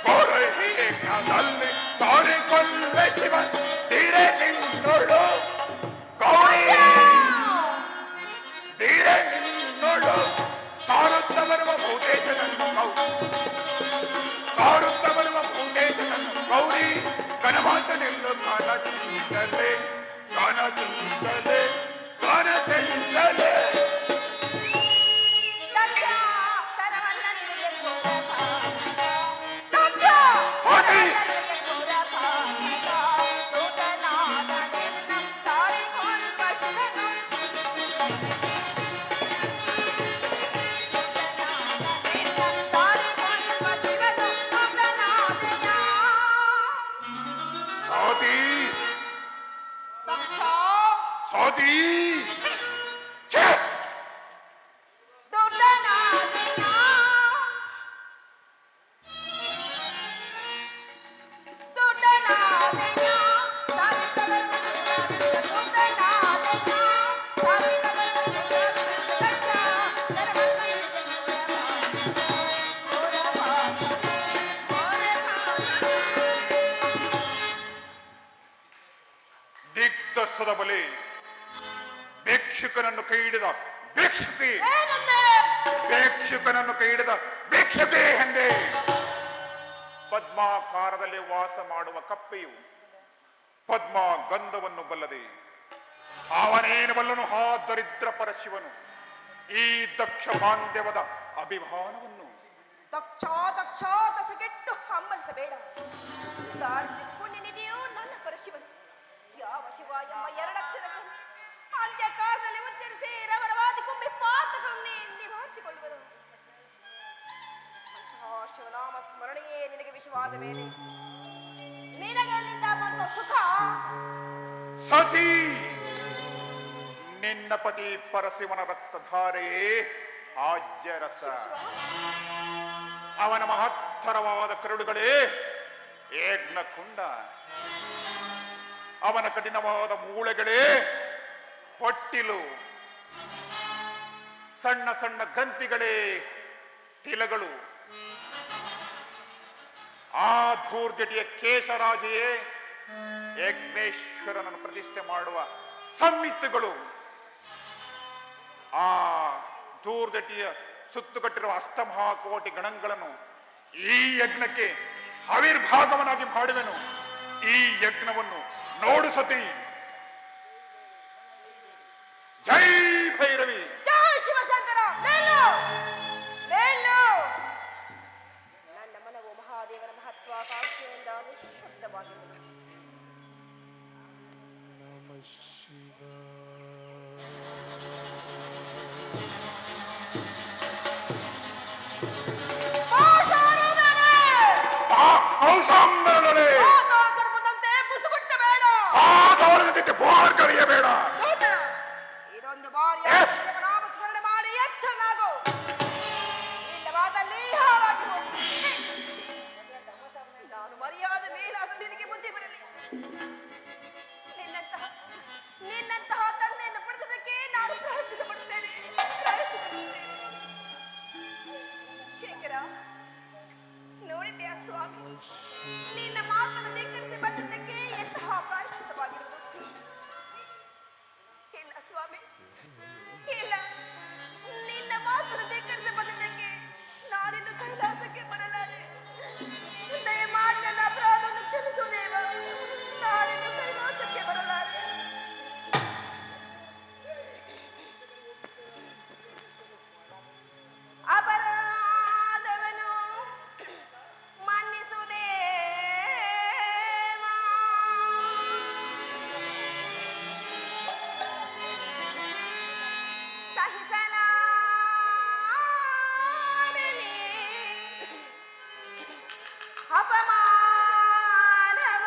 H: ಹೊರ ಏಕದಲ್ಲಿ ಹರಿತಲ್ಲೆ ಶಿವನ ಧೀರೆ ನಿನ್ನಳು ಗೌರಿ ಧೀರೆ ನಿನ್ನಳು ಸಾರುತ್ತ ಬರುವ ಭೂತೇಶನನ್ನು ಸಾರುತ್ತ ಬರುವ ಭೂತೇಶನನ್ನು ಗೌರಿ ಗಣವಂತ ನಿಲ್ಲು ಗಾನ ಚಿಂತಲೆ ಗಾನ ಚಿಂತಲೆ ಗಾನ ಚಿಂತಲೆ
B: ದಕ್ಷ ತರವನ್ನ ನಿನಗೆ ದಕ್ಷ ನಿನಗೆ ದೂತನಾದ ನಿನ್ನ ಸಾರಿಕೊಳ್ಳುವ ಶಿವನು
H: ಸಾದಿ
B: ದಕ್ಷ
H: ಸಾದಿ
B: ದೂತನಾದೆಯ ದೂತನಾದೆಯ
H: ದಿಗ್ದರ್ಶದ ಬಲೆ ಭಿಕ್ಷುಕನನ್ನು ಕೈ ಹಿಡಿದ ಭಿಕ್ಷುಕಿ ಭಿಕ್ಷುಕನನ್ನು ಕೈ ಹಿಡಿದ ಭಿಕ್ಷುಕಿ ಎಂದೇ ಪದ್ಮಾಕಾರದಲ್ಲಿ ವಾಸ ಮಾಡುವ ಕಪ್ಪೆಯು ಪದ್ಮ ಗಂಧವನ್ನು ಬಲ್ಲದೆ ಅವನೇನು ಬಲ್ಲನು ಆ ದರಿದ್ರ ಪರಶಿವನು ಈ ದಕ್ಷ ಬಾಂಧವ್ಯದ ಅಭಿಮಾನವನ್ನು
B: ದಕ್ಷ ದಕ್ಷ ದಸಗೆಟ್ಟು ಹಂಬಲಿಸಬೇಡ. ದಾರಿದ್ರ್ಯ ಪುಣ್ಯನಿಧಿಯು ನನ್ನ ಪರಶಿವನು. ಯಾವ ಶಿವ ಎಂಬ ಎರಡಕ್ಷರಗಳನ್ನು ಅಂತ್ಯಕಾಲದಲ್ಲಿ ಉಚ್ಚರಿಸಿ ರವರವಾದಿ ಕೊಂಬೆ ಪಾತಗಳನ್ನು ನಿವಾರಿಸಿಕೊಳ್ಳುವರು. ಅಂತಹ ಶಿವನಾಮ ಸ್ಮರಣೆಯೇ ನಿನಗೆ ವಿಷವಾದ ಮೇಲೆ ನಿನಗೆ ಅಲ್ಲಿಂದ ಬಂದ ಸುಖ.
H: ಸತಿ ನಿನ್ನ ಪತಿ ಪರಶಿವನ ರಕ್ತಧಾರೆಯೇ ಆಜ್ಯರಸ ಅವನ ಮಹತ್ತರವಾದ ಕರುಳುಗಳೇ ಏಗ್ನಕುಂಡ ಅವನ ಕಠಿಣವಾದ ಮೂಳೆಗಳೇ ಹೊಟ್ಟಿಲು ಸಣ್ಣ ಸಣ್ಣ ಗ್ರಂಥಿಗಳೇ ತಿಲಗಳು ಆ ಧೂರ್ಜಟಿಯ ಕೇಶರಾಜೆಯೇ ಯಜ್ಞೇಶ್ವರನನ್ನು ಪ್ರತಿಷ್ಠೆ ಮಾಡುವ ಸಂಮಿತ್ತುಗಳು. ಆ ಧೂರ್ಜಟಿಯ ಸುತ್ತುಕಟ್ಟಿರುವ ಅಷ್ಟಮಹಾಕೋಟಿ ಗಣಗಳನ್ನು ಈ ಯಜ್ಞಕ್ಕೆ ಆವಿರ್ಭಾಗವನ್ನಾಗಿ ಮಾಡುವೆನು. ಈ ಯಜ್ಞವನ್ನು ನೋಡು ಸತಿ. ಜೈ ಭೈರವಿ.
B: ಜೈ ಶಿವಶಂಕರ. ಮೇಲು ಮೇಲು. ನನ್ನ ಮನವು ಮಹಾದೇವನ ಮಹತ್ವಾಕಾಂಕ್ಷೆಯಿಂದ ನಿಶ್ಶಬ್ದವಾಗಿರುವುದು.
H: ಕರೆಯಬೇಡ.
B: ಇದೊಂದು ಬಾರಿ ನಾಮ ಸ್ಮರಣೆ ಮಾಡಿ ಎಚ್ಚರನಾಗು. ಇಲ್ಲವಾದಲ್ಲಿ ಹಾಳಾಗಿ ಹೋಗು. ನಾನು ಮರ್ಯಾದೆ ಮೇಲಾದ ನಿನಗೆ ಬುದ್ಧಿ ಬರಲಿ. ನಿನ್ನಂತಹ ತಂದೆಯನ್ನು ಪಡೆದದಕ್ಕೆ ನಾನು ಪ್ರಾಯಶ್ಚಿತ್ತ ಪಡುತ್ತೇನೆ. ಶೇಖರ, ನೋಡಿದ್ಯಾ ಸ್ವಾಮಿ, ನಿನ್ನ ಮಾತನ್ನು ಧಿಕ್ಕರಿಸಿ ಬಂದದ್ದಕ್ಕೆ ಎಂತಹ ಪ್ರಾಯಶ್ಚಿತ್ತವಾಗಿರುವುದು. ಇಲ್ಲ ಸ್ವಾಮಿ, ಇಲ್ಲ. ನಿನ್ನ ಮಾತನ್ನು ಧಿಕ್ಕರಿಸಿ ಬಂದದ್ದಕ್ಕೆ ನಾನಿನ್ನು ಕೈಲಾಸಕ್ಕೆ ಬರಲಾರೆ. ದಯಮಾಡಿ ನನ್ನ ಅಪರಾಧವನ್ನು ಕ್ಷಮಿಸು ದೇವ. ನಾನಿನ್ನು ಕೈಲಾಸಕ್ಕೆ ಬರಲಾರೆ. ಅಪರಾಧವನ್ನು ಮನ್ನಿಸುವುದೇ ಅಪಮಾನವ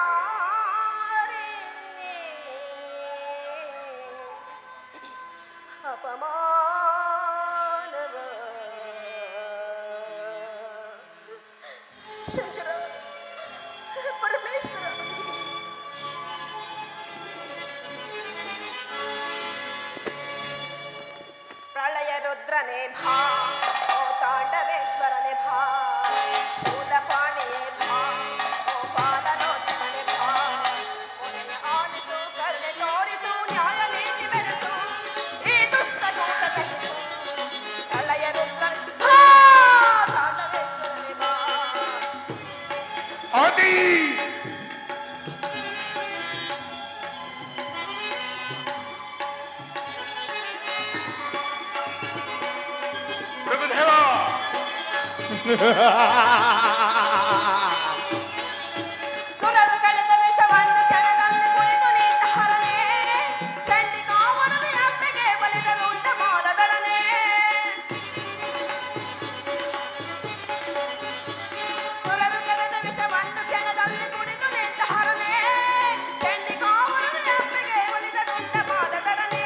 B: ಸಹಿಸಲಾರೆ ಅಪಮಾನವ. ಶಂಕರ, ಪರಮೇಶ್ವರ, ಪ್ರಳಯ ರುದ್ರನೇ ಭಾ, ಓ ತಾಂಡವೇಶ್ವರನೇ ಭಾ, ಶೂಲಪಾಣಿಯೇ ಭಾ, ಓ ಪಾದಲೋಚನನೇ ಭಾ, ಮೊರೆಯ ಆಲಿಸು, ಕರುಣೆ ತೋರಿಸು, ನ್ಯಾಯ ನೀತಿ ಬೆರೆಸು, ಈ ದುಷ್ಟ ಕೂಟ ಕಹಿಸು. ಪ್ರಳಯ ರುದ್ರನೇ ಭಾ, ತಾಂಡವೇಶ್ವರನೇ ಭಾ.
H: ಆದಿ ಪ್ರಭುದೇವ.
B: ಸುರರು ಕಳೆದ ವಿಷವನ್ನು ಕ್ಷಣದಲ್ಲಿ ಕುಳಿತು ನಿಂತ ಹರನೇ, ಚಂಡಿಕಾವರನೇ ಅಂಬೆಗೆ ಒಲಿದರು ಉಂಟ ಮಾಲಧರನೇ. ಸುರರು ಕಳೆದ ವಿಷವನ್ನು ಕ್ಷಣದಲ್ಲಿ ಕುಳಿತು ನಿಂತ ಹರನೇ, ಚಂಡಿಕಾವರನೇ ಅಂಬೆಗೆ ಒಲಿದರು ಉಂಟ ಮಾಲಧರನೇ.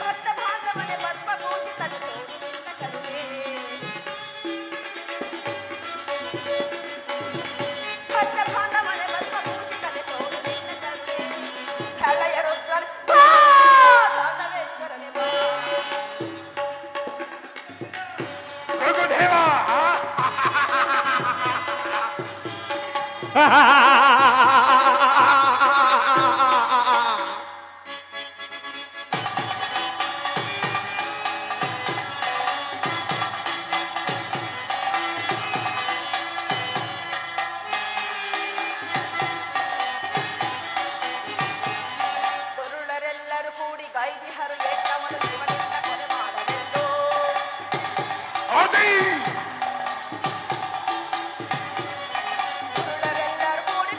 B: ಭಕ್ತ ಭಾಗವನೆ ಭಸ್ಮ ಪೂಜಿತನು ತೋರು ನಿನ್ನ ಕರುಣೆ. ಭಕ್ತ ಭಾಗವನೆ ಭಸ್ಮ ಪೂಜಿತನೆ ತೋರು ನಿನ್ನ ಕರುಣೆ. ಪ್ರಳಯ ರುದ್ರನ ಭಾ, ತಾಂಡವೇಶ್ವರನೇ ಭಾ.
H: ಪ್ರಭುದೇವ.
B: ದುರುಳರೆಲ್ಲರೂ ಕೂಡಿ ಗೈದಿಹರು ಯಜ್ಞವನ್ನು ಶಿವನಿಂದ ಕೊಲೆ ಮಾಡಲೆಂದು.
H: ಆದಿ
B: ದುರುಳರೆಲ್ಲರೂ ಕೂಡಿ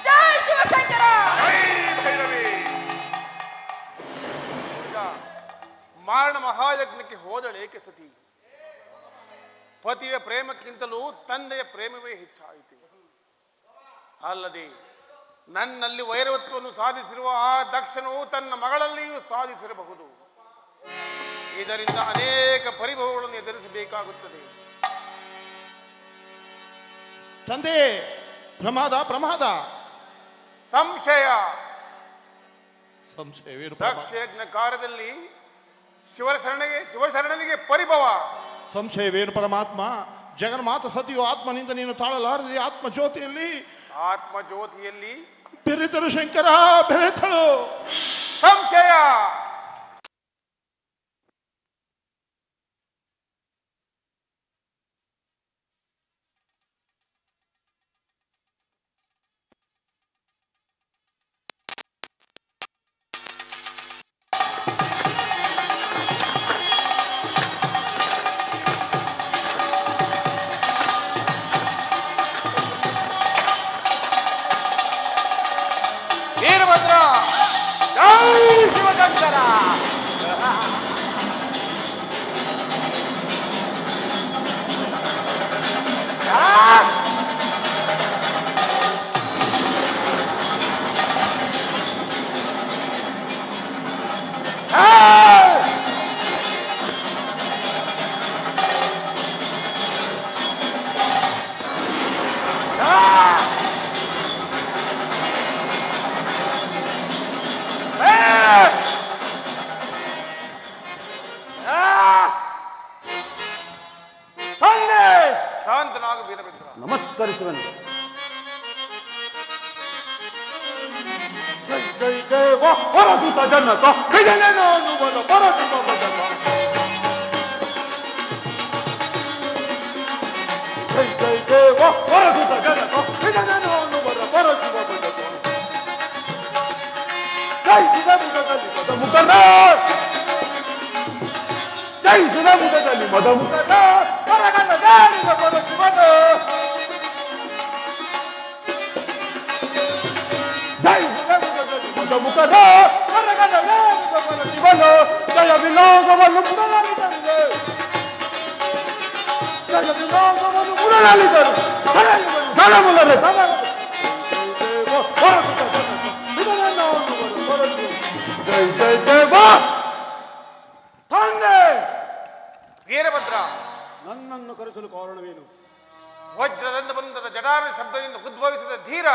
B: ಜೈ ಶಿವಶಂಕರ.
A: ಈಗ ಮಾರಣ ಮಹಾಯಜ್ಞಕ್ಕೆ ಹೋದಳೇಕೆ ಸತಿ? ಪತಿಯ ಪ್ರೇಮಕ್ಕಿಂತಲೂ ತಂದೆಯ ಪ್ರೇಮವೇ ಹೆಚ್ಚಾಯಿತು. ಅಲ್ಲದೆ ನನ್ನಲ್ಲಿ ವೈರತ್ವವನ್ನು ಸಾಧಿಸಿರುವ ಆ ದಕ್ಷನು ತನ್ನ ಮಗಳಲ್ಲಿಯೂ ಸಾಧಿಸಿರಬಹುದು. ಇದರಿಂದ ಅನೇಕ ಪರಿಭವಗಳನ್ನು ಎದುರಿಸಬೇಕಾಗುತ್ತದೆ.
I: ತಂದೆ, ಪ್ರಮಾದ ಪ್ರಮಾದ.
A: ಸಂಶಯ.
I: ಸಂಶಯವೇನು?
A: ದಕ್ಷಯಜ್ಞ ಕಾರ್ಯದಲ್ಲಿ ಶಿವಶರಣನಿಗೆ ಪರಿಭವ.
I: ಸಂಶಯವೇನು ಪರಮಾತ್ಮ? ಜಗನ್ಮಾತ ಸತಿಯು ಆತ್ಮನಿಂದ ನೀನು ತಾಳಲಾರದೆ ಆತ್ಮಜ್ಯೋತಿಯಲ್ಲಿ ಬೆರೆತಳು ಶಂಕರ, ಬೆರೆತಳು.
A: ಸಂಶಯ. ವೀರಭದ್ರ, ಜೈ ಶಿವಶಂಕರ. ಶಾಂತನಾಗು ವೀರಭದ್ರ.
E: ನಮಸ್ಕರಿಸುವನು.
H: ಜೈ ಜೈ ದೇವ ಪರಸುತ ಜನಕ ವಿಜಯನಾನುವನ ಪರಶಿವ ಭಜಕ. ಜೈ ಜೈ ದೇವ ಪರಸುತ ಜನಕ ವಿಜಯನಾನುವನ ಪರಶಿವ ಭಜಕ. ಜಯಿಸಿದ ಮುಖದಲ್ಲಿ ಮದ ಮುಖದ, ಜಯಿಸಿದ ಮುಖದಲ್ಲಿ ಮದ ಮುಖದ ಪರಗನ ಜಾರಿದ ಪರಶಿವನ. ಜಯಿಸಿದ ಮುಖದಲ್ಲಿ ಮದ ಮುಖದ ಪರಗನ ಜಾರಿದ ಪರಶಿವನ. ಜಯ ವಿಲಾಸವನ್ನು ಪುನರಾಲಿತಂದೆ, ಜಯ ವಿಲಾಸವನ್ನು ಪುನರಾಲಿತರು ಸರಮುಲರೆ ಸರಮ. ಪರಸುತ ಜನಕ ವಿಜಯನಾನುವನ ಪರಶಿವ. ಜೈ ಜೈ ದೇವ. ತಂದೆ
A: ವೀರಭದ್ರ,
E: ನನ್ನನ್ನು ಕರೆಸಲು ಕಾರಣವೇನು?
A: ವಜ್ರದಿಂದ ಬಂದದ ಜಡಾರ ಶಬ್ದದಿಂದ ಉದ್ಭವಿಸಿದ ಧೀರ,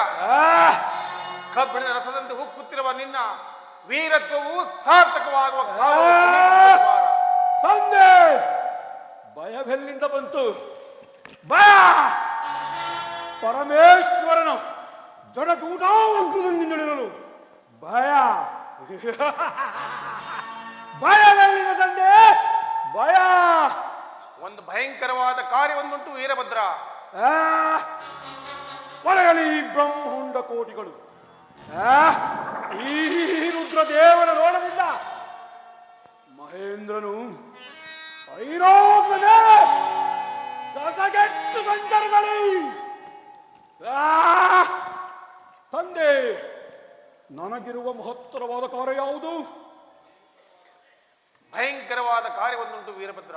A: ಕಬ್ಬಿಣದ ರಸದಂತೆ ಹುಕ್ಕುತ್ತಿರುವ ನಿನ್ನ ವೀರತ್ವವು ಸಾರ್ಥಕವಾಗುವ
E: ತಂದೆ, ಭಯವೆಲ್ಲಿಂದ ಬಂತು? ಭಯ ಪರಮೇಶ್ವರನ ಜಡಚೂಟಾವಂಕುನಿಂದಳು ಭಯ. ಭಯವೆಲ್ಲಿಂದ ತಂದೆ? ಭಯ.
A: ಒಂದು ಭಯಂಕರವಾದ ಕಾರ್ಯವನ್ನುಂಟು ವೀರಭದ್ರ.
E: ಒಳಗಲಿ ಬ್ರಹ್ಮಾಂಡ ಕೋಟಿಗಳು ಈ ರುದ್ರದೇವನ ನೋಡಲಿಲ್ಲ. ಮಹೇಂದ್ರನು ಐರೋಗ್ಯ ಮೇಲೆ ದಸಗೆಟ್ಟು ಸಂಚರಿಸಲಿ. ತಂದೆ, ನನಗಿರುವ ಮಹತ್ತರವಾದ ಕಾರ್ಯ ಯಾವುದು?
A: ಭಯಂಕರವಾದ ಕಾರ್ಯವನ್ನುಂಟು ವೀರಭದ್ರ.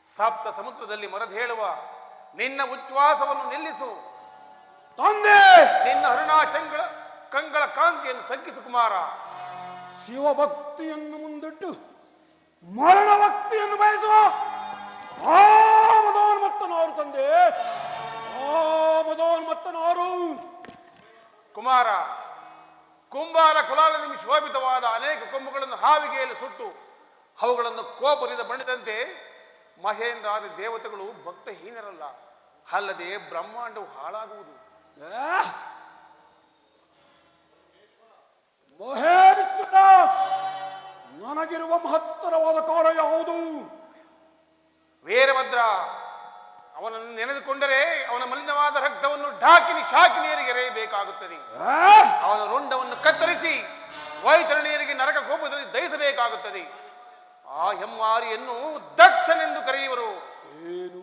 A: ಸಪ್ತ ಸಮುದ್ರದಲ್ಲಿ ಮರದೇಳುವ ನಿನ್ನ ಉಚ್ಛ್ವಾಸವನ್ನು ನಿಲ್ಲಿಸು.
E: ತಂದೆ,
A: ನಿನ್ನ ಅರುಣಾಚಂಗಳ ಕಂಗಳ ಕಾಂತಿಯನ್ನು ತಗ್ಗಿಸು ಕುಮಾರ.
E: ಶಿವಭಕ್ತಿಯನ್ನು ಮುಂದಿಟ್ಟು ಮರಣ ಭಕ್ತಿಯನ್ನು ಬಯಸುವ ಆ ಮದೋನ್ಮತ್ತನಾರು ತಂದೆ, ಆ ಮದೋನ್ಮತ್ತನಾರು.
A: ಕುಮಾರ, ಕುಂಬಾರ ಕುಲಾಲನಿಗೆ ಶೋಭಿತವಾದ ಅನೇಕ ಕೊಂಬುಗಳನ್ನು ಹಾವಿಗೆಯಲ್ಲಿ ಸುಟ್ಟು ಅವುಗಳನ್ನು ಕೋಪದಿಂದ ಬಣ್ಣಿದಂತೆ ಮಹೇಂದ್ರಾದಿ ದೇವತೆಗಳು ಭಕ್ತಹೀನರಲ್ಲ. ಅಲ್ಲದೆ ಬ್ರಹ್ಮಾಂಡವು ಹಾಳಾಗುವುದು.
E: ಮಹೇಶ್ವರ, ನನಗಿರುವ ಮಹತ್ತರವಾದ ಕಾರ್ಯ ಯಾವುದು?
A: ವೀರಭದ್ರ, ಅವನನ್ನು ನೆನೆದುಕೊಂಡರೆ ಅವನ ಮಲಿನವಾದ ರಕ್ತವನ್ನು ಢಾಕಿನಿ ಶಾಕಿನಿಯರಿಗೆ ಎರೆಯಬೇಕಾಗುತ್ತದೆ. ಅವನ ರುಂಡವನ್ನು ಕತ್ತರಿಸಿ ವೈತರಣಿಯರಿಗೆ ನರಕ ಕೋಪದಲ್ಲಿ ದಹಿಸಬೇಕಾಗುತ್ತದೆ. ಆ ಹೆಮ್ಮಾರಿಯನ್ನು ದಕ್ಷನೆಂದು ಕರೆಯುವರು.
E: ಏನು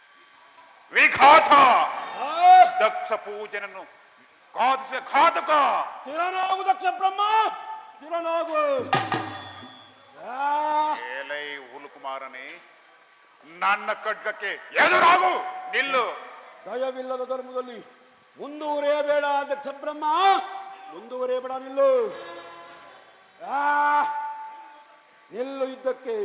H: ವಿಘಾತ ದಕ್ಷ ಪೂಜನನ್ನು ಘಾತಿಸಿದ ಘಾತಕ.
E: ತಿರನಾಗು ದಕ್ಷ ಬ್ರಹ್ಮ, ತಿರನಾಗು.
H: ಏಲೈ ಹುಲುಕುಮಾರನೇ, ನನ್ನ ಖಡ್ಗಕ್ಕೆ ಎದುರಾಗು, ನಿಲ್ಲು.
E: ದಯವಿಲ್ಲದ ಧರ್ಮದಲ್ಲಿ ಮುಂದುವರಿಯಬೇಡ ದಕ್ಷ ಬ್ರಹ್ಮ, ಮುಂದುವರಿಯಬೇಡ, ನಿಲ್ಲು. ನಿಲ್ಲು ಯುದ್ಧಕ್ಕೆ.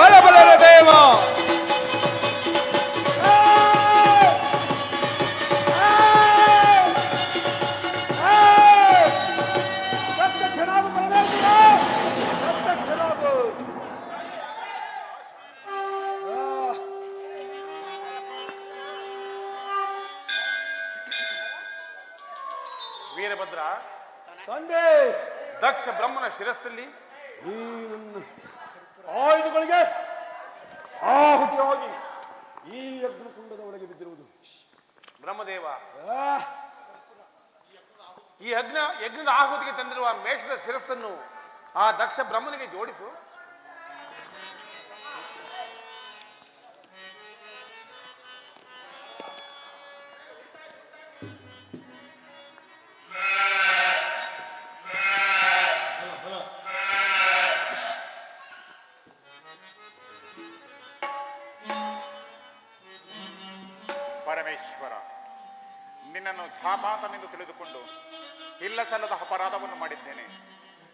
G: ಬಲ ಬರಲೆ ದೇವ.
A: ವೀರಭದ್ರ,
E: ತಂದೆ
A: ದಕ್ಷ ಬ್ರಹ್ಮನ ಶಿರಸ್ಸಲ್ಲಿ
E: ಈ ನನ್ನ ಆಯುಧಗಳಿಗೆ ಆಹುತಿಯಾಗಿ ಈ ಯಜ್ಞಕುಂಡದ ಒಳಗೆ ಬಿದ್ದಿರುವುದು.
A: ಬ್ರಹ್ಮದೇವ, ಈ ಯಜ್ಞದ ಆಹುತಿಗೆ ತಂದಿರುವ ಮೇಷದ ಶಿರಸ್ಸನ್ನು ಆ ದಕ್ಷ ಬ್ರಹ್ಮನಿಗೆ ಜೋಡಿಸು.
H: ಪರಮೇಶ್ವರ, ನಿನ್ನನ್ನು ಧಾಪಾತನೆಂದು ತಿಳಿದುಕೊಂಡು ಇಲ್ಲ ಸಲ್ಲದ ಅಪರಾಧವನ್ನು ಮಾಡಿದ್ದೇನೆ.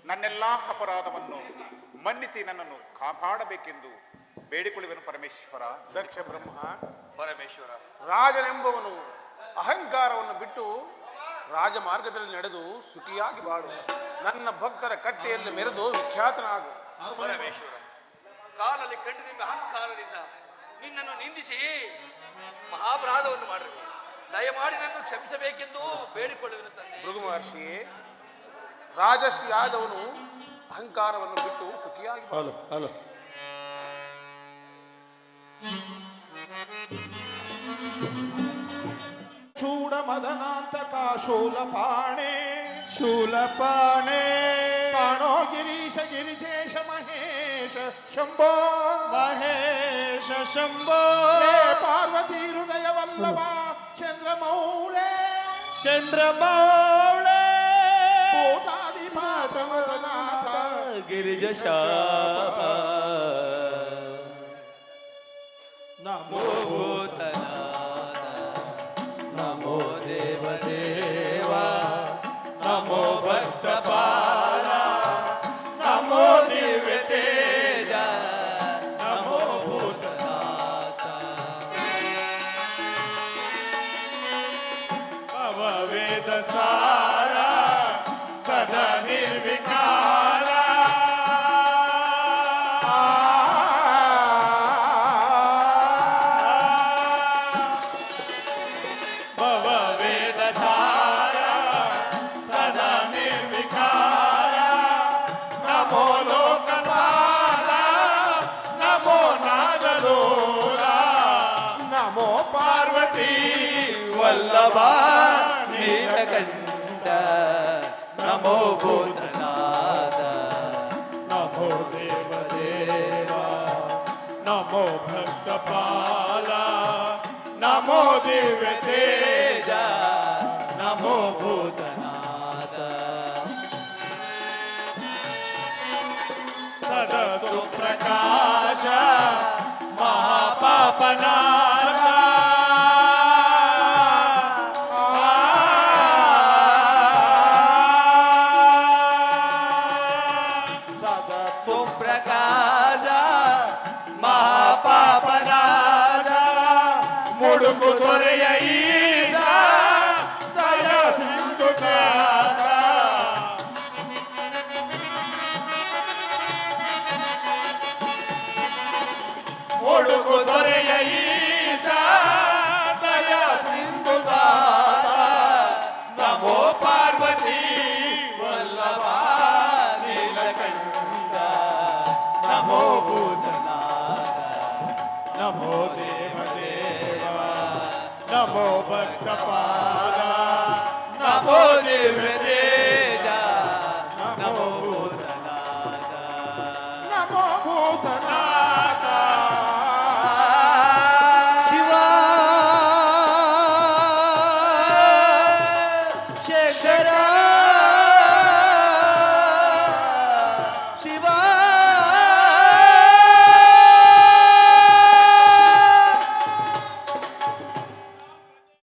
H: ನನ್ನೆಲ್ಲ ಅಪರಾಧವನ್ನು ಮನ್ನಿಸಿ ನನ್ನನ್ನು ಕಾಪಾಡಬೇಕೆಂದು ಬೇಡಿಕೊಳ್ಳುವೆನು ಪರಮೇಶ್ವರ.
A: ದಕ್ಷ ಬ್ರಹ್ಮ,
F: ಪರಮೇಶ್ವರ,
A: ರಾಜನೆಂಬವನು ಅಹಂಕಾರವನ್ನು ಬಿಟ್ಟು ರಾಜಮಾರ್ಗದಲ್ಲಿ ನಡೆದು ಸುಖಿಯಾಗಿ ಬಾಳು. ನನ್ನ ಭಕ್ತರ ಕಟ್ಟೆಯಲ್ಲಿ ಮೆರೆದು ವಿಖ್ಯಾತನಾಗು.
F: ಪರಮೇಶ್ವರ, ಕಾಲಲ್ಲಿ ಕಂಡದಿಂದ ಅಹಂಕಾರದಿಂದ ನಿನ್ನನ್ನು ನಿಂದಿಸಿ ಮಹಾಪರಾಧವನ್ನು ಮಾಡಿರುವೆ. ದಯಮಾಡಿ ನನ್ನನ್ನು ಕ್ಷಮಿಸಬೇಕೆಂದು ಬೇಡಿಕೊಳ್ಳುವೆನು ತಂದೆ.
A: ಭೃಗು ಮಹರ್ಷಿ, ರಾಜರ್ಷಿ ಆದವನು ಅಹಂಕಾರವನ್ನು ಬಿಟ್ಟು ಸುಖಿಯಾಗಿ ಬಾಳು.
I: ಹಲೋ ಚೂಡ ಮದನಾಂತಕ ಶೂಲಪಾಣೆ ಶೂಲಪಾಣೆ ಕಾಣೋ ಗಿರೀಶ ಗಿರಿಜೇಶ ಮಹೇಶ ಶಂಭೋ ಮಹೇಶ ಶಂಭೋ ಪಾರ್ವತಿ ಹೃದಯ ವಲ್ಲಭ ಚಂದ್ರಮೌಳೆ ಚಂದ್ರಮೌಳೆ ಭೂತಾದಿಪಾಠ ಮದನಾಥ ಗಿರಿಜ ನಮೋ ಭೂತನಾಥ ನಮೋ ದೇವದೇವ ನಮೋ ಭಕ್ತಪಾಲ ನಮೋ ದಿವ್ಯ ತೇಜ ನಮೋ ಭೂತನಾಥ ಭವವೇದ ಸಾರ ಸದಾ ನಿರ್ವಿಕಾರ ನಮೋ
H: ಪಾರ್ವತಿ ವಲ್ಲಭ ನೀಲಕಂಠ ನಮೋ ಭೂತನಾಥ ನಮೋ ದೇವದೇವ ನಮೋ ಭಕ್ತಪಾಲ ನಮೋ ದಿವ್ಯ ತೇಜ ನಮೋ ಭೂತನಾಥ ಸದಾ ಸುಪ್ರಕಾಶ ಮಹಾಪಾಪನಾಶ ಸದಾ ಸುಪ್ರಕಾಶ ಮಹಾಪಾಪನಾಶ ಮುಡುಕು ದೊರೆಯ ಈಶ ದಯ ಸಿಂಧು ತಾತ ಮುಡುಕು ದೊರೆಯ ಈಶ ದಯ ಸಿಂಧು ತಾತ ನಮೋ ಪಾರ್ವತಿ ವಲ್ಲಭ ನೀಲಕಂಠ ನಮೋ ಭೂತನಾಥ ನಮೋ ದೇವದೇವ ನಮೋ ಭಕ್ತಪಾಲ